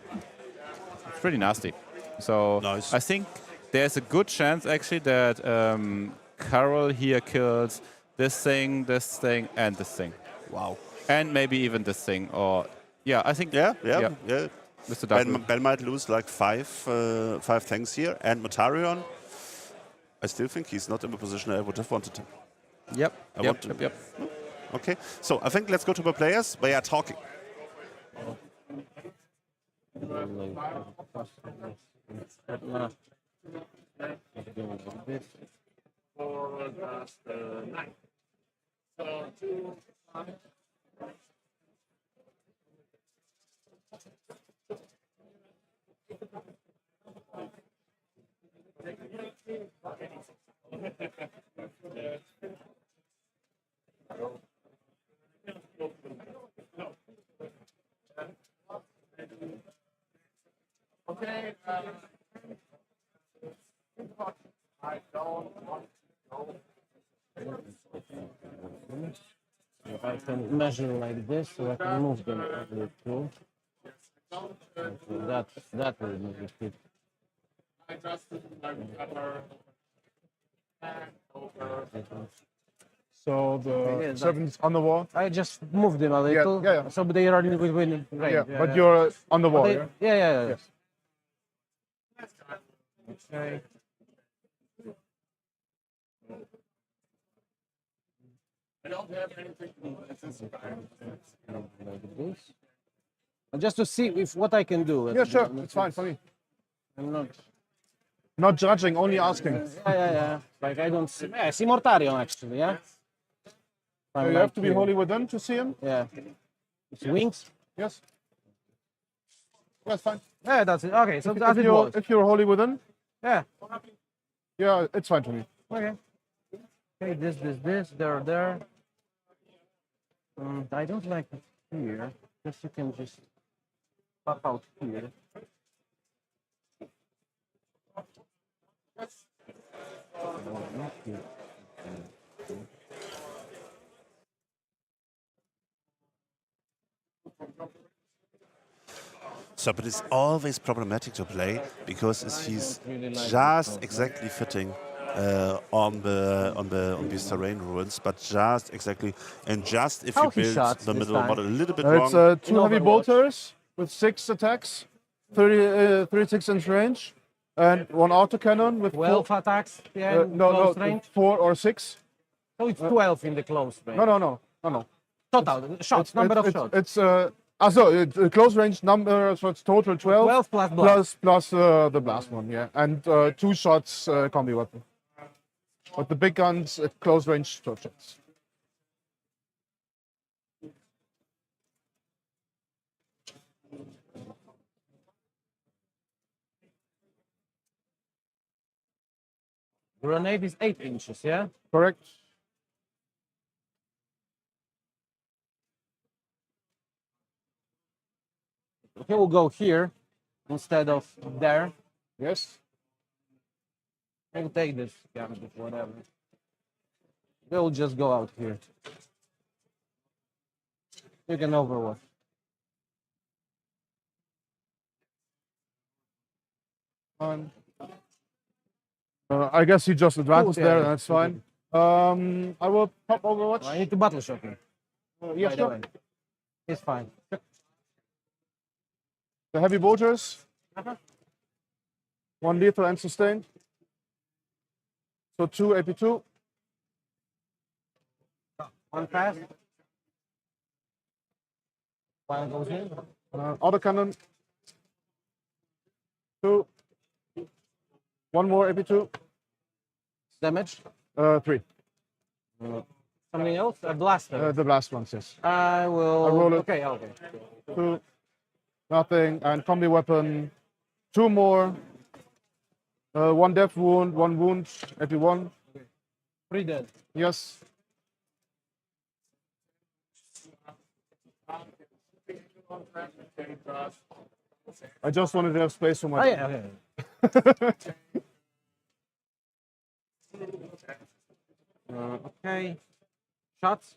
It's pretty nasty. So nice. I think there's a good chance actually that Carol here kills this thing, and this thing. Wow. And maybe even this thing, or I think Yeah. Mr. Duffman. Ben might lose like 5 tanks here, and Matarion. I still think he's not in the position I would have wanted him. Yep. Okay, so I think let's go to the players. They are talking. If I can measure like this, so I can move them a bit too. So that will move it fit. So the yeah, 7's on the wall. I just moved them a little. yeah, yeah. So they are in within range. Yeah, but you're on the wall, They- yeah? yeah. Yes. Okay. Like this. Just to see if what I can do. Yeah, sure. It's fine for me. I'm not. Not judging, only asking. Yeah. Like I don't see. Yeah, I see Mortarion actually. Yeah. You have to be wholly within to see him? Yeah. It's wings. Yes. That's fine. Yeah, that's it. Okay, so that's If it was. you're wholly within, Yeah. yeah, it's fine for me. Okay. Okay, this, there. I don't like it here. Just you can just pop out here. So, but it's always problematic to play because he's just exactly fitting on these terrain ruins, but just exactly, and just if How you he build shots the this middle time? model a little bit It's wrong. two heavy Overwatch. bolters with 6 attacks, 36-inch range, and 1 autocannon with 12 attacks, yeah, in close range. 4 or 6. So it's 12 in the close range. No. Total shots, number of shots. It's close range number, so it's total 12. 12 plus blast. plus the blast one, yeah, and 2 shots combi weapon. But the big guns, close range 12 shots. Grenade is 8 inches, yeah? Correct. Okay, we'll go here instead of there. Yes. We'll take this gambit, whatever. We'll just go out here. You can overwatch. I guess he just advances Cool, there, yeah. that's fine. I will pop Overwatch. I need to battle shot him. Yes, by the sure. way. It's fine. The heavy bolters. 1 lethal and sustained. So 2 AP2. 1 pass. 1 goes in. Autocannon. 2. 1 more AP2. Damage. 3. Something else? A blaster. The blast ones, yes. I will. I roll it. Okay. 2. Nothing. And combi weapon. 2 more. 1 death wound, 1 wound. AP1. 3 dead. Yes. I just wanted to have space for my. Oh, yeah. Okay. Okay. Shots.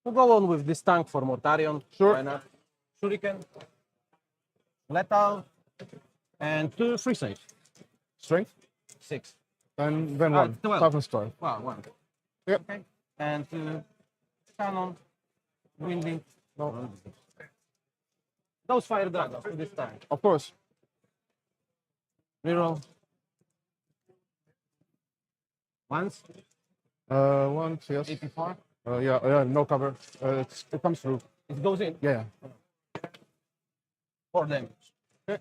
We'll go on with this tank for Mortarion. Sure. Why not? Shuriken. Lethal. And 2 free save. Strength. 6. And then 1. 12. Toughness 12. Wow, 1. Yep. Okay. And 2 cannon. Windy. No. Those fire dragons for this tank. Of course. Reroll. Once. Once, yes. 84. Yeah, no cover. It comes through. It goes in. Yeah. 4 damage. Okay.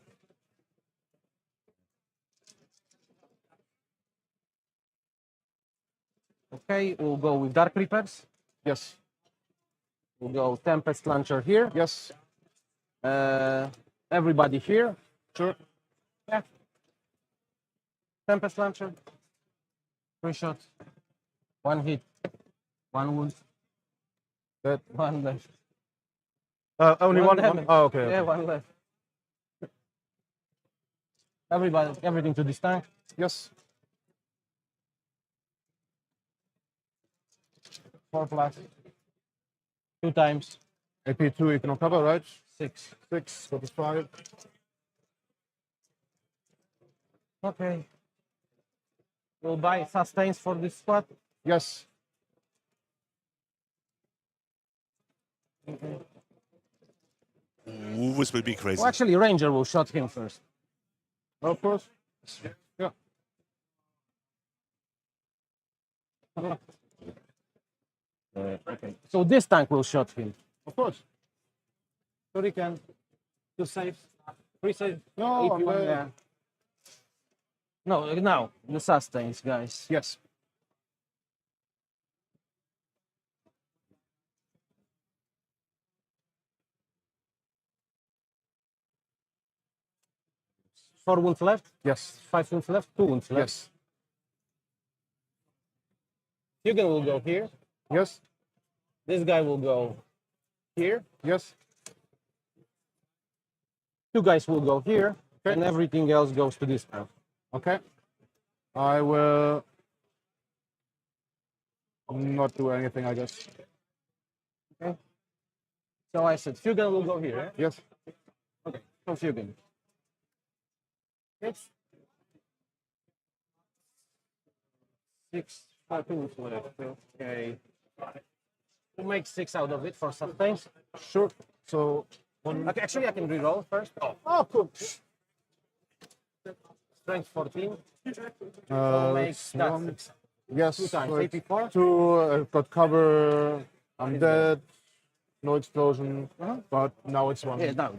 Okay, we'll go with Dark Reapers. Yes. We'll go Tempest Launcher here. Yes. Everybody here. Sure. Yeah. Tempest Launcher. 3 shots. 1 hit. 1 wound. That. 1 left. Only one. damage. Oh, okay. Yeah, 1 left. Everybody, everything to this tank. Yes. 4 plus. 2 times. AP2 you can cover, right? 6. 6, that is 5. Okay. We'll buy sustains for this squad. Yes. Ooh, this will be crazy. Well, actually, Ranger will shot him first. Of course. Yeah. Okay. So this tank will shot him. Of course. Shuriken, 2 saves, 3 saves. No, I'm AP1, yeah. No, now the sustains, guys. Yes. Four wounds left, Yes. 5 wounds left, 2 wounds left. Yes. Hugen will go here. Yes. This guy will go here. Yes. 2 guys will go here, Okay. and everything else goes to this tank. Okay. I will not do anything, I guess. Okay. So I said Hugen will go here. Eh? Yes. Okay. So Hugen. 6, 5 wounds left. Okay. We'll make 6 out of it for sustains. Sure. So one. Okay, actually, I can reroll first. Oh, cool. Strength 14. So make that one. 6. Yes. 2 times. so it's 84. 2. I've got cover. I'm dead. No explosion. But now it's 1. Yeah, now.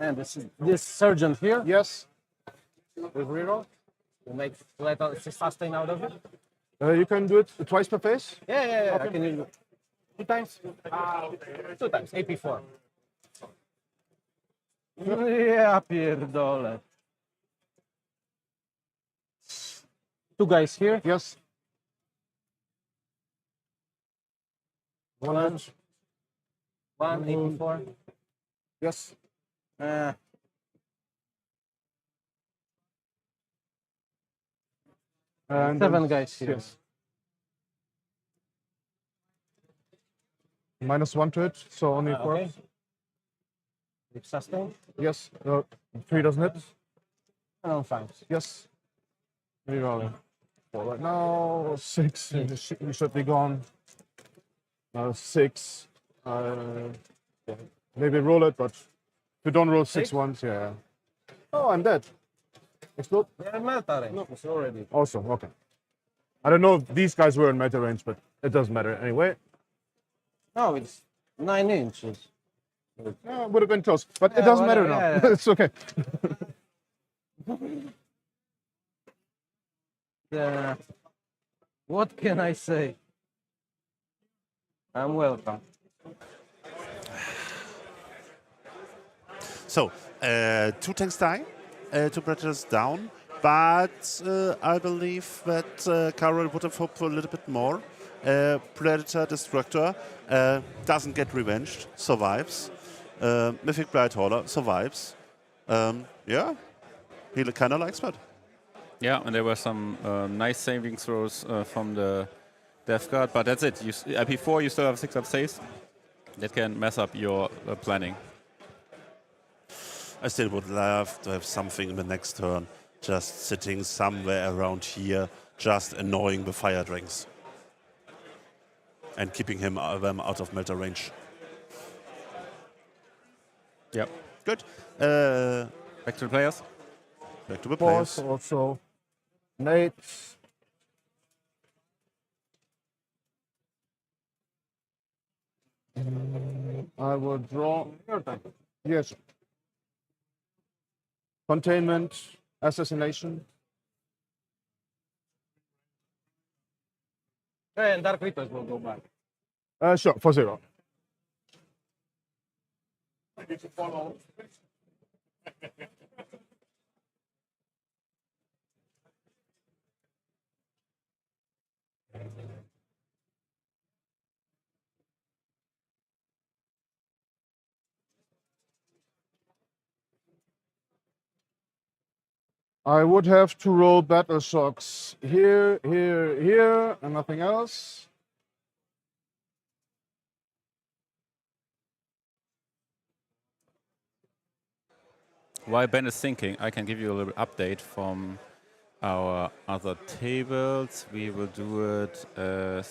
And this surgeon here Yes. with reroll. We'll make let us sustain out of it. You can do it twice per phase. Yeah. I can do 2 times. 2 times. AP4. Yeah, pierdolę. 2 guys here. Yes. 1, 1, AP4. Yes. And 7 guys here. Yes. -1 to it, so only 4. Okay. Sustain. Yes. 3 doesn't hit. Oh, fine. Yes. Rerolling. 4 right now. 6. He should be gone. 6. Maybe roll it, but if you don't roll 6 once, yeah. Oh, I'm dead. Explode. Yeah, Melta range. It's already. Awesome. Okay. I don't know if these guys were in meta range, but it doesn't matter anyway. No, it's 9 inches. Yeah, would have been close, but it Yeah, doesn't matter whatever, now. yeah. It's okay. Yeah. What can I say? I'm welcome. So, 2 tanks die, 2 predators down, but I believe that Carol would have hoped for a little bit more. Predator Destructor doesn't get revenged, survives. Mythic Blight Hauler survives. Yeah, he kind of likes that. Yeah, and there were some nice saving throws from the Death Guard, but that's it. Before you still have 6 up saves. That can mess up your planning. I still would love to have something in the next turn, just sitting somewhere around here, just annoying the fire drinks. And keeping them out of melter range. Yep. Good. Back to the players. Back to the Force players. also. Nate. I will draw. Yes. Containment, assassination. And Dark Rippers will go back. Sure, for 0. I would have to roll battle shocks here, here, here, and nothing else. While Ben is thinking, I can give you a little update from our other tables. We will do it as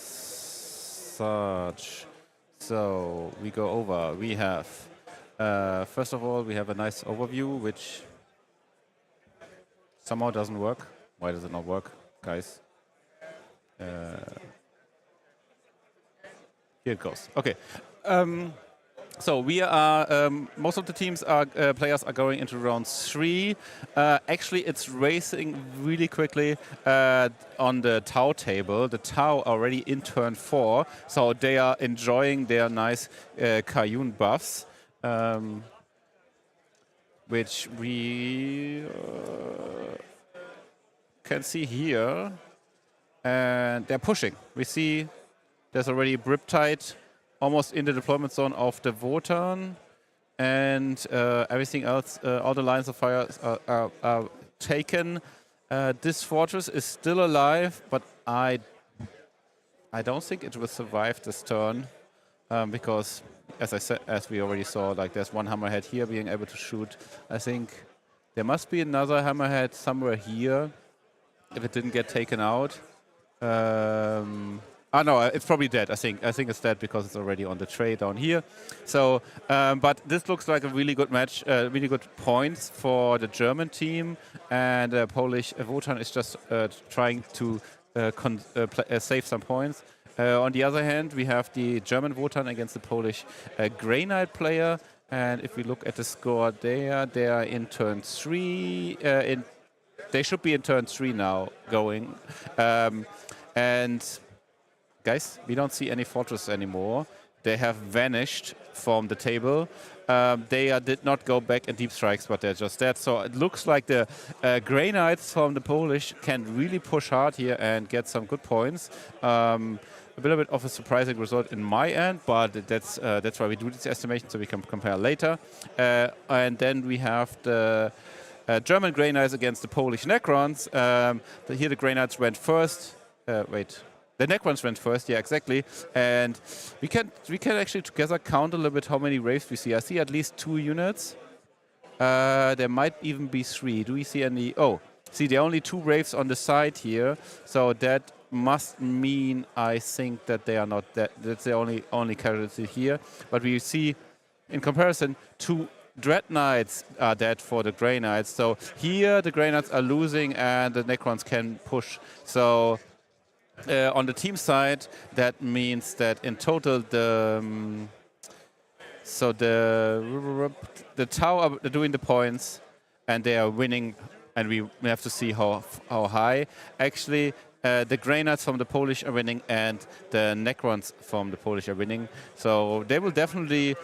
such. So we go over. We have, first of all, we have a nice overview, which somehow doesn't work. Why does it not work, guys? Here it goes. Okay. So we are, most of the teams are, players are going into round 3. Actually, it's racing really quickly on the Tau table. The Tau already in turn 4, so they are enjoying their nice Cayenne buffs, which we can see here. And they're pushing. We see there's already Briptide almost in the deployment zone of the Wotan, and everything else, all the lines of fire are taken. This fortress is still alive, but I don't think it will survive this turn, because, as I said, as we already saw, like there's one hammerhead here being able to shoot. I think there must be another hammerhead somewhere here if it didn't get taken out. No, it's probably dead. I think it's dead because it's already on the tray down here. So, but this looks like a really good match, really good points for the German team, and Polish Wotan is just trying to save some points. On the other hand, we have the German Wotan against the Polish Grey Knight player, and if we look at the score there, they are in turn 3. They should be in turn 3 now going, and guys, we don't see any fortress anymore. They have vanished from the table. They did not go back in deep strikes, but they're just dead. So it looks like the Grey Knights from the Polish can really push hard here and get some good points. A little bit of a surprising result in my end, but that's why we do this estimation, so we can compare later. And then we have the German Grey Knights against the Polish Necrons. Here the Grey Knights went first. The Necrons went first, yeah, exactly. And we can actually together count a little bit how many waves we see. I see at least 2 units. There might even be 3. Do we see any? Oh, see, there are only 2 waves on the side here. So that must mean, I think, that they are not that's the only casualty here. But we see, in comparison, 2 Dread Knights are dead for the Grey Knights. So here the Grey Knights are losing and the Necrons can push. So on the team side, that means that in total the Tau are doing the points and they are winning, and we have to see how high. Actually, the Grey Knights from the Polish are winning and the Necrons from the Polish are winning. So they will definitely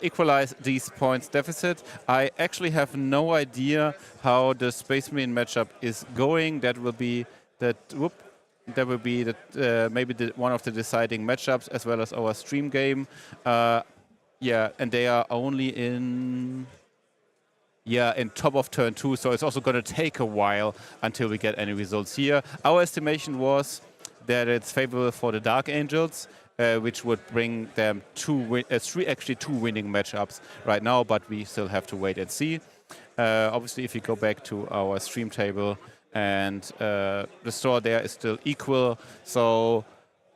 equalize these points deficit. I actually have no idea how the Space Marine matchup is going. That will be maybe one of the deciding matchups, as well as our stream game. Yeah, and they are only in top of turn 2, so it's also going to take a while until we get any results here. Our estimation was that it's favorable for the Dark Angels, which would bring them 2 winning matchups right now, but we still have to wait and see. Obviously, if you go back to our stream table, and the score there is still equal. So,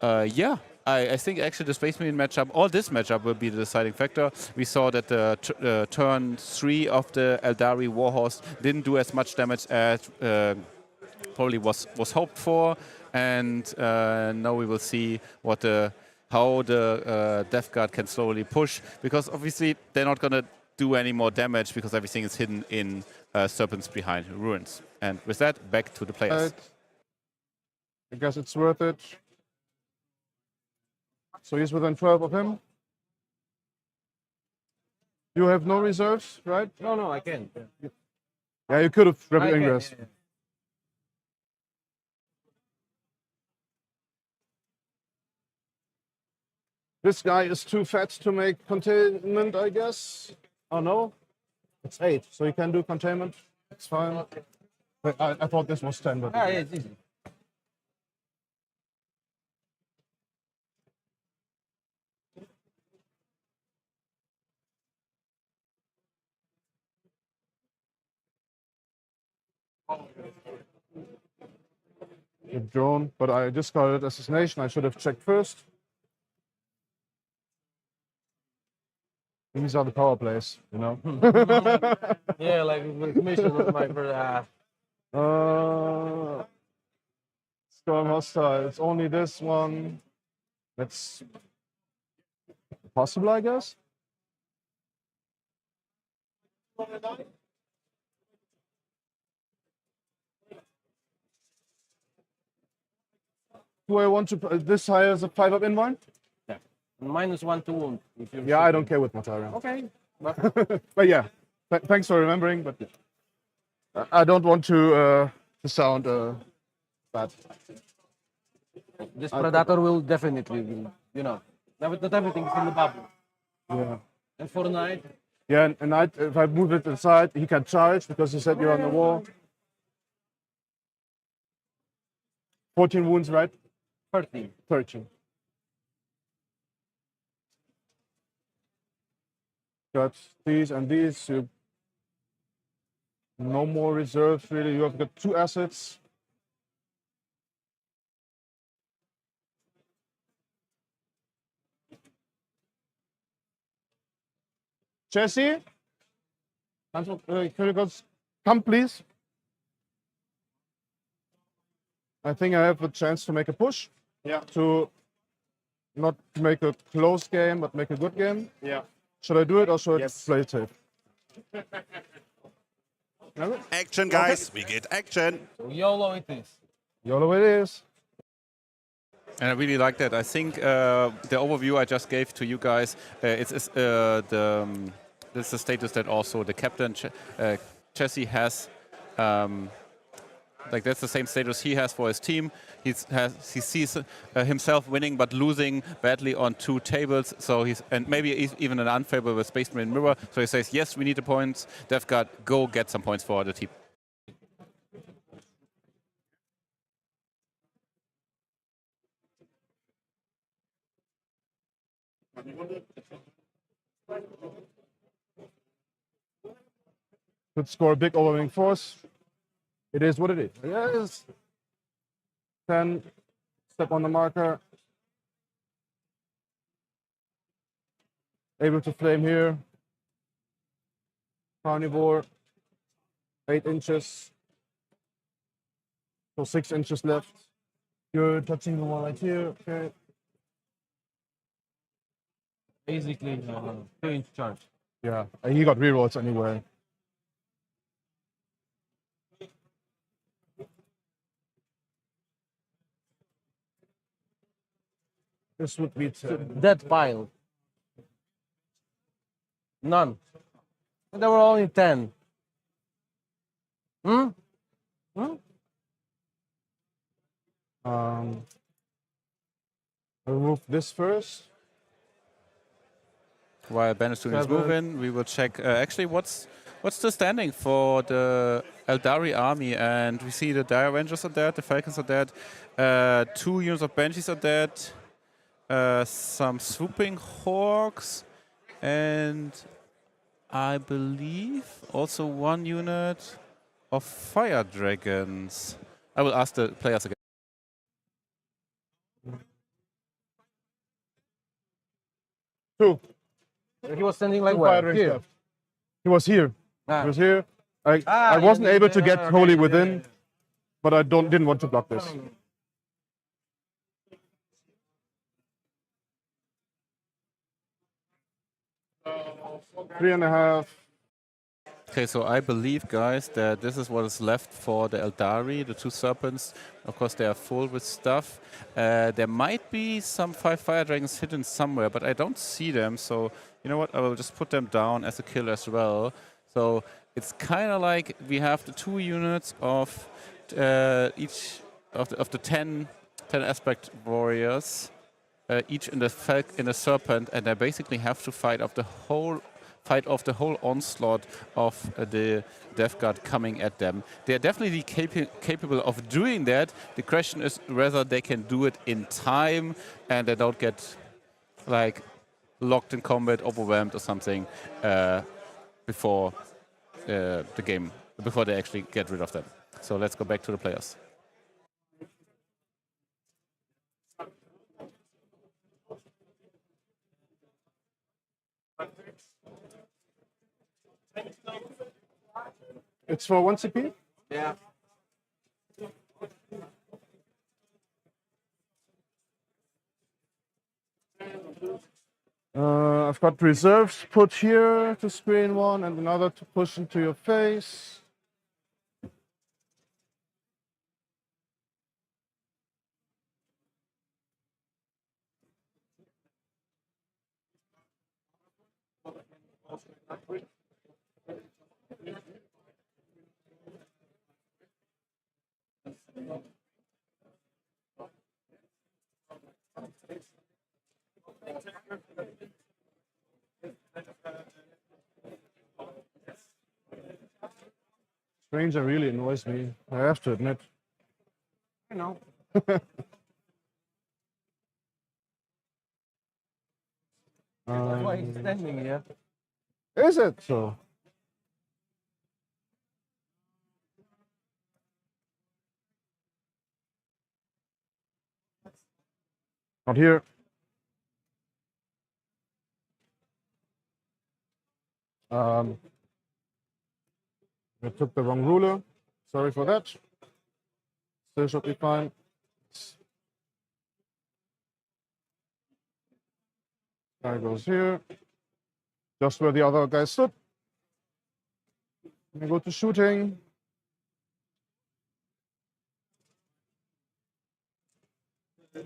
yeah, I think actually the Space Marine matchup, or this matchup, will be the deciding factor. We saw that the turn 3 of the Eldari Warhorse didn't do as much damage as probably was hoped for. And now we will see how the Death Guard can slowly push, because obviously they're not going to do any more damage because everything is hidden in Serpents Behind Ruins. And with that, back to the players. I guess it's worth it. So he's within 12 of him. You have no reserves, right? No, I can. Yeah, you could have Rebel Ingress. Yeah. This guy is too fat to make containment, I guess. Oh no, it's 8, so you can do containment. It's fine. But I thought this was 10, but Yeah, it's easy. the drone. But I discarded assassination. I should have checked first. These are the power plays, you know. Yeah, like mission was my first half. Storm hostile. It's only this one. That's possible, I guess. Do I want to? This high as a 5-up inline? Yeah. -1 to wound. If you're Yeah, I don't care with Matarian. Okay. But yeah, thanks for remembering. But yeah. I don't want to sound bad. This Predator will definitely, you know, not everything is in the bubble. Yeah. And for Knight, Yeah, and if I move it inside, he can charge because he said you're on the wall. 14 wounds, right? 13. 13. Got these and these. No more reserves, really. You have got 2 assets. Jesse? Criticals, come please. I think I have a chance to make a push. Yeah. To not make a close game, but make a good game. Yeah. Should I do it or should I play it safe? Action, guys. We get action. So YOLO it is. YOLO it is. And I really like that. I think the overview I just gave to you guys, this is the status that also the captain, Jesse, has. Like that's the same status he has for his team. He sees himself winning but losing badly on 2 tables. So and maybe even an unfavorable Space Marine mirror. So he says, yes, we need the points. DevGuard, go get some points for the team. Could score a big overwhelming force. It is what it is. Yes. 10. Step on the marker. Able to flame here. Carnivore. 8 inches. So 6 inches left. You're touching the wall right here. Okay. Basically, 2-inch charge. Yeah. And he got rerolls anyway. This would be Dead pile. None. There were only 10. Hmm? remove this first. While Ben is doing his move in, we will check actually what's the standing for the Eldari army, and we see the Dire Avengers are dead, the Falcons are dead, 2 units of Banshees are dead, some swooping Hawks, and I believe also 1 unit of Fire Dragons. I will ask the players again. Two. He was standing like Two where? Pairings Here. left. He was here. Ah. He was here. I wasn't able to get wholly within, but I didn't want to block this. Three and a half. Okay, so I believe, guys, that this is what is left for the Eldari, the 2 serpents. Of course, they are full with stuff. There might be some 5 fire dragons hidden somewhere, but I don't see them. So, you know what? I will just put them down as a kill as well. So it's kind of like we have the 2 units of each of the 10 aspect warriors, each in the serpent, and they basically have to fight off the whole onslaught of the DevGuard coming at them. They are definitely capable of doing that. The question is whether they can do it in time and they don't get like locked in combat, overwhelmed or something before the game, before they actually get rid of them. So let's go back to the players. It's for 1 CP? Yeah. I've got reserves put here to screen one and another to push into your face. Stranger really annoys me, I have to admit. I know. That's why he's standing here. Is it so? Not here. I took the wrong ruler. Sorry for that. Still should be fine. Guy goes here. Just where the other guy stood. We go to shooting. Then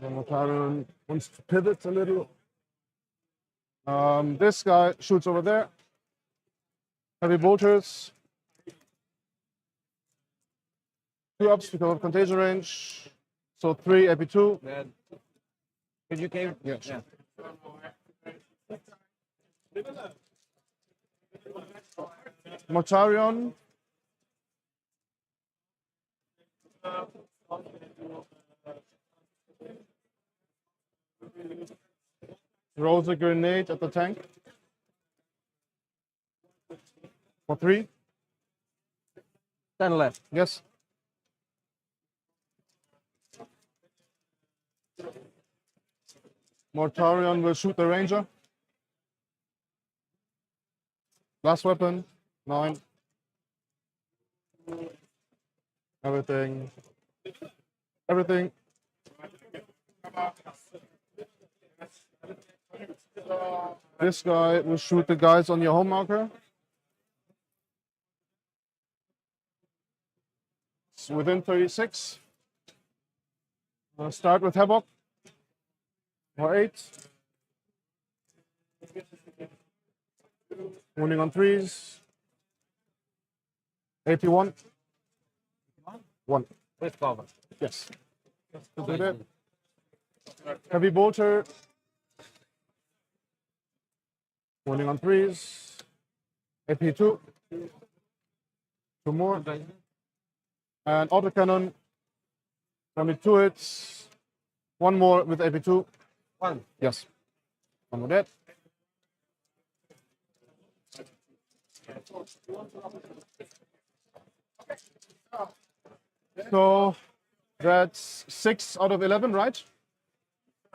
Mataran wants to pivot a little. This guy shoots over there. Heavy bolters. 2 ups because of contagion range. So 3 AP2. Could you cave? Yeah, sure. Mortarion. Throws a grenade at the tank. For 3. 10 left. Yes. Mortarion will shoot the ranger. Last weapon. 9. Everything. Everything. This guy will shoot the guys on your home marker. It's within 36. I'll start with Havoc. For 8. Wounding on 3s. 81. 1. With cover. Yes. Heavy bolter. Wounding on 3s. AP2. 2 more. And autocannon. Only 2 hits. 1 more with AP2. 1. Yes. 1 more dead. So that's 6 out of 11, right?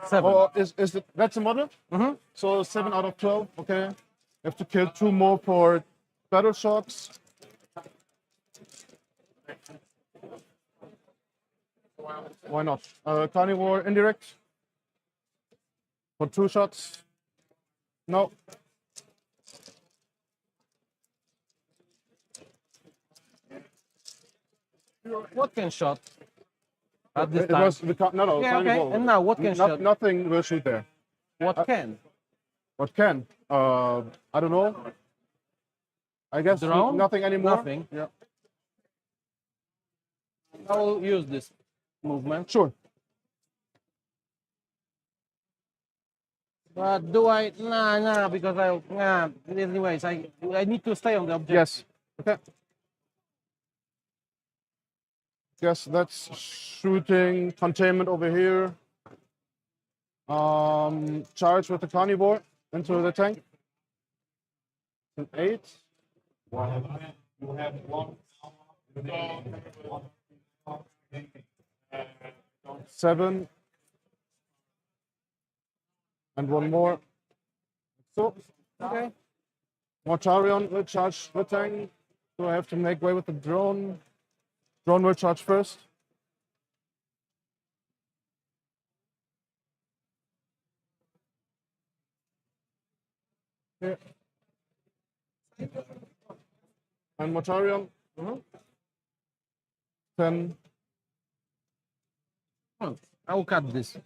7. Or is it, that's a model? Mm-hmm. So 7 out of 12, okay. You have to kill 2 more for battle shocks. Why not? Carnivore indirect. For 2 shots. No. What can shot? At this It time. was the no, Yeah, okay. carnivore. And now what can shot? Nothing will shoot there. What can? What can? I don't know. I guess Drone? nothing anymore. Nothing. Yeah. I will use this movement. Sure. But do I? Nah, because anyways, I need to stay on the object. Yes. Okay. Yes, that's shooting containment over here. Charge with the carnivore into the tank. An 8. You have 1. 7. And 1 more. So, Okay. Mortarion will charge the tank. So I have to make way with the drone. Drone will charge first. Here. And Mortarion. 10. Oh, I'll cut this.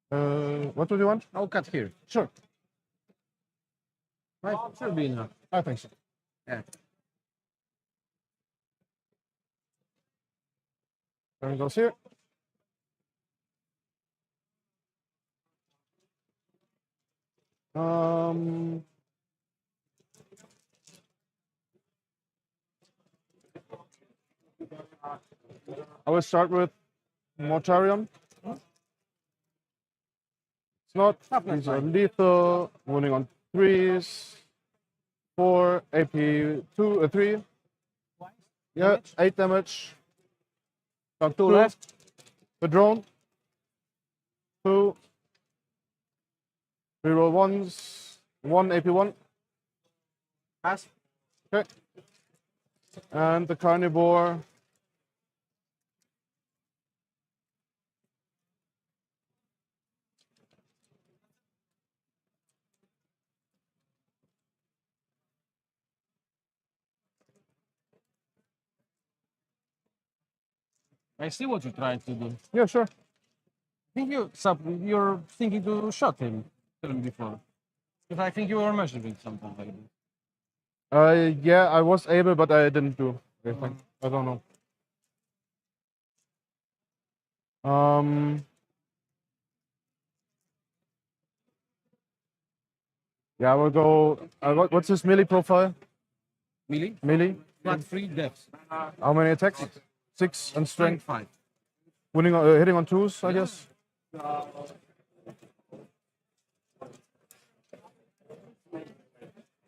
What do you want? I'll cut here. Sure. Right? Should be enough. I think so. Yeah. There it goes here. I will start with Mortarion. It's not. These are lethal. Wounding on 3s. 4, AP 2, 3. Yeah, 8 damage. Got 2 left. The drone. 2. Reroll 1s. 1 AP1. Pass. Okay. And the carnivore. I see what you're trying to do. Yeah, sure. I think you're thinking to shot him before. Because I think you were measuring something like this. Yeah, I was able, but I didn't do anything. I don't know. Yeah, I will go. What's his melee profile? Melee? Melee. Flat 3 deaths. How many attacks? 6 and strength. 5. Winning, hitting on 2s, I guess.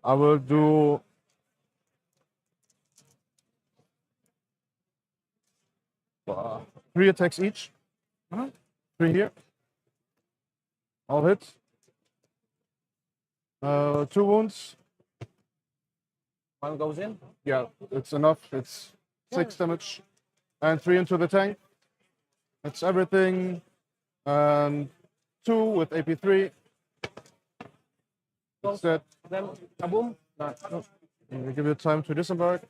I will do 3 attacks each. 3 here. All hits. 2 wounds. 1 goes in. Yeah, it's enough. It's 6 damage. And 3 into the tank. That's everything. And 2 with AP3. That's that. Then kaboom. No. We give you time to disembark.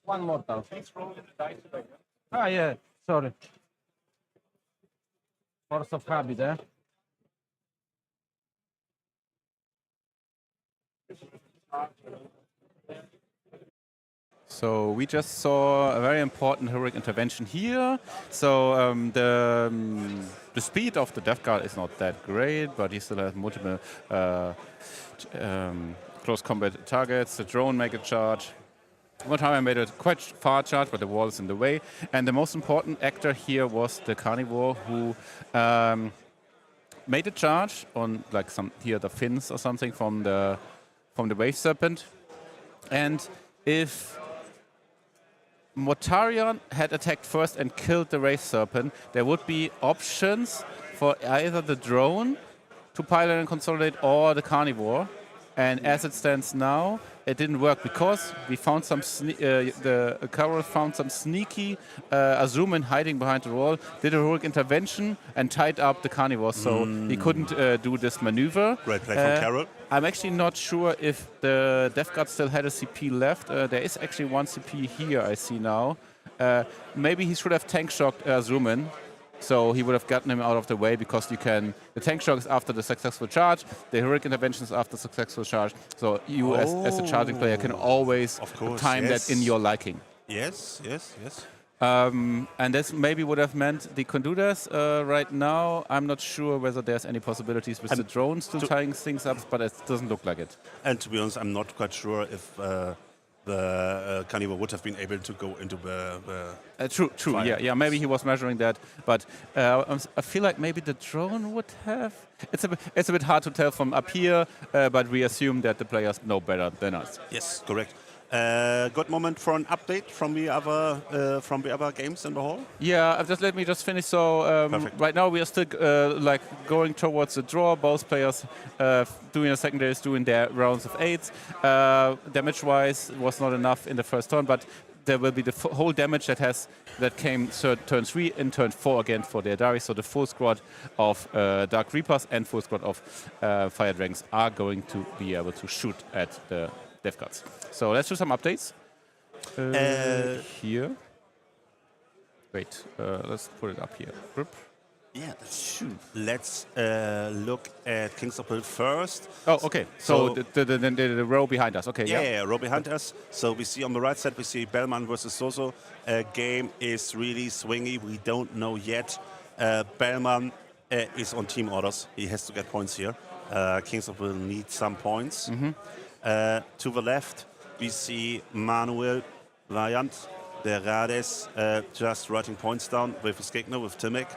One mortal. Ah, yeah. Sorry. Force of habit, eh? So we just saw a very important heroic intervention here. So the speed of the Death Guard is not that great, but he still has multiple close combat targets. The drone make a charge. One time I made a quite far charge, but the wall is in the way. And the most important actor here was the carnivore, who made a charge on like the fins or something from the wave serpent. And if Mortarion had attacked first and killed the Wraith Serpent, there would be options for either the drone to pilot and consolidate or the carnivore. And as it stands now, it didn't work because we found the Carol found some sneaky Azumin hiding behind the wall, did a heroic intervention and tied up the carnivore, so he couldn't do this maneuver. Great play from Carol. I'm actually not sure if the Death Guard still had a CP left. There is actually 1 CP here, I see now. Maybe he should have tank shocked Azumin. So he would have gotten him out of the way, because you can. The tank shock is after the successful charge. The heroic intervention is after successful charge. So you, as a charging player, can always time that in your liking. Yes. And this maybe would have meant they can do this right now. I'm not sure whether there's any possibilities with the drones to tying things up, but it doesn't look like it. And to be honest, I'm not quite sure if the carnivore would have been able to go into the True. fire. Yeah. Maybe he was measuring that, but I feel like maybe the drone would have. It's a bit hard to tell from up here, but we assume that the players know better than us. Yes, correct. Good moment for an update from the other games in the hall. Yeah, let me just finish. So right now we are still like going towards the draw. Both players doing the secondaries, doing their rounds of 8s. Damage-wise, was not enough in the first turn, but there will be the whole damage that came turn 3 and turn 4 again for the Eldari. So the full squad of Dark Reapers and full squad of Fire Dragons are going to be able to shoot at the Death Guards. So let's do some updates. Here. Wait, let's put it up here. Yeah, that's true. Let's look at Kings of Hill first. Oh, okay. So the row behind us. Okay, yeah, row behind us. So we see on the right side, we see Bellman versus Soso. Game is really swingy. We don't know yet. Bellman is on team orders. He has to get points here. Kings of Hill need some points. To the left, we see Manuel Valiant, the Rades, just writing points down with his Gegner, with Timek.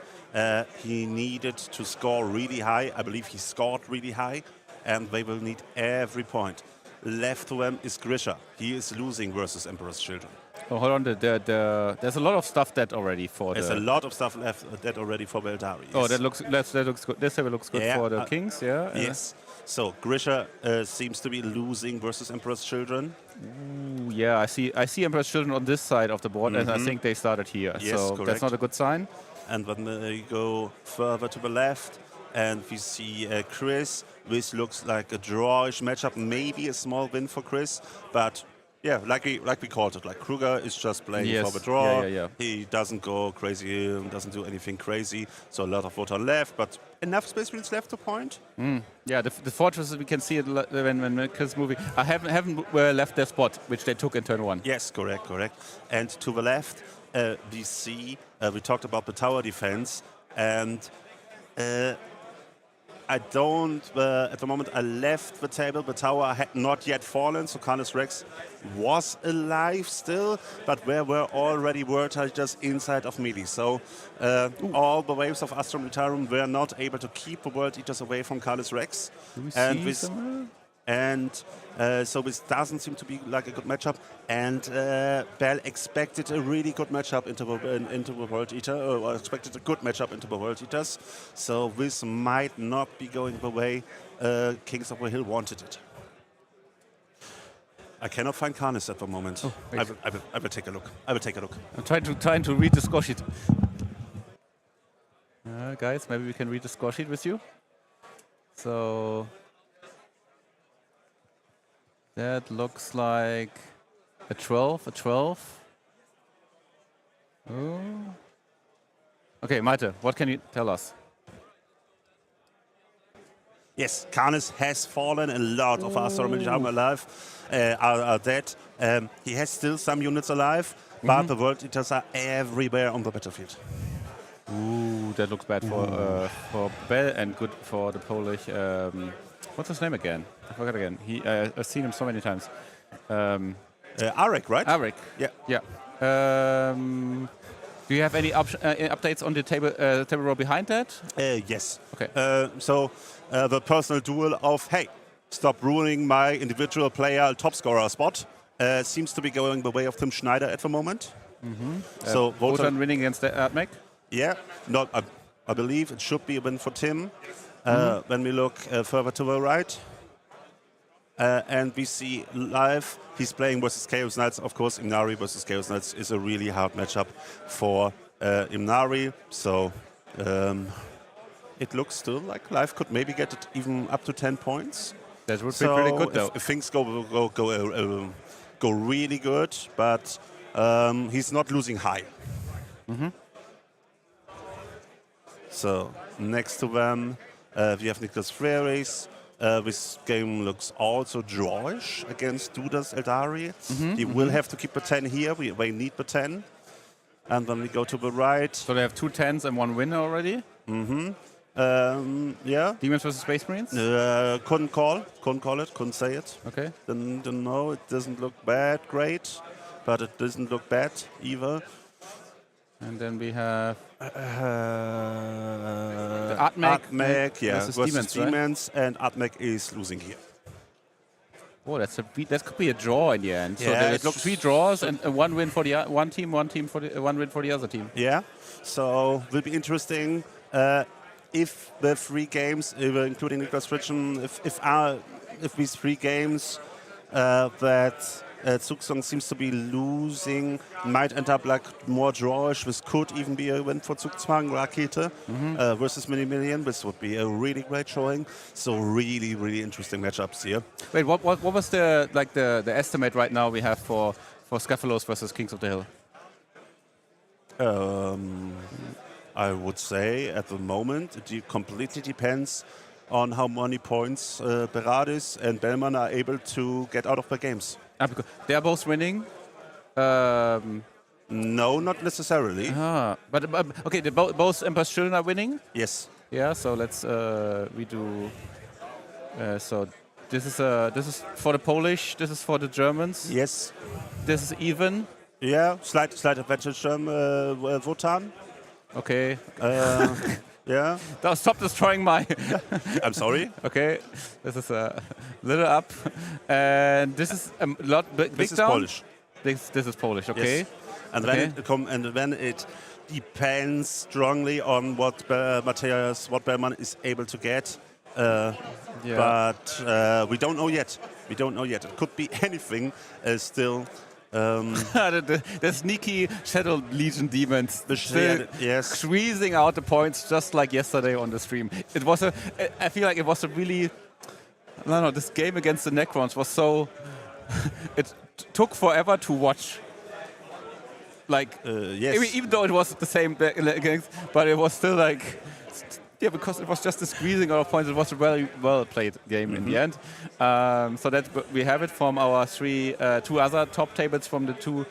He needed to score really high. I believe he scored really high, and they will need every point. Left to them is Grisha. He is losing versus Emperor's Children. Oh, hold on. There's a lot of stuff that already for There's a lot of stuff left that already for Eldari. Oh, yes. that looks good. This table looks good for the Kings, yeah. Yes. So Grisha seems to be losing versus Emperor's Children. Ooh, yeah, I see Emperor's Children on this side of the board, and I think they started here. Yes, so correct. That's not a good sign. And then you go further to the left, and we see Chris. This looks like a drawish matchup, maybe a small win for Chris, but yeah, like we called it, like Kruger is just playing for the draw. Yeah. He doesn't go crazy, doesn't do anything crazy. So a lot of vote on left, but enough space really left to point. Yeah, the fortresses, we can see it when Chris is moving. I haven't left their spot, which they took in turn 1. Yes, correct. And to the left, we see, we talked about the tower defense, and I don't, at the moment I left the table, the tower had not yet fallen, so Canis Rex was alive still, but there were already World Eaters inside of melee. So all the waves of Astrum Militarum were not able to keep the World Eaters away from Canis Rex. So this doesn't seem to be like a good matchup, and Bell expected a really good matchup into the World Eater, or expected a good matchup into the World Eaters. So this might not be going the way Kings of the Hill wanted it. I cannot find Canis at the moment. Oh, I will take a look. I'm trying to read the score sheet. Guys, maybe we can read the score sheet with you. So that looks like a 12. Oh. Okay, Maite, what can you tell us? Yes, Canis has fallen. A lot of Astrum Militarum alive are dead. He has still some units alive, but the World Eaters are everywhere on the battlefield. Ooh, that looks bad for Bell and good for the Polish. What's his name again? I forgot again. I've seen him so many times. Arek, right? Arek. Yeah. Do you have any updates on the table row behind that? Yes. Okay. So the personal duel of, hey, stop ruining my individual player top scorer spot seems to be going the way of Tim Schneider at the moment. So Wotan winning against Atmec? Yeah. I believe it should be a win for Tim. When we look further to the right, and we see live, he's playing versus Chaos Knights. Of course, Imnari versus Chaos Knights is a really hard matchup for Imnari. So it looks still like live could maybe get it even up to 10 points. That would be pretty good, though. If things go really good, but he's not losing high. So next to them, we have Niklas Freris. This game looks also drawish against Dudas Eldari. He will have to keep the 10 here. They need the 10. And then we go to the right. So they have 2 10s and 1 winner already? Yeah. Demons versus Space Marines? Couldn't call it, couldn't say it. Okay. Didn't know. It doesn't look great, but it doesn't look bad either. And then we have Atmec, yeah, versus Demons, Demons, and Atmec is losing here. Oh, that could be a draw in the end. So Yeah, there it look looks- 3 draws and one win for the one team, one win for the other team. Yeah, so will be interesting if the 3 games, including Niklas Fritschen, if these 3 games that Zugsong seems to be losing might end up like more drawish. This could even be a win for Zugzwang Rakete versus Mini Million. This would be a really great showing. So really, really interesting matchups here. Wait, what was the estimate right now we have for Scephalos versus Kings of the Hill? I would say at the moment it completely depends on how many points Beradis and Bellman are able to get out of their games. Because they are both winning. No, not necessarily. But okay, both Emperor's Children are winning. Yes. Yeah, so let's redo. So this is for the Polish. This is for the Germans. Yes. This is even. Yeah, slight advantage Wotan. Okay. Yeah. Now stop destroying my. I'm sorry. Okay, this is a little up, and this is a lot big This is down. Polish. This is Polish. Okay. Yes. And Okay. then it depends strongly on what Bellman is able to get. But we don't know yet. We don't know yet. It could be anything still. The sneaky Shadow Legion demons, still yes. squeezing out the points just like yesterday on the stream. It was I feel like it was a really, this game against the Necrons was so, it took forever to watch. Like, yes. even though it was the same games, but it was still like, yeah, because it was just a squeezing out of points. It was a very well played game in the end. So that we have it from our 2 other top tables from the 2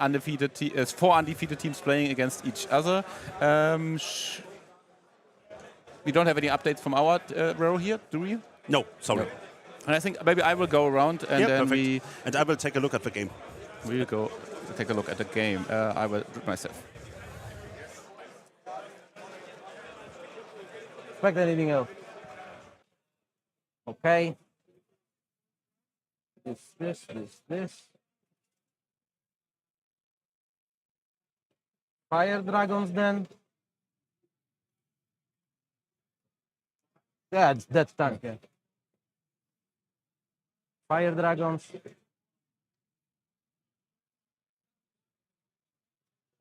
undefeated 4 undefeated teams playing against each other. We don't have any updates from our row here, do we? No, sorry. No. And I think maybe I will go around and then perfect. And I will take a look at the game. we will go take a look at the game. I will do it myself. Expect anything else? Okay. This. Fire dragons then. Yeah, that's done. Yeah. Fire dragons.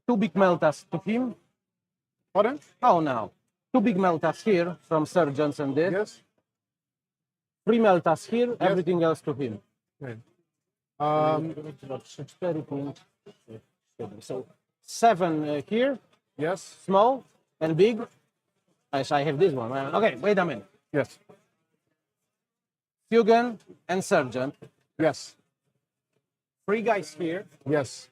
2 big meltas to him. Pardon? Oh no. 2 big meltas here from Surgeons and this. Yes. 3 meltas here, everything else to him. Okay. So 7 here, Yes. small and big. Yes, I have this one. Okay, wait a minute. Yes. Fugen and Sergeant. Yes. 3 guys here. Yes.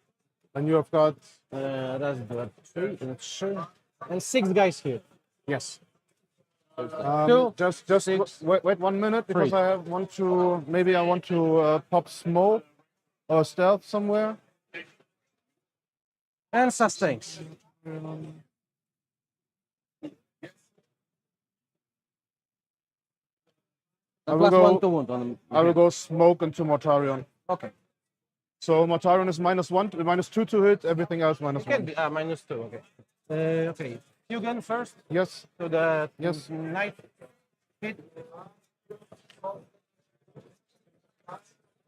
And you have got That's good. 3 and 2. And 6 guys here. yes. 2, Just 6, wait 1 minute because 3. I want to pop smoke or stealth somewhere. and sustains. I will Plus go- 1 to wound on. I will go smoke into Mortarion. Okay. So Mortarion is -1, -2 to hit. Everything else Can -1. be -2. Okay. Okay. Fugen first Yes. to the Yes. knife hit.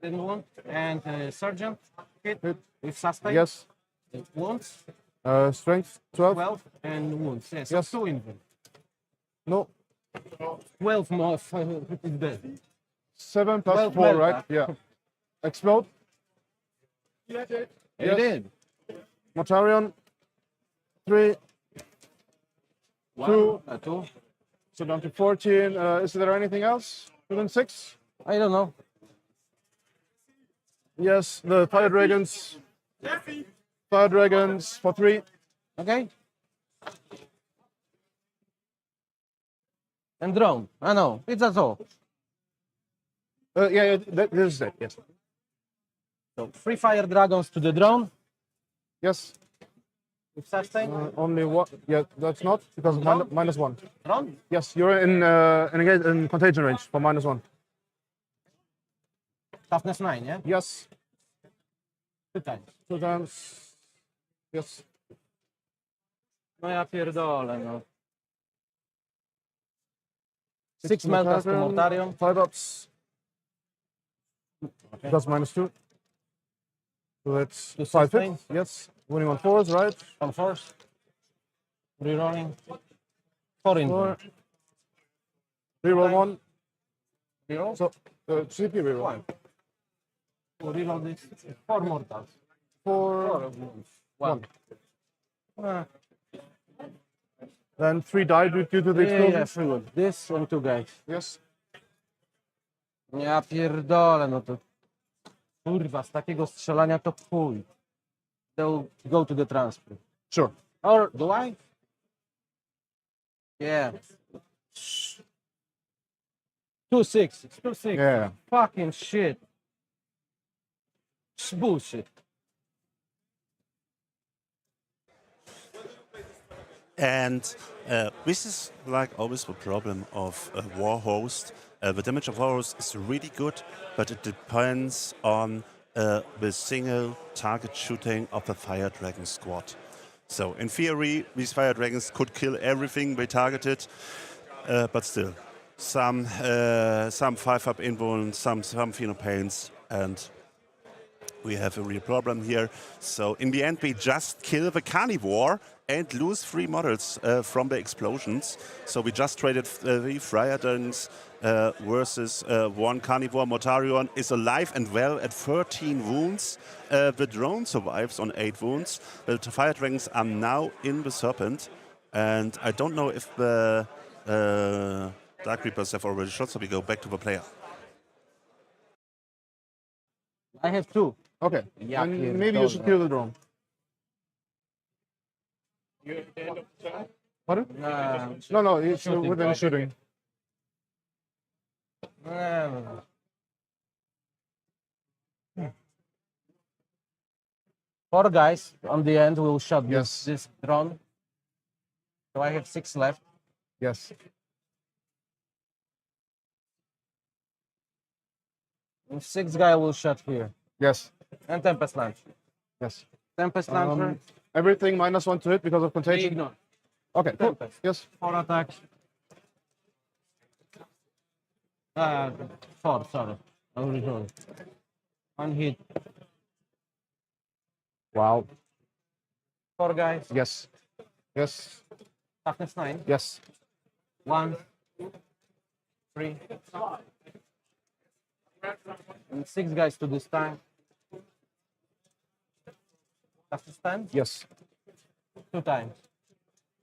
Didn't wound. And Sergeant hit with sustain. Yes. Wounds. Strength 12. 12 and wounds. Yes. Yes. 2 invent. No. 12 more. Is dead. 7 plus 12 4, melta. right? Yeah. Explode. You Yes. did. Mortarion. 3. 2. 2. So down to 14. Is there anything else? Within 6? I don't know. Yes. The fire dragons. Fire dragons for 3. Okay. And drone. I know. It's that's all. Yeah, this is it. Yes. So 3 fire dragons to the drone. Yes. With sustain. Only one. Yeah, that's not because -1. Drone. Yes, you're in contagion range for -1. Toughness 9, yeah? Yes. 2 times. 2 times. Yes. No ja pierdolę, no. 6 meltas to Mortarion. 5 ups. Okay. That's -2. So that's To 5 sustain. hits. Yes. Winning on 4s, right? On force. Rerolling. 4 in. 4. Reroll 1. Reroll? So, CP reroll. 1. To reroll this. 4 mortals. 4. 1. Then 3 die due to the Yeah, explosion. free wood. This and 2 guys. Yes. Ja pierdolę, no to... Kurwa, z takiego strzelania to chuj. They'll go to the transfer. Sure. Or do I? Yeah. 2-6. It's 2-6. Yeah. Fucking shit. It's bullshit. And this is like always the problem of Warhost. The damage of Warhost is really good, but it depends on the single target shooting of the Fire Dragon squad. So in theory, these Fire Dragons could kill everything they targeted, but still, some 5-up invuln, some phenopains, and we have a real problem here. So in the end, we just kill the carnivore and lose 3 models from the explosions. So we just traded 3 Fire Dragons versus 1 carnivore. Mortarion is alive and well at 13 wounds. The drone survives on 8 wounds. The Fire Dragons are now in the Serpent. And I don't know if the Dark Reapers have already shot, so we go back to the player. I have 2. Okay. Yeah, and here, maybe you should kill the drone. You at the end of the turn? Pardon? No, No, it's Shooting. within shooting. no. 4 guys on the end will shot Yes. this drone. So I have 6 left. Yes. And 6 guy will shot here. Yes. And Tempest Launcher. Yes. Tempest Launcher. Everything -1 to hit because of contagion. Ignore. Okay, cool. Tempest. Yes. 4 attacks. 4, sorry. I will reroll. 1 hit. Wow. 4 guys. Yes. Yes. Toughness 9. Yes. 1, 3. And 6 guys to this time. Toughness 10. Yes. 2 times.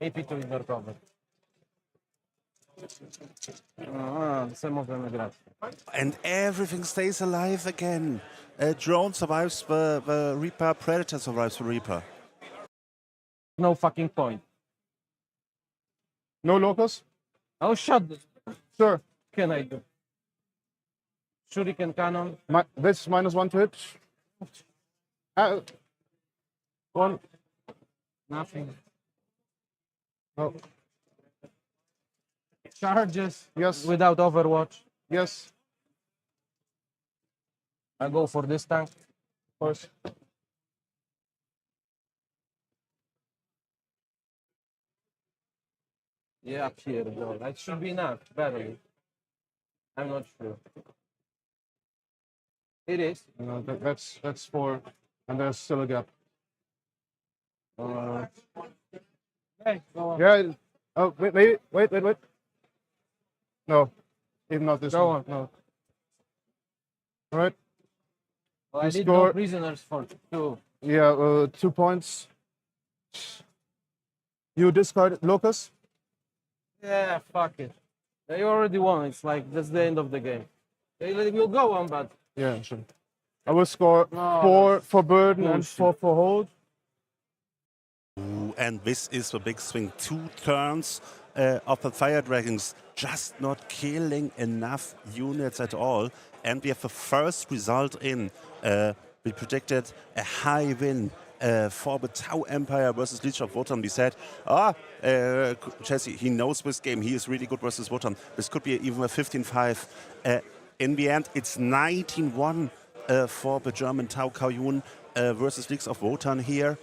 AP2 is not covered. Some of them are grać. And everything stays alive again. Drone survives the Reaper, Predator survives the Reaper. No fucking point. No locus? Oh, shot. Sure. Can I do? Shuriken cannon. This -1 to hit. 1. Nothing. Oh. Charges. Yes. Without Overwatch. Yes. I go for this tank. Of course. Yeah, here. No, that should be enough. Barely. I'm not sure. It is. That's 4, and there's still a gap. Hey, go on. Yeah. Oh, wait. No, even not this Go one. on. No. All right. Well, I You did no score- prisoners for 2. Yeah, 2 points. You discard locus. Yeah, fuck it. They already won. It's like that's the end of the game. They will go on, but Yeah, sure. I will score No, 4 for burden and bullshit. 4 for hold. And this is the big swing. 2 turns of the Fire Dragons just not killing enough units at all. And we have the first result in. We predicted a high win for the Tau Empire versus Leech of Wotan. We said, Chelsea, he knows this game. He is really good versus Wotan. This could be even a 15-5. in the end, it's 19-1 for the German Tau Kaoyun versus Leagues of Wotan here.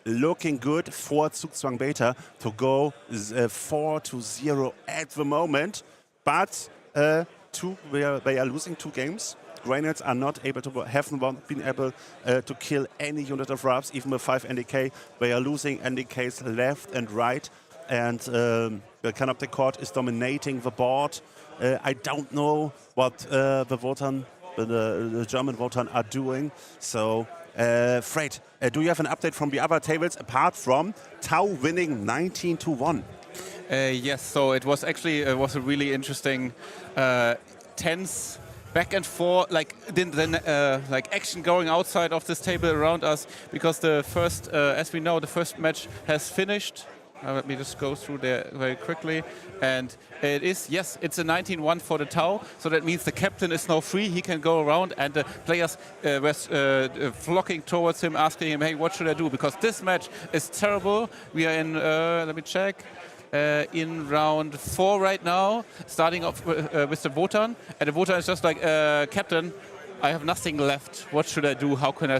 Looking good for Zugzwang Beta to go 4-0 at the moment. But they are losing 2 games. Granites are not able to, haven't been able to kill any unit of Rabs, even with 5 NDK. They are losing NDKs left and right. And the Canoptic Court is dominating the board. I don't know what the Wotan, the German Wotan are doing. So, Fred, do you have an update from the other tables apart from Tau winning 19-1? Yes, so it was actually a really interesting, tense back and forth, like action going outside of this table around us, because the first, as we know, the first match has finished. Let me just go through there very quickly. And it is, yes, it's a 19-1 for the Tau. So that means the captain is now free. He can go around, and the players were flocking towards him, asking him, hey, what should I do? Because this match is terrible. We are in, let me check, in round 4 right now, starting off with the Wotan. And the Wotan is just like, captain, I have nothing left. What should I do? How can I...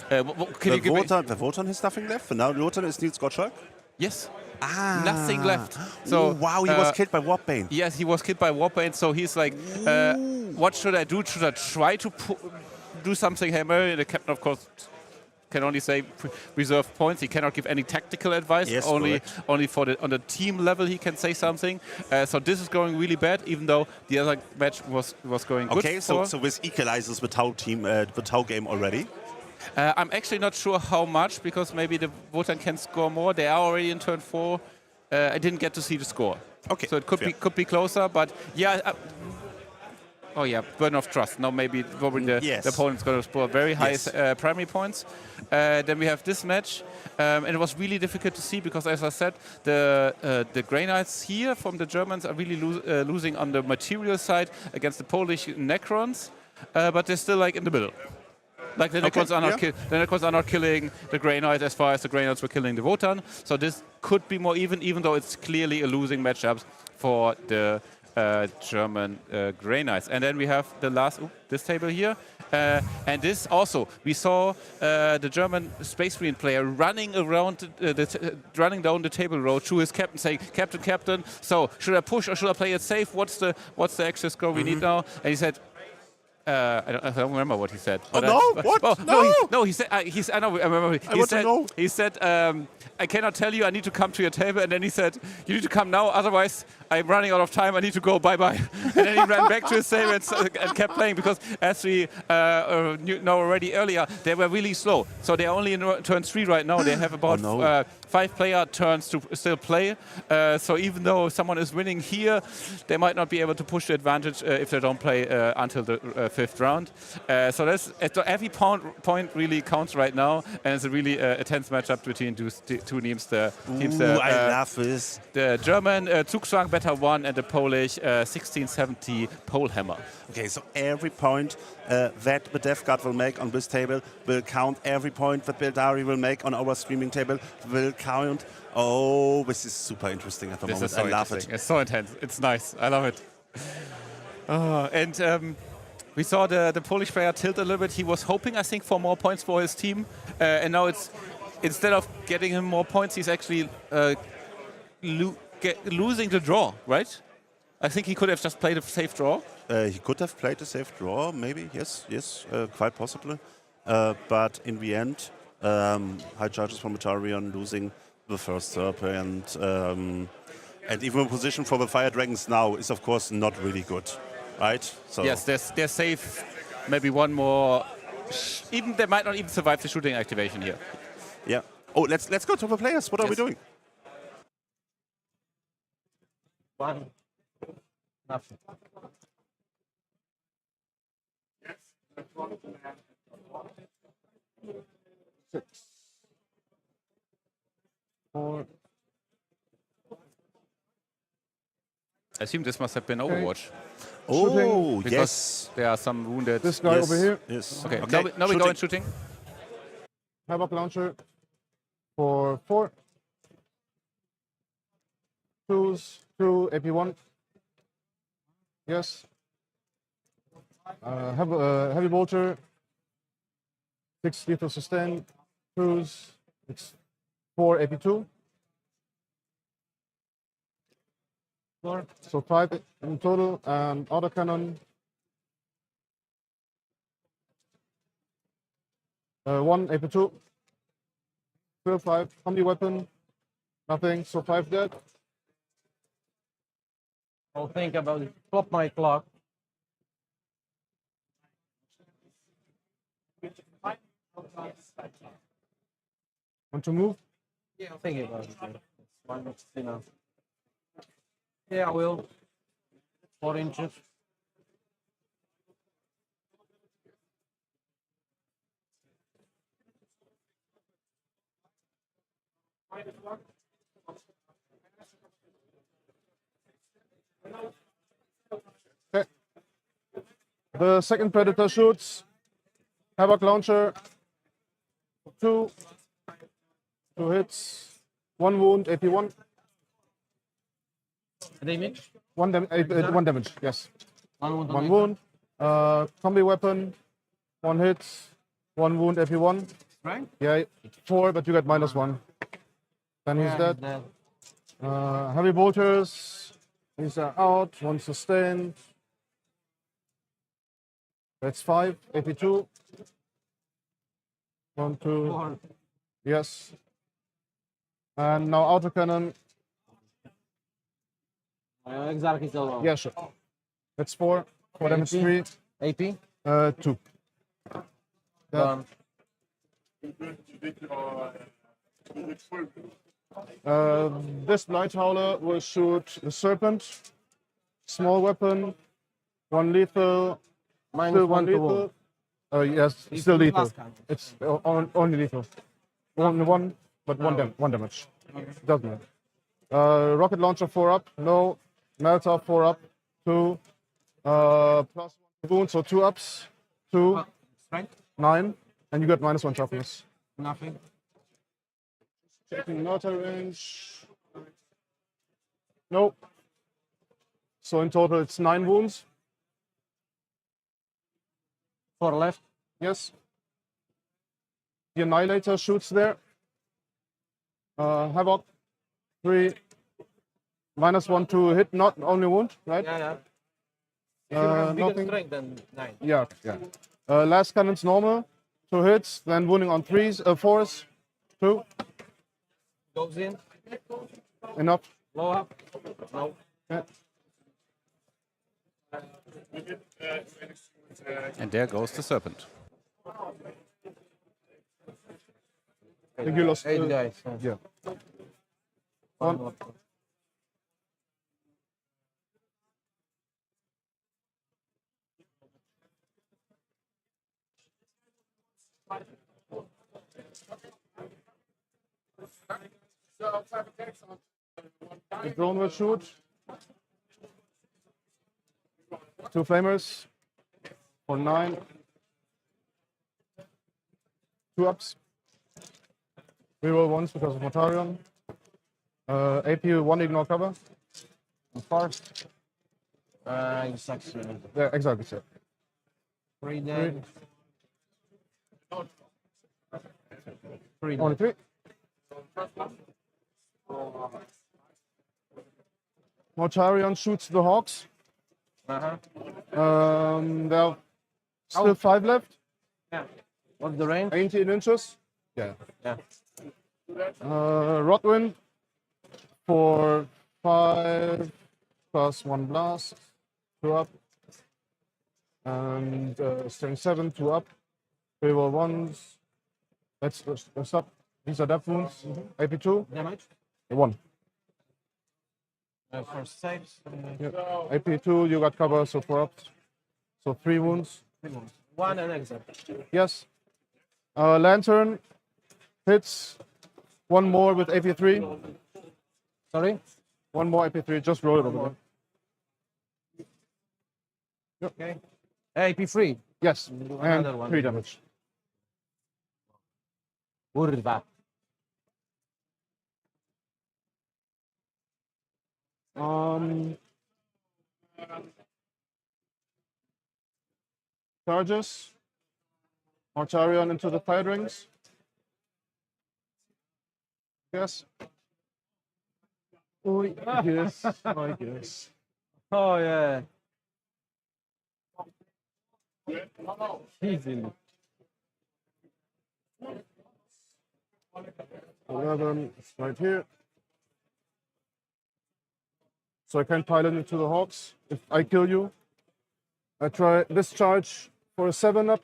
The Wotan has nothing left. And now the Wotan is Niels Gottschalk? Yes. Nothing left. So wow, he was killed by Warpbane. Yes, he was killed by Warpbane. So he's like, what should I do? Should I try to do something? Hey, Mary, the captain, of course, can only say reserve points. He cannot give any tactical advice. Yes, only for on the team level he can say something. So this is going really bad, even though the other match was going good. Okay, so this equalizes the Tau team, the Tau game already. I'm actually not sure how much, because maybe the Wotan can score more. They are already in turn 4. I didn't get to see the score. Okay, so it could be closer, but yeah. Oh yeah, burn of trust. Now maybe probably the opponent's going to score very high primary points. Then we have this match, and it was really difficult to see because, as I said, the Granites here from the Germans are really losing on the material side against the Polish Necrons, but they're still like in the middle. Like the Necrons are not killing the Granites as far as the Granites were killing the Wotan. So this could be more even though it's clearly a losing matchup for the German Granites. And then we have the last, this table here. And this also, we saw the German Space Marine player running around, running down the table row to his captain, saying, "Captain, so should I push or should I play it safe? What's the actual score we need now?" And he said, I don't remember what he said. Oh, no? What? No, he said, I know, I remember. He said, I cannot tell you, I need to come to your table. And then he said, you need to come now, otherwise I'm running out of time, I need to go, bye-bye. And then he ran back to his table and kept playing, because as we know already earlier, they were really slow. So they're only in turn 3 right now. They have about 5 player turns to still play. So even though someone is winning here, they might not be able to push the advantage if they don't play until the 5th round. So every point really counts right now, and it's a really tense matchup between two teams. I love this. The German Zugzwang Beta 1 and the Polish 1670 Pole Hammer. Okay, so every point that the Death Guard will make on this table will count. Every point that Beldari will make on our streaming table will count. Oh, this is super interesting at the moment. I love it. It's so intense. It's nice. I love it. And we saw the Polish player tilt a little bit. He was hoping, I think, for more points for his team. And now it's, instead of getting him more points, he's actually losing the draw, right? I think he could have just played a safe draw. He could have played a safe draw, maybe, yes, quite possibly. But in the end, high charges from Atarian losing the first serpent. And even the position for the Fire Dragons now is, of course, not really good, right? So yes, they're safe. Maybe one more. Even they might not even survive the shooting activation here. Yeah. Oh, let's go to the players. What are we doing? One. Nothing. Six. 4. I assume this must have been Overwatch. Oh, because yes. There are some wounded. This guy over here. Yes. Okay. Now we go in shooting. Havoc launcher for 4. Choose 2 AP1. Yes. Have heavy bolter. 6 lethal sustain. Cruise. It's 4 AP2. 4. So 5 in total. And autocannon. 1 AP2. Still 5. Combi weapon. Nothing. So 5 dead. I'll think about it. Flop my clock. Want to move? Yeah, I'll think about it. Why not, you know? Yeah, I will. 4 inches. Okay. The second predator shoots. Havoc launcher. 2. 2 hits. 1 wound. AP1. Damage? 1 damage. Yes. 1 wound. 1 wound. Combi weapon. 1 hit. 1 wound. AP1. Right? Yeah. 4, but you get -1. Then he's dead. Heavy bolters. These are out. 1 sustained. That's 5. AP2. 1, 2. 4. Yes. And now autocannon. Exactly so. Yeah, sure. That's 4. 4 damage. 3. AP? 2. Done. This Night Howler will shoot the Serpent. Small weapon. 1 lethal. Still 1 -1 to lethal. wound. Yes, still lethal. last count. It's only lethal. Only 1, but 1 damage. Doesn't matter. Rocket launcher 4 up. No. Melter 4 up. 2. Plus 1 wound, so 2 ups. 2. Strength? 9. And you got -1 toughness. Nothing. Checking mortar range. Nope. So in total it's 9 wounds. 4 left. Yes. The Annihilator shoots there. Havoc. 3. -1 to hit, not only wound, right? Yeah. If you have bigger Nothing. strength than 9. Yeah. Last cannon's normal. 2 hits, then wounding on 3s, 4s. 2. Goes in. Enough. Blow up. No. Yeah. And there goes the serpent. I think you lost 8 guys. Yeah. One more. The drone will shoot. 2 flamers. For 9. 2 ups. Reroll once because of Mortarion. AP 1 ignore cover. Far. You sucks. Yeah, exactly. So. 3 dead. 3 Only dead. 3. Mortarion shoots the Hawks. Uh-huh. There are still 5 left. Yeah. What's the range? 18 inches. Yeah. Yeah. Rodwind for 5 plus 1 blast. 2 up. And strength 7, 2 up. Reroll ones. Let's stop. These are depth wounds. AP2. Damage? 1. First saves. Yeah. AP2, you got cover, so 4 up. So 3 wounds. 1 and exit. Yes. Lantern hits. 1 more with AP3. Sorry? 1 more AP3. Just roll it over there. Okay. AP3. Yes. Another And one. 3 damage. Kurwa. charges. Mortarion into the Pairings. Yes. Oh, yes. I guess. Oh yeah. Easily. 11 is right here. So I can pile it into the Hawks. If I kill you, I try this charge for a 7-up.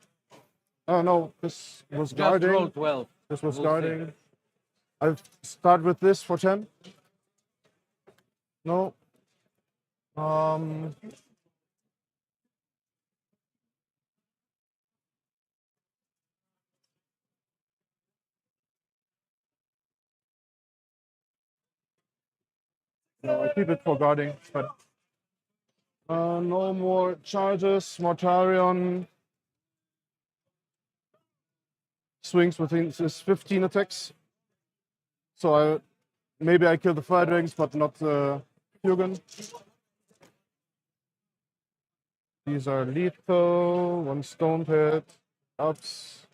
Oh no, this was Just guarding. roll 12. This was We'll guarding. I start with this for 10. No. No, I keep it for guarding, but no more charges. Mortarion swings within his 15 attacks. So maybe I kill the Pairings, but not Hugin. These are lethal. One stone hit. Ups.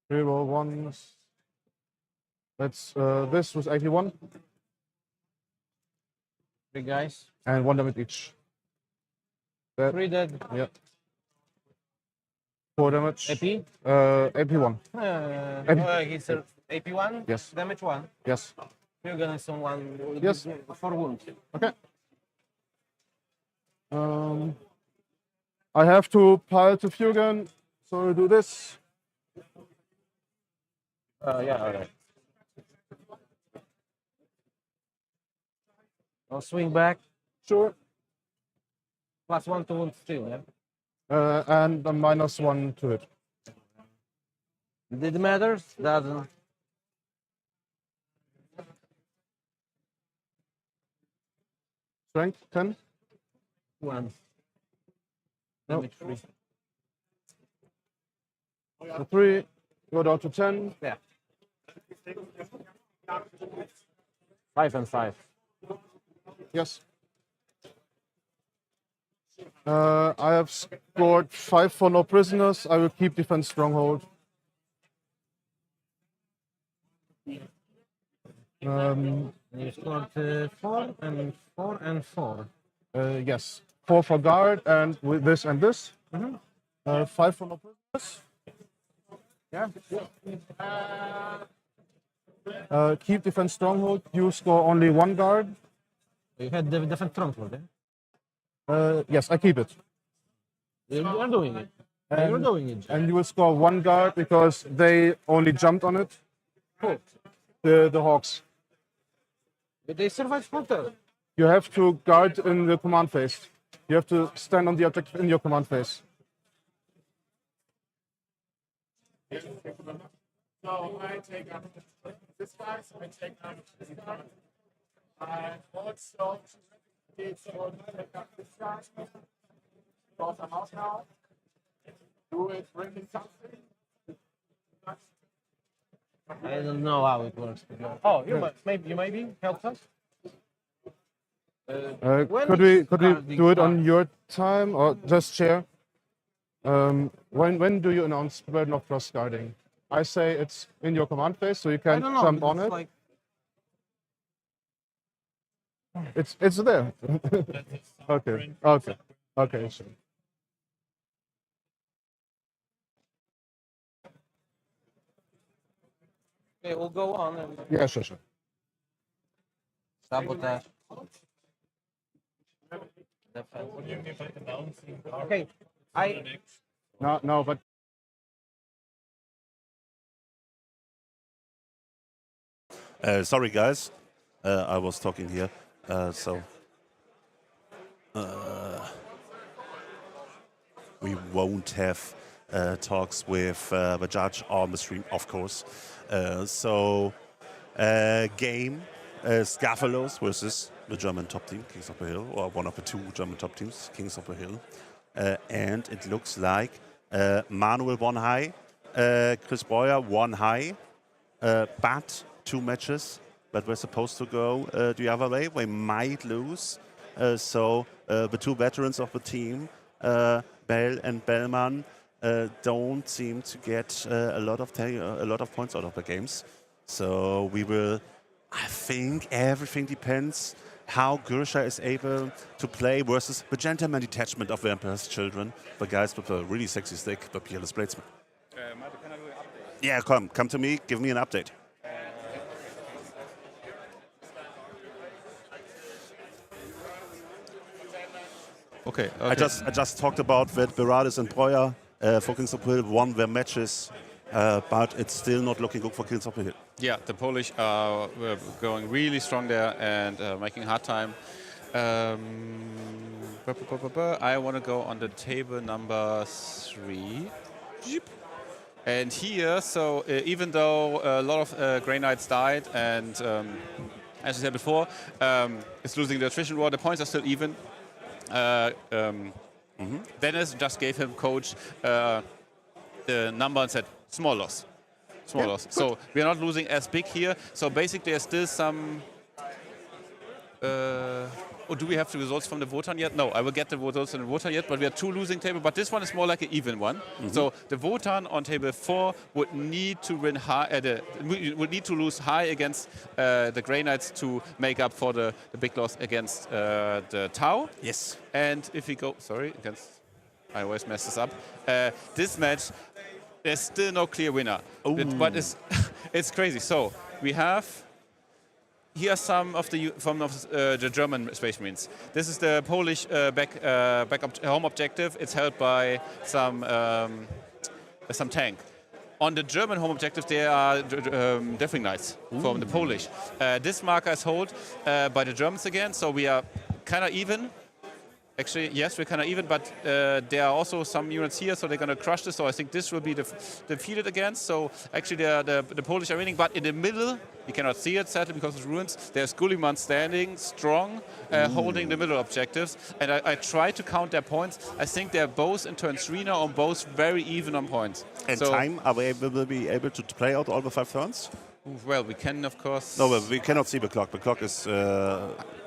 Reroll ones. That's this was 81. 3 guys. And 1 damage each. That, 3 dead. yeah. 4 damage. AP? AP1. He's AP1? Yes. Damage 1. Yes. You're gonna someone Yes. 4 wounds. Okay. I have to pile to Fugan, so I do this. Yeah, alright. I'll swing back. Sure. +1 to wound still, yeah? And a -1 to it. Did it matters? Doesn't. Strength 10. 1. No. Damage 3. So 3. Go down to 10. Yeah. 5 and 5. Yes. I have scored 5 for no prisoners. I will keep defense stronghold. You scored 4 and 4 and 4. Yes. 4 for guard and with this and this. 5 for no prisoners. Yeah. Keep defense stronghold. You score only 1 guard. You had the defense stronghold, yeah? Yes, I keep it. You're doing it. You're doing it. And you will score 1 guard because they only jumped on it. Cool. The Hawks. But they survived counter. You have to guard in the command phase. You have to stand on the objective in your command phase. So I take up this guy, so I take up this guy. I also take up this guy. Cross them out now. Do it, bring it something. I don't know how it works. Oh, you maybe help us? Could we do it on your time or just share? When do you announce burden of cross guarding? I say it's in your command phase, so you I can don't know. jump on it. Like, It's there. Okay, sure. okay, we'll go on and Yeah, sure. sabotage. Okay, No, but Sorry, guys. I was talking here. We won't have talks with the judge on the stream, of course. Game Scaffolos versus the German top team, Kings of the Hill, or one of the 2 German top teams, Kings of the Hill. And it looks like Manuel 1 high, Chris Breuer 1 high, but 2 matches that were supposed to go the other way. We might lose. The 2 veterans of the team Bell and Bellman don't seem to get a lot of points out of the games. So we will. I think everything depends how Gersha is able to play versus the gentleman detachment of the Emperor's Children, the guys with a really sexy stick, the peerless bladesman. Malte, can I do an update? Yeah, come to me, give me an update. Okay. I just talked about that Beradis and Breuer for Kings of the Hill won their matches, but it's still not looking good for Kings of the Hill. Yeah, the Polish are going really strong there and making hard time. I want to go on the table number 3. And here, so even though a lot of Grey Knights died and, as I said before, it's losing the attrition war, the points are still even. Dennis just gave him coach the number and said, small loss. Small loss. So we are not losing as big here. So basically there's still some... do we have the results from the Wotan yet? No, I will get the results in the Wotan yet, but we have 2 losing tables. But this one is more like an even one. So the Wotan on table 4 would need to win high, would need to lose high against the Grey Knights to make up for the big loss against the Tau. Yes. And if we go, I always mess this up. This match, there's still no clear winner. But it's crazy. So we have. Here are some of the German Space Marines. This is the Polish home objective. It's held by some tank. On the German home objective, there are Deathwing Knights from the Polish. This marker is held by the Germans again, so we are kind of even. Actually, yes, we're kind of even, but there are also some units here, so they're going to crush this. So I think this will be defeated again. So actually, the Polish are winning, but in the middle, you cannot see it sadly because of ruins. There's Gulliman standing strong, holding the middle objectives, and I try to count their points. I think they're both in turn 3 now, on both very even on points. And so time, will be able to play out all the 5 turns? Well, we can, of course. No, well, we cannot see the clock. The clock is.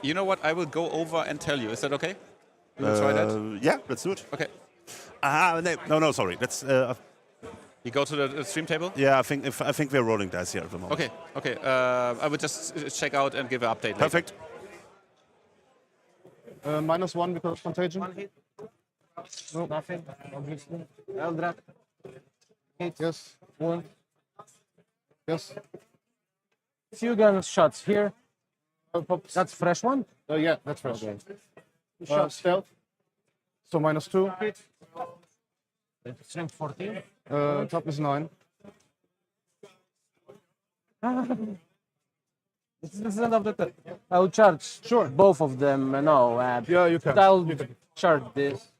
You know what? I will go over and tell you. Is that okay? You will try that? Yeah, let's do it. Okay. No, sorry. Let's. You go to the stream table? Yeah, I think we're rolling dice here at the moment. Okay. I will just check out and give an update. Perfect. -1 because of contagion. 1 hit. No, nothing. Obviously. Eldrat. Hit. Yes. 1. Yes. Few gun shots here. That's fresh one. Yeah, that's fresh. Okay. Stealth. So -2. Hit. Strength 14. Top is 9. This is the end of the turn. I'll charge. Sure. Both of them. No. Yeah, you can. I'll You can. charge this.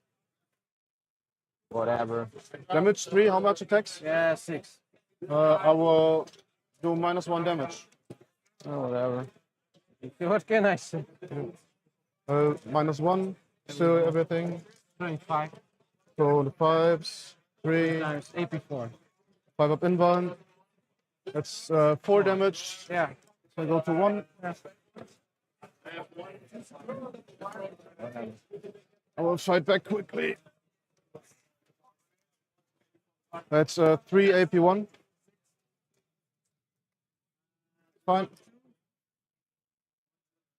Whatever. Damage 3. How much attacks? Yeah, 6. I will do -1 damage. Oh, whatever. What can I say? -1. Still everything. 25 So the 5s. 3. times AP4. 5 up inbound. That's 4 damage. Yeah. So I go to 1. I will fight back quickly. That's 3 AP1. Fine.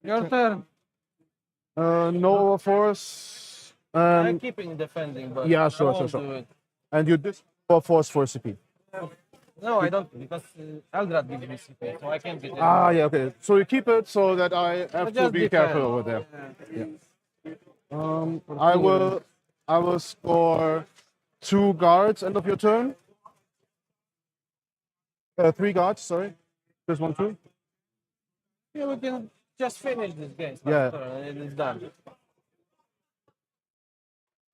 Your turn. No overforce. I'm keeping defending, but Yeah, sure, I won't sure. do it. And you did overforce for CP. No, I don't, because Eldrad gives me CP, so I can't get it. Yeah, okay. So you keep it so that I have to just be defend. careful over there. Yeah. I will score 2 guards end of your turn. 3 guards, sorry. There's 1, 2. Yeah, we can just finish this game. Yeah. And it's done.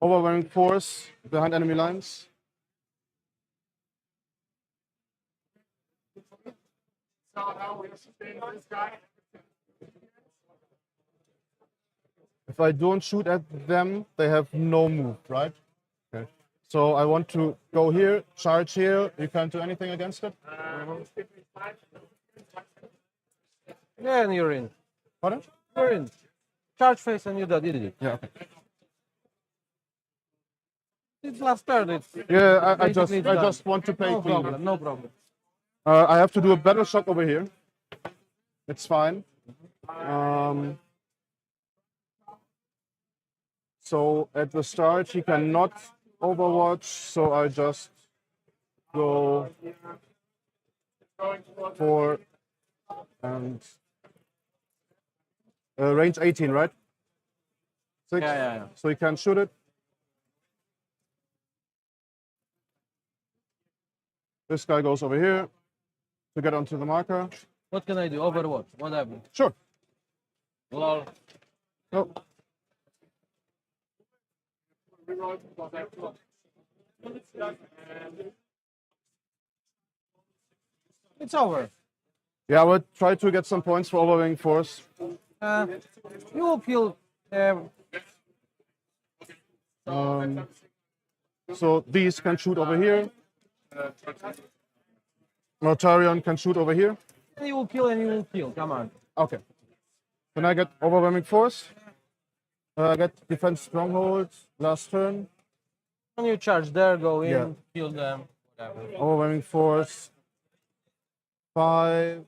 Overwhelming force behind enemy lines. So now we're spinning this guy. If I don't shoot at them, they have no move, right? Okay. So I want to go here, charge here. You can't do anything against it? Yeah, and you're in. Pardon? You're in. Charge face and you did it. Yeah, okay. It's last turn. It's Yeah, I basically it's I done. just want to play No clean. problem. No problem. I have to do a better shot over here. It's fine. So at the start he cannot overwatch, so I just go 4 and range 18, right? 6. Yeah. So he can shoot it. This guy goes over here to get onto the marker. What can I do? Overwatch. Whatever. Sure. Lol. No. It's over. Yeah, I would try to get some points for overwhelming force. You will kill. So these can shoot over here. Notarion can shoot over here. And you will kill and you will kill. Come on. Okay. Then I get overwhelming force. I get defense stronghold last turn. When you charge there, go in, Yeah. kill them. Whatever. Overwhelming force. 5.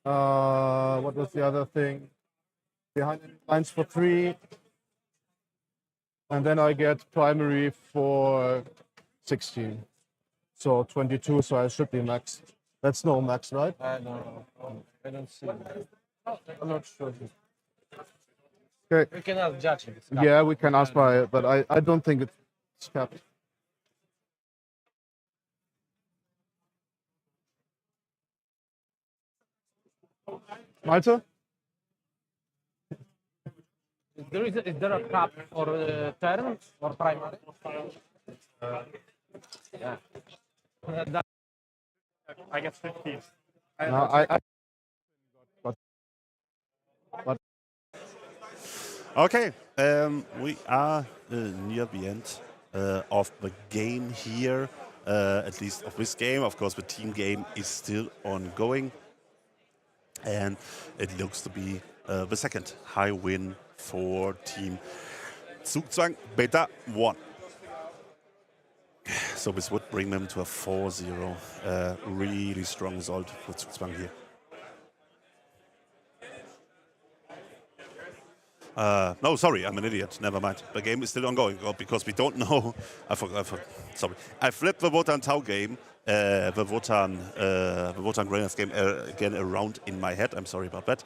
What was the other thing? Behind enemy lines for 3. And then I get primary for 16. So 22, so I should be maxed. That's no max, right? I don't know. I don't see. I'm not sure. Okay. We can ask judge. Yeah, we can ask by it, but I don't think it's capped. Malte? Is there a cap for term or primary? Yeah. I get 15. No, but Okay, we are near the end of the game here, at least of this game. Of course, the team game is still ongoing, and it looks to be the second high win for Team Zugzwang Beta 1. So this would bring them to a 4-0. Really strong result for Zugzwang here. No, sorry, I'm an idiot. Never mind. The game is still ongoing because we don't know. Sorry. I flipped the Wotan Tau game, the Wotan Grenades game again around in my head. I'm sorry about that.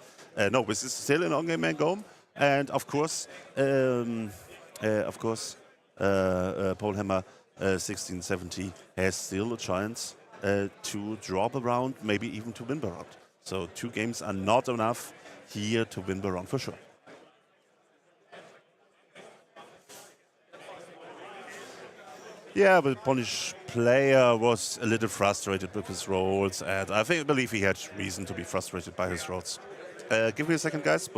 No, this is still an on-game game, and of course, Polhammer 1670 has still a chance to draw the round, maybe even to win the round. So 2 games are not enough here to win the round for sure. Yeah, the Polish player was a little frustrated with his rolls, and I believe he had reason to be frustrated by his rolls. Give me a second, guys.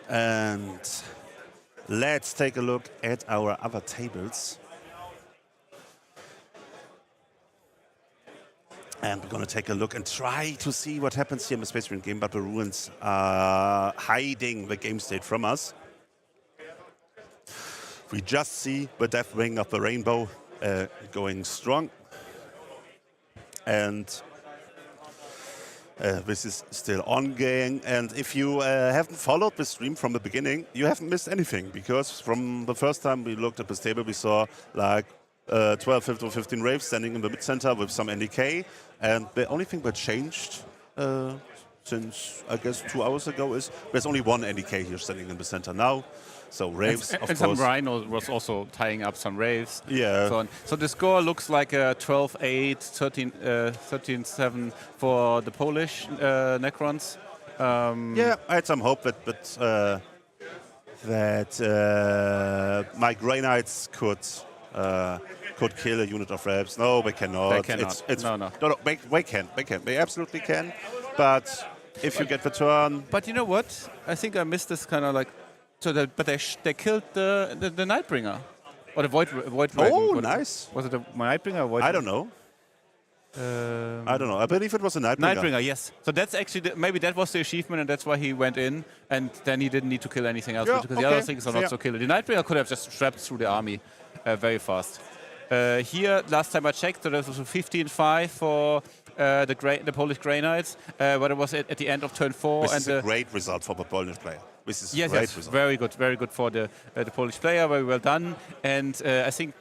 And let's take a look at our other tables. And we're going to take a look and try to see what happens here in the Space Marine game, but the Ruins are hiding the game state from us. We just see the Death Wing of the Rainbow going strong. And this is still ongoing, and if you haven't followed the stream from the beginning, you haven't missed anything, because from the first time we looked at this table, we saw like 12, 15, 15 Raves standing in the mid-center with some NDK. And the only thing that changed since, I guess, 2 hours ago is there's only one NDK here standing in the center now. So Raves, of and course. some Rhino was also tying up some Raves. Yeah. So the score looks like a 12-8, 13-7 for the Polish Necrons. Yeah, I had some hope that my Grey Knights could kill a unit of Raves. No, they cannot. They cannot. No. They can. They absolutely can. But if you get the turn... But you know what? I think I missed this kind of like... but they killed the Nightbringer. Or the Void Dragon. Oh, nice. Was it a Nightbringer or Void I don't know. I don't know. I believe it was a Nightbringer. Nightbringer, yes. So that's actually, maybe that was the achievement and that's why he went in and then he didn't need to kill anything else because the other things are not so killer. The Nightbringer could have just strapped through the army very fast. Here, last time I checked, so that was a 15-5 for the Polish Grey Knights, but it was at the end of turn 4. This is a great result for the Polish player. This is yes, great yes, result. very good for the Polish player, very well done. And I think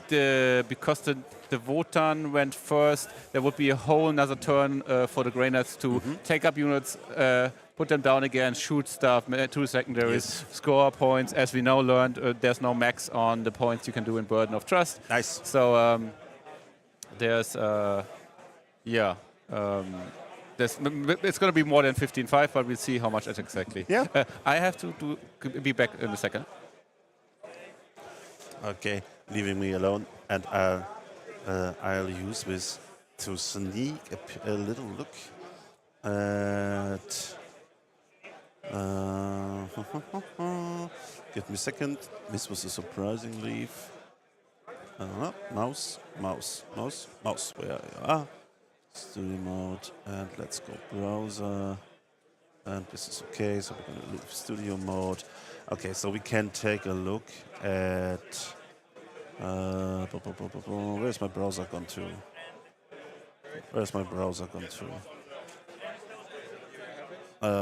because the Wotan went first, there would be a whole another turn for the Grey Knights to take up units, put them down again, shoot stuff, 2 secondaries, score points. As we now learned, there's no max on the points you can do in Burden of Trust. Nice. So there's, it's going to be more than 15-5, but we'll see how much exactly. Yeah. I have to be back in a second. Okay, leaving me alone, and I'll use this to sneak a little look at. Give me a second. This was a surprising leave. Mouse. Where you are? Studio mode, and let's go browser. And this is okay, so we're going to leave studio mode. Okay, so we can take a look at... where's my browser gone to?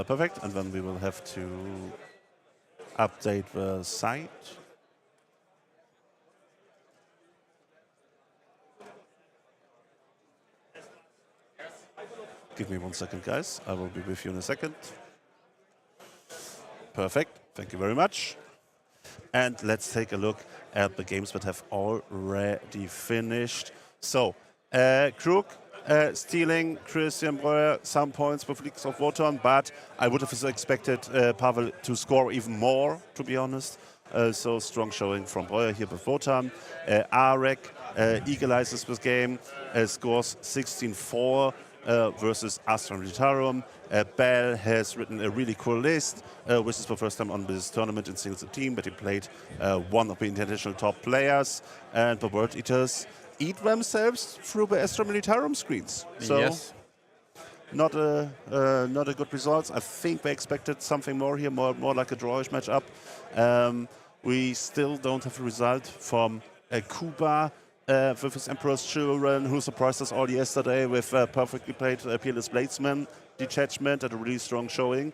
Perfect, and then we will have to update the site. Give me 1 second, guys. I will be with you in a second. Perfect. Thank you very much. And let's take a look at the games that have already finished. So, Krug stealing Christian Breuer some points with Leagues of Wotan, but I would have expected Pavel to score even more, to be honest. So strong showing from Breuer here with Wotan. Arek equalizes this game, scores 16-4. Versus Astra Militarum. Bell has written a really cool list, which is the first time on this tournament in singles team, but he played one of the international top players, and the World Eaters eat themselves through the Astra Militarum screens. So yes. Not a good result. I think they expected something more here, more like a drawish matchup. We still don't have a result from Kuba. With his Emperor's Children, who surprised us all yesterday with perfectly played Peerless Bladesman detachment and a really strong showing.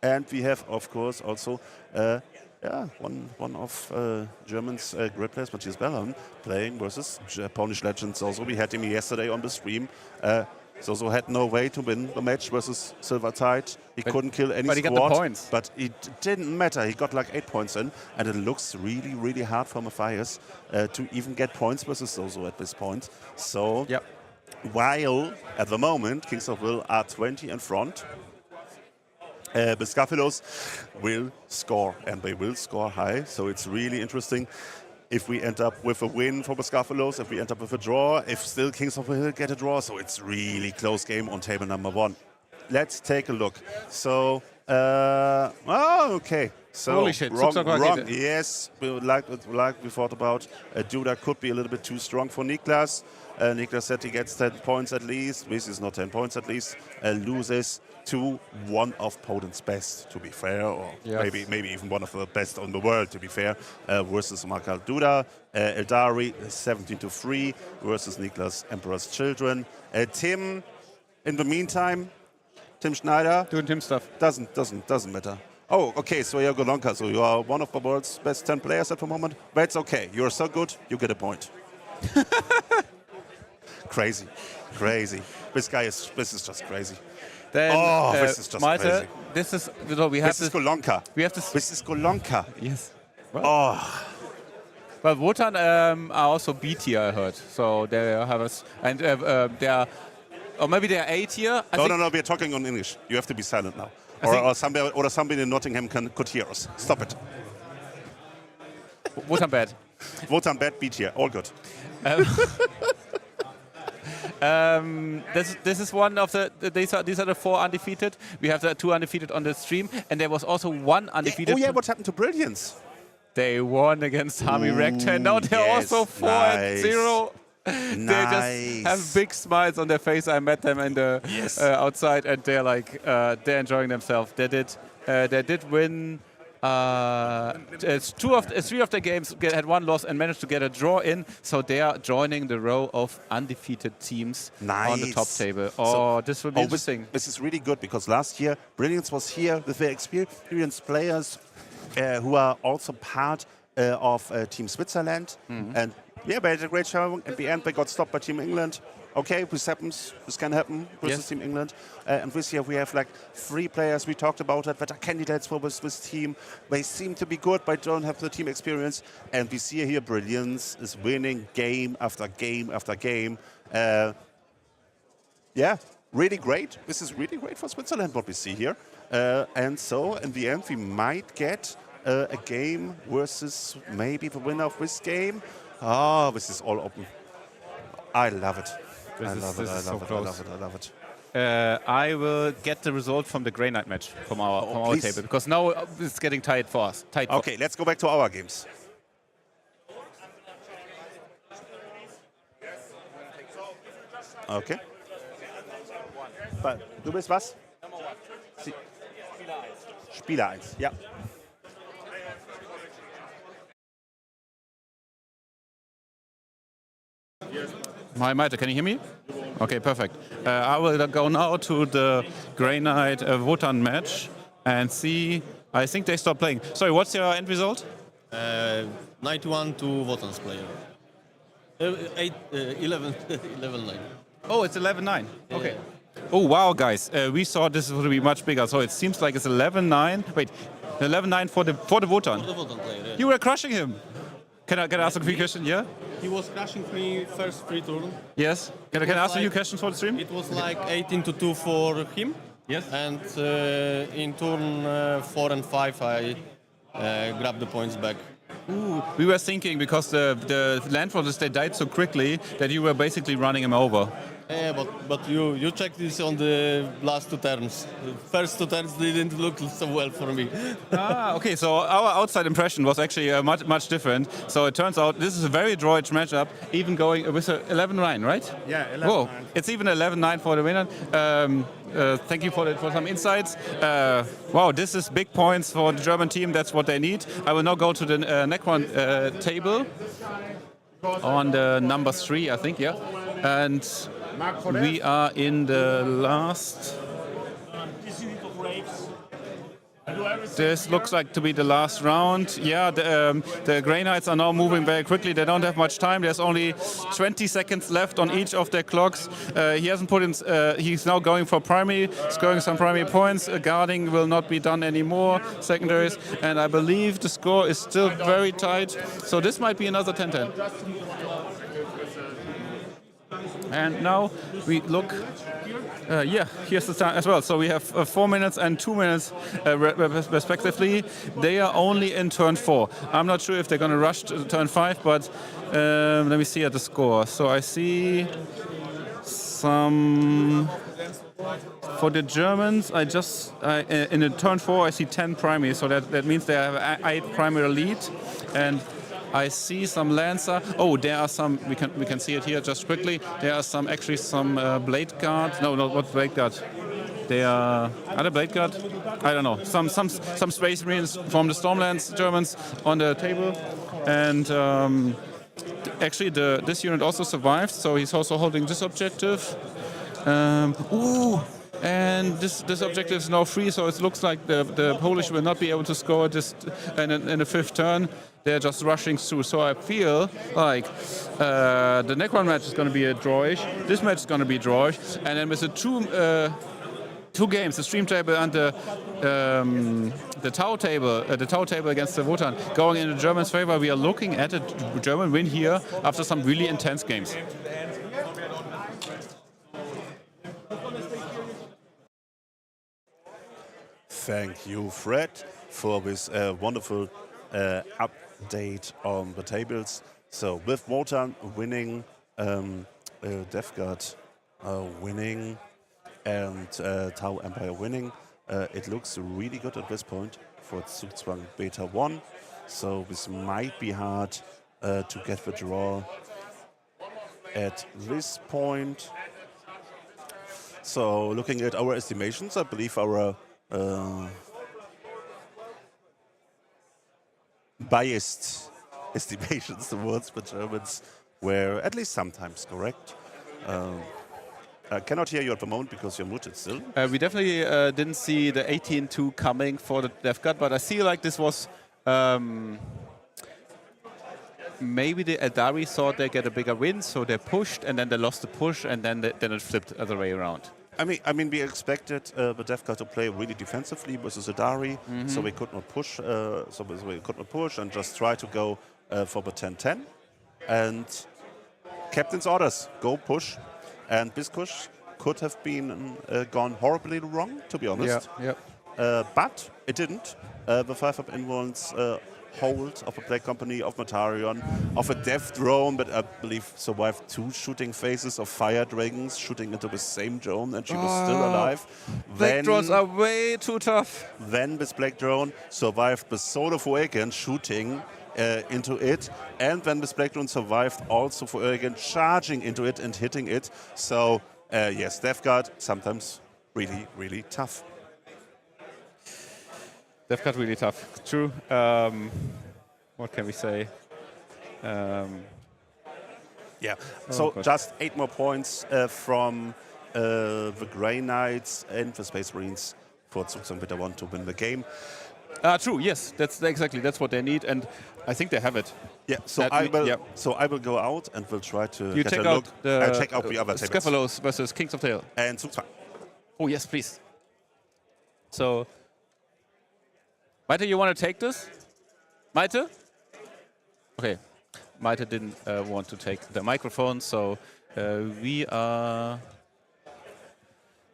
And we have, of course, also one of German's great players, Matthias Bellon, playing versus Polish legends. Also, we had him yesterday on the stream. Zozo had no way to win the match versus Silver Tide. He couldn't kill any but squad. He got the points. But it didn't matter. He got like 8 points in, and it looks really, really hard for Matthias to even get points versus Zozo at this point. So, while at the moment Kings of Will are 20 in front, the Scaphulos will score, and they will score high. So it's really interesting. If we end up with a win for the Scaphulos, if we end up with a draw, if still Kings of the Hill get a draw, so it's really close game on table number 1. Let's take a look. So, okay. So holy shit! Wrong. Yes, like we thought about, Duda could be a little bit too strong for Niklas. Niklas said he gets 10 points at least. This is not 10 points at least. Loses to one of Poland's best, to be fair, or maybe even one of the best in the world, to be fair, versus Markal Duda. Eldari 17-3 versus Niklas Emperor's Children. Tim, in the meantime, Tim Schneider doing Tim stuff. doesn't matter. Oh, okay, so you're Golonka, so you are one of the world's best 10 players at the moment. That's okay, you're so good, you get a point. Crazy, crazy. This is just crazy. Then, this is just Malte, crazy. this is, so we have This is Golonka. We have to. This is Golonka. Yes. Oh, But Wotan are also B tier, I heard. So they have us, and they are, or maybe they are A tier. no, we're talking on English. You have to be silent now. Or somebody in Nottingham could hear us. Stop it. Wotan bad. Wotan bad, B tier, all good. This is one of the these are the 4 undefeated. We have the 2 undefeated on the stream, and there was also 1 undefeated. Oh yeah, what happened to Brilliance? They won against Hami Rectan. Now they're also 4-0. They just have big smiles on their face. I met them in the outside, and they're like they're enjoying themselves. They did win. 3 of the games had 1 loss and managed to get a draw in, so they are joining the row of undefeated teams on the top table. Oh, this will be interesting. This is really good because last year Brilliance was here with their experienced players who are also part of Team Switzerland, and yeah, they had a great show. At the end, they got stopped by Team England. Okay, this happens. This can happen versus Team England. And this year we have like 3 players. We talked about that are candidates for this team. They seem to be good, but don't have the team experience. And we see here Brilliance is winning game after game after game. Yeah, really great. This is really great for Switzerland, what we see here. And so in the end, we might get a game versus maybe the winner of this game. Oh, this is all open. I love it. I love it. I will get the result from the Grey Knight match from our table, because now it's getting tight for us. Okay, let's go back to our games. Okay. Du bist was? Spieler 1, ja. Hi, Maite, can you hear me? Okay, perfect. I will go now to the Grey Knight Wotan match and see. I think they stopped playing. Sorry, what's your end result? 91 to Wotan's player. 11-9. Oh, it's 11-9. Okay. Oh, wow, guys. We thought this would be much bigger. So it seems like it's 11-9. Wait, 11-9 for the Wotan. For the Wotan player, yeah. You were crushing him. Can I ask a few questions? Yeah? He was crashing me first 3 turns. Yes. Can I ask a few questions for the stream? It was like 18-2 for him. Yes. And in turn 4 and 5, I grabbed the points back. Ooh, we were thinking because the landforces, they died so quickly that you were basically running him over. Yeah, but you checked this on the last 2 turns. The first 2 turns didn't look so well for me. Okay, so our outside impression was actually much different. So it turns out this is a very droid matchup, even going with 11-9, right? Yeah, 11-9. Whoa, it's even 11-9 for the winner. Thank you for some insights. Wow, this is big points for the German team. That's what they need. I will now go to the Necron table on the number 3, I think, yeah. And we are in the last. This looks like to be the last round. Yeah, the Grey Knights are now moving very quickly. They don't have much time. There's only 20 seconds left on each of their clocks. He hasn't put in. He's now going for primary, scoring some primary points. Guarding will not be done anymore. Secondaries, and I believe the score is still very tight. So this might be another 10-10. And now we look. Yeah, here's the time as well. So we have 4 minutes and 2 minutes respectively. They are only in turn 4. I'm not sure if they're going to rush to turn 5, but let me see at the score. So I see some. For the Germans, in the turn 4 I see 10 primary, so that means they have 8 primary lead, and I see some Lancer. Oh, there are some. We can see it here just quickly. There are some Blade Guard. No, not Blade Guard. They are other Blade Guard. I don't know. Some Space Marines from the Stormlands Germans on the table, and actually this unit also survived. So he's also holding this objective. Ooh. And this objective is now free, so it looks like the Polish will not be able to score just in the fifth turn. They're just rushing through. So I feel like the Necron match is going to be a drawish. This match is going to be drawish. And then with the two games, the stream table and the tower table against the Wotan going in the Germans' favor, we are looking at a German win here after some really intense games. Thank you, Fred, for this wonderful update on the tables. So with Wotan winning, DevGuard winning, and Tau Empire winning, it looks really good at this point for Zugzwang Beta 1. So this might be hard to get the draw at this point. So looking at our estimations, I believe our biased estimations towards the Germans were at least sometimes correct. I cannot hear you at the moment because you're muted still. We definitely didn't see the 18-2 coming for the DevGuard, but I feel like this was maybe the Eldari thought they get a bigger win, so they pushed and then they lost the push and then it flipped the other way around. I mean, we expected the DevGuard to play really defensively versus Eldari, so we could not push. And just try to go for the 10-10. And captain's orders: go push. And this push could have been gone horribly wrong, to be honest. But it didn't. The 5-up involves hold of a Black Company, of Matarion, of a Death Drone, but I believe survived 2 shooting phases of Fire Dragons shooting into the same drone, and she was still alive. Black drones are way too tough. Then this Black Drone survived the Sword of Awaken shooting into it, and then this Black Drone survived also for Awaken charging into it and hitting it. So yes, DevGuard sometimes really, really tough. DevGuard really tough. True. What can we say? Yeah. So just 8 more points from the Grey Knights and the Space Marines for Zugzwang Beta 1 to win the game. True. Yes, that's what they need, and I think they have it. Yeah. So I will go out and will try to you get check a out look. the check out the other tables. Scephalos versus Kings of Tail and Zugzwang. Oh yes, please. So. Maite, you want to take this? Maite? Okay. Maite didn't want to take the microphone, so we are...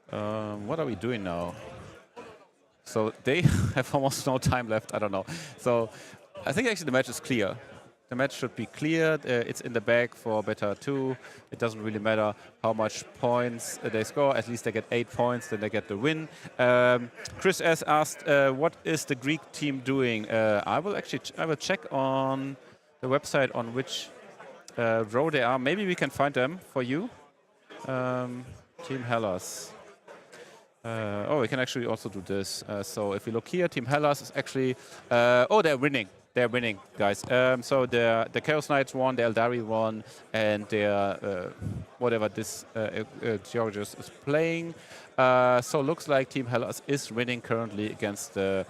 what are we doing now? So they have almost no time left, I don't know. So I think actually the match is clear. The match should be cleared. It's in the bag for Beta 2. It doesn't really matter how much points they score. At least they get 8 points, then they get the win. Chris S. asked, what is the Greek team doing? I will check on the website on which row they are. Maybe we can find them for you. Team Hellas. We can actually also do this. So if we look here, Team Hellas is actually... they're winning. They're winning, guys. So the Chaos Knights won, the Eldari won, and the whatever this Georgios is playing. So looks like Team Hellas is winning currently against the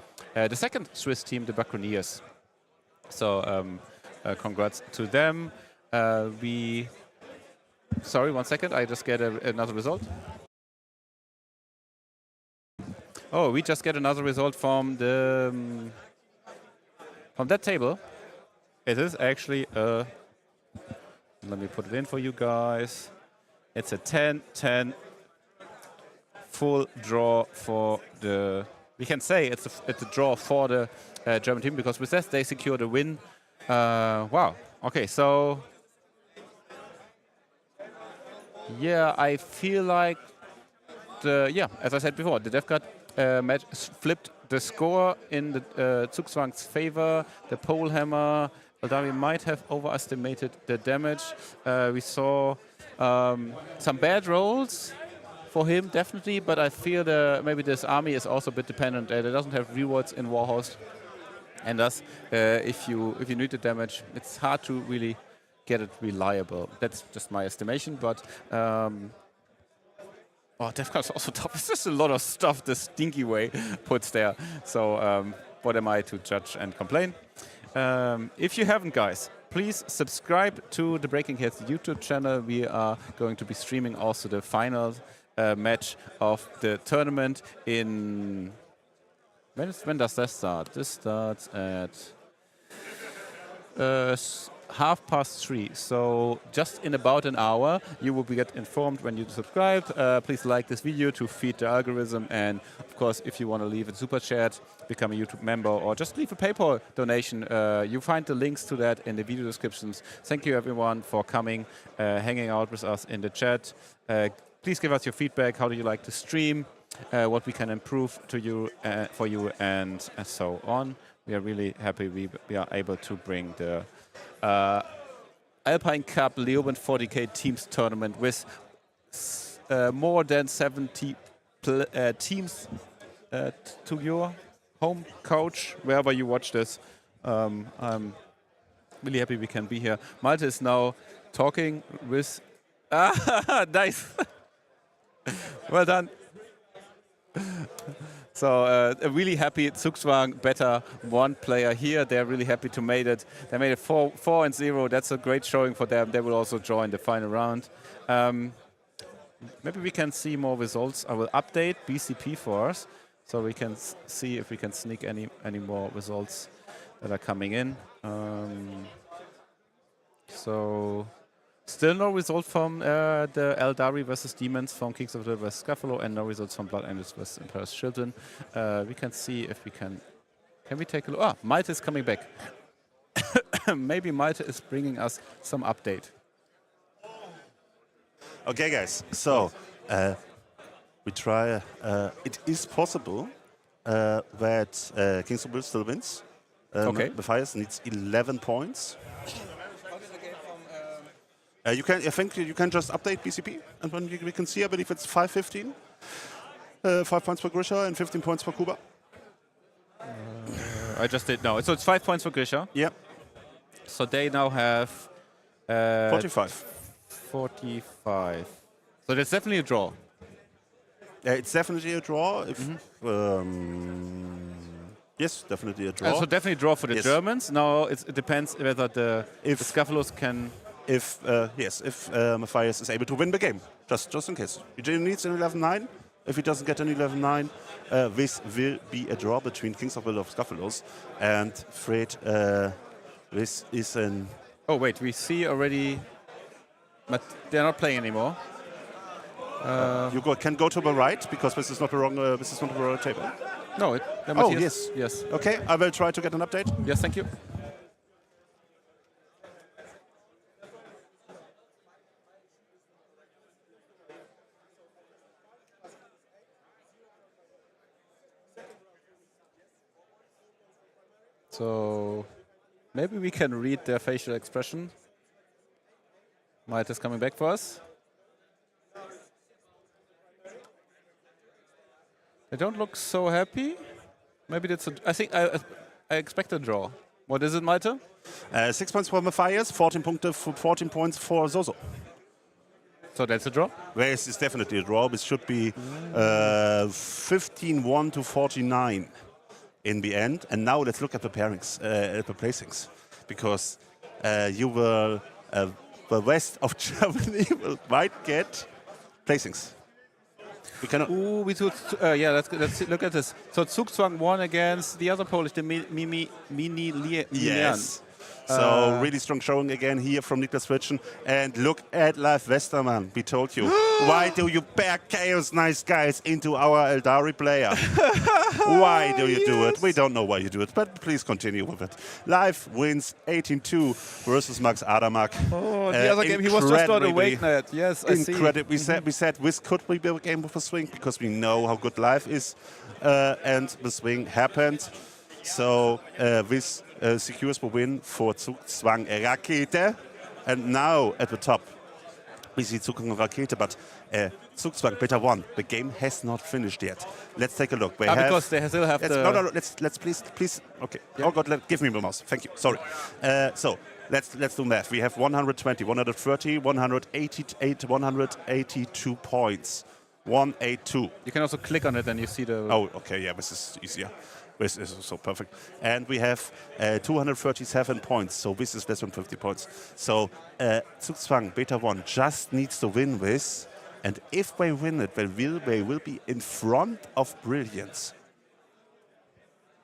second Swiss team, the Buccaneers. So congrats to them. Sorry, 1 second. I just get another result. Oh, we just get another result from the... From that table, it is actually a, let me put it in for you guys. It's a 10-10 full draw for the, we can say it's a draw for the German team, because with that they secured a win. Wow, okay, so, yeah, I feel like, as I said before, the DevGuard match flipped the score in the Zugzwang's favor. The pole hammer, Eldari might have overestimated the damage. We saw some bad rolls for him, definitely, but I feel maybe this army is also a bit dependent. It doesn't have rewards in Warhost, and thus, if you need the damage, it's hard to really get it reliable. That's just my estimation, but Oh, Defcon is also tough. It's just a lot of stuff the stinky way puts there. So what am I to judge and complain? If you haven't, guys, please subscribe to the Breaking Heads YouTube channel. We are going to be streaming also the final match of the tournament in... When does that start? This starts at 3:30. So just in about an hour, you will get informed when you subscribe. Please like this video to feed the algorithm. And of course, if you want to leave a super chat, become a YouTube member, or just leave a PayPal donation, you find the links to that in the video descriptions. Thank you everyone for coming, hanging out with us in the chat. Please give us your feedback. How do you like to stream? What we can improve to you, for you, and so on. We are really happy we are able to bring the Alpine Cup Leoben 40K Teams Tournament with more than 70 teams to your home couch, wherever you watch this. I'm really happy we can be here. Malte is now talking with... Nice! Well done. So really happy. Zugzwang better one player here. They're really happy to made it. They made it 4-0. That's a great showing for them. They will also join the final round. Maybe we can see more results. I will update BCP for us, so we can see if we can sneak any more results that are coming in. So. Still no result from the Eldari versus Demons from Kings of the West Scuffalo, and no results from Blood Angels versus Emperor's Children. We can see if we can... Can we take a look? Ah, Malte is coming back. Maybe Malte is bringing us some update. Okay, guys. So, we try... it is possible that Kings of the West still wins. Okay. The Fires needs 11 points. You can. I think you can just update BCP, and when we can see, I believe it's 5-15. 5 points for Grisha and 15 points for Kuba. I just did now. So it's 5 points for Grisha. Yeah. So they now have 45. 45. So that's definitely a draw. It's definitely a draw. If yes, definitely a draw. So definitely a draw for the Germans. Now it depends whether the Scuffalos can. If Matthias is able to win the game, just in case. He needs an 11-9. If he doesn't get an 11-9, this will be a draw between Kings of the Scuffalos and Fred. This is an... Oh wait, we see already, but they're not playing anymore. You can go to the right, because this is not the wrong. This is not the right table. No. Yes. Okay, I will try to get an update. Yes, thank you. So maybe we can read their facial expression. Malte is coming back for us. They don't look so happy. Maybe that's a... I think I expect a draw. What is it, Malte? 6 points for Matthias, 14 points for Zozo. So that's a draw? This is definitely a draw. This should be 15-1 to 49. In the end, and now let's look at the pairings, at the placings, because you will, the west of Germany might get placings. We cannot. Ooh, we should, yeah, let's look at this. So Zugzwang won against the other Polish, the Mini Yes. So really strong showing again here from Niklas Fritschen. And look at Leif Westermann. We told you. Why do you pair Chaos Nice Guys into our Eldari player? Why do you do it? We don't know why you do it, but please continue with it. Leif wins 18-2 versus Max Adamak. Oh, the other game, he was just not awake net. Yes, I see. We said this could be a game with a swing, because we know how good Leif is. And the swing happened. So this secures the win for Zugzwang Rakete. And now at the top, we see Zugzwang Rakete, but Zugzwang better won. The game has not finished yet. Let's take a look. Because they still have No, let's please. Okay. Yeah. Oh God, give me the mouse. Thank you. Sorry. So let's do math. We have 120, 130, 188, 182 points 182. You can also click on it and you see the... Oh, okay, yeah, this is easier. This is so perfect. And we have 237 points, so this is less than 50 points. So Zugzwang Beta 1 just needs to win this, and if they win it, they will be in front of Brilliance.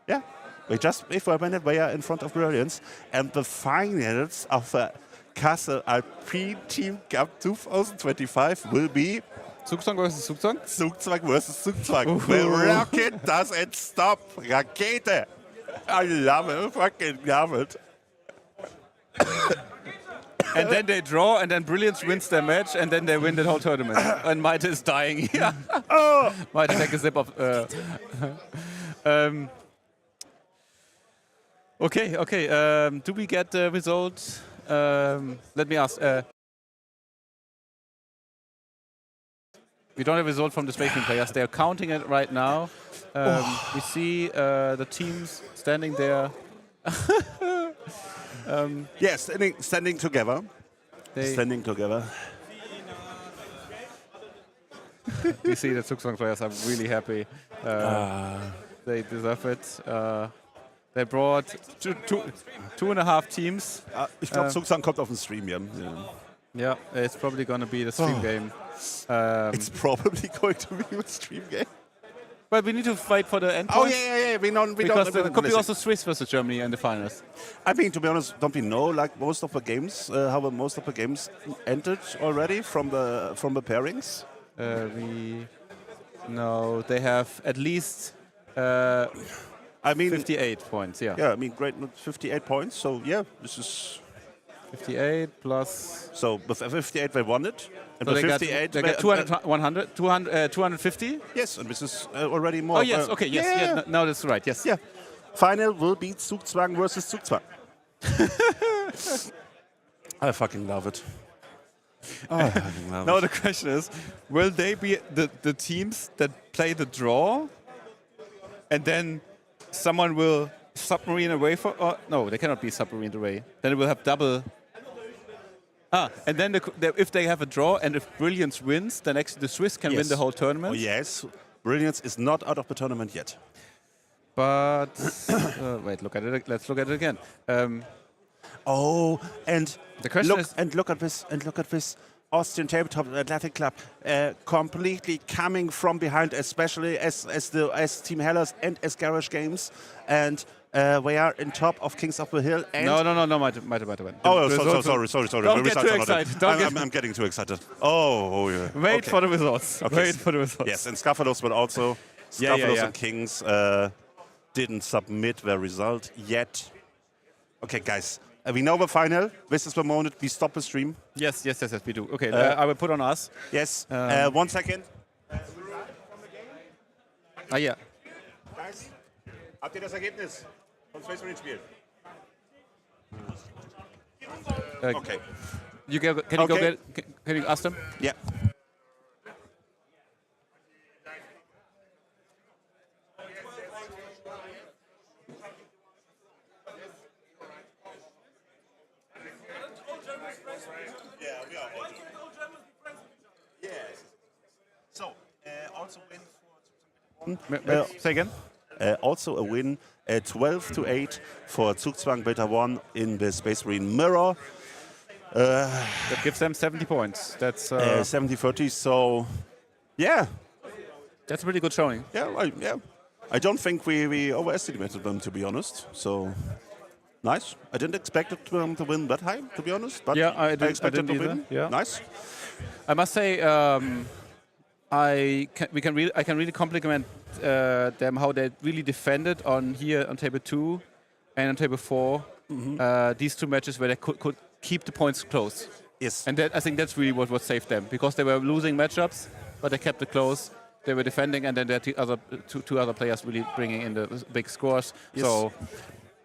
Yeah, if they win it, they are in front of Brilliance. And the finals of the Kassel Alpine Team Cup 2025 will be Zugzwang versus Zugzwang? Zugzwang versus Zugzwang. The rocket doesn't stop. Rakete. I love it. Fucking love it. And then they draw, and then Brilliance wins their match, and then they win the whole tournament. And Maite is dying here. Maite, take a sip of... Okay. Do we get the result? Let me ask. We don't have a result from the Spaceman players. They are counting it right now. We see the teams standing there. Yeah, standing together. Standing together. We see the Zugzwang players are really happy. They deserve it. They brought two and a half teams. Ich glaube, Zugzwang kommt auf den Stream, ja. Yeah, it's probably going to be the stream game. It's probably going to be a stream game. But we need to fight for the end. Oh, yeah. We don't. Because it could be also Swiss versus Germany in the finals. I mean, to be honest, don't we know like most of the games? How most of the games ended already from the pairings? No, they have at least. I mean, 58 points. Yeah. Yeah, I mean, great, 58 points. So yeah, this is 58 plus. So with 58 they won it. And So with they 58 got 200, 100, 250? Yes, and this is already more. Oh, yes, okay, yes. Yeah, now that's right, yes. Yeah. Final will be Zugzwang versus Zugzwang. I fucking love it. I fucking love Now it. the question is, will they be the teams that play the draw and then someone will submarine away for... no, they cannot be submarine away. Then it will have double... and then if they have a draw and if Brilliance wins, then actually the Swiss can win the whole tournament. Oh, yes. Brilliance is not out of the tournament yet. But wait, look at it. Let's look at it again. And The question is, look at this Austrian Tabletop Athletic Club completely coming from behind, especially as Team Hellas and as Garage Games, and we are in top of Kings of the Hill. And no, Maite. Oh, sorry. Don't get too excited. I'm getting too excited. Oh, yeah. Wait for the results. Okay. Wait for the results. Yes, and Scafalos will also. Scafalos and Kings didn't submit their result yet. Okay, guys. We know the final. This is the moment we stop the stream. Yes, we do. Okay, I will put on us. Yes. 1 second. Yeah. Guys, habt ihr das Ergebnis vom Space Marine Spiel? Okay. Can you ask them? Yeah. So, also win for Say again? also a win 12-8 for Zugzwang Beta 1 in the Space Marine Mirror. That gives them 70 points. That's 70-30, so yeah. That's a pretty good showing. Yeah. I don't think we overestimated them, to be honest. So nice. I didn't expect them to win that high, to be honest. But Yeah, I expected didn't to either. win. Yeah. Nice. I must say, I can really compliment them how they really defended on table 2 and on table 4. These two matches where they could keep the points close. Yes. And I think that's really what saved them, because they were losing matchups, but they kept it close. They were defending, and then their two other players really bringing in the big scores. Yes. So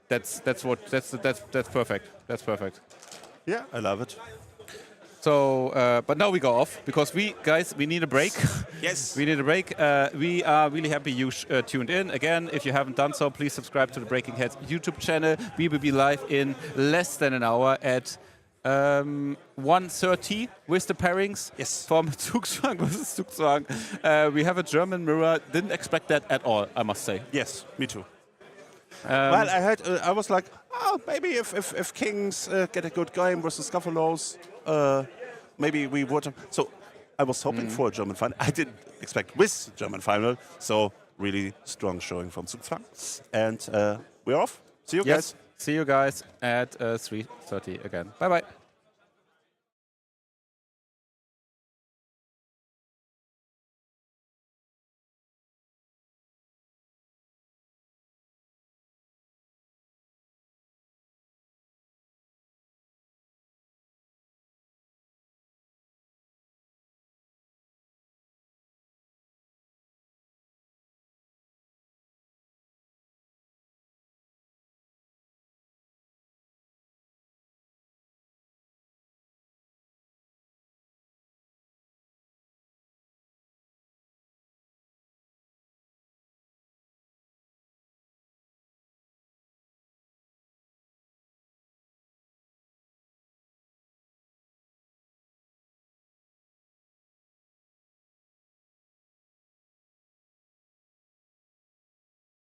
that's perfect. That's perfect. Yeah, I love it. So, but now we go off because we need a break. Yes. We need a break. We are really happy you tuned in. Again, if you haven't done so, please subscribe to the Breaking Heads YouTube channel. We will be live in less than an hour at 1:30 with the pairings. Yes. From Zugzwang versus Zugzwang. We have a German mirror. Didn't expect that at all, I must say. Yes, me too. Well, I was like, oh, maybe if Kings get a good game versus Scuffalos, maybe we would. So I was hoping for a German final. I didn't expect with German final. So really strong showing from Zugzwang. And we're off. See you guys. See you guys at 3:30 again. Bye-bye.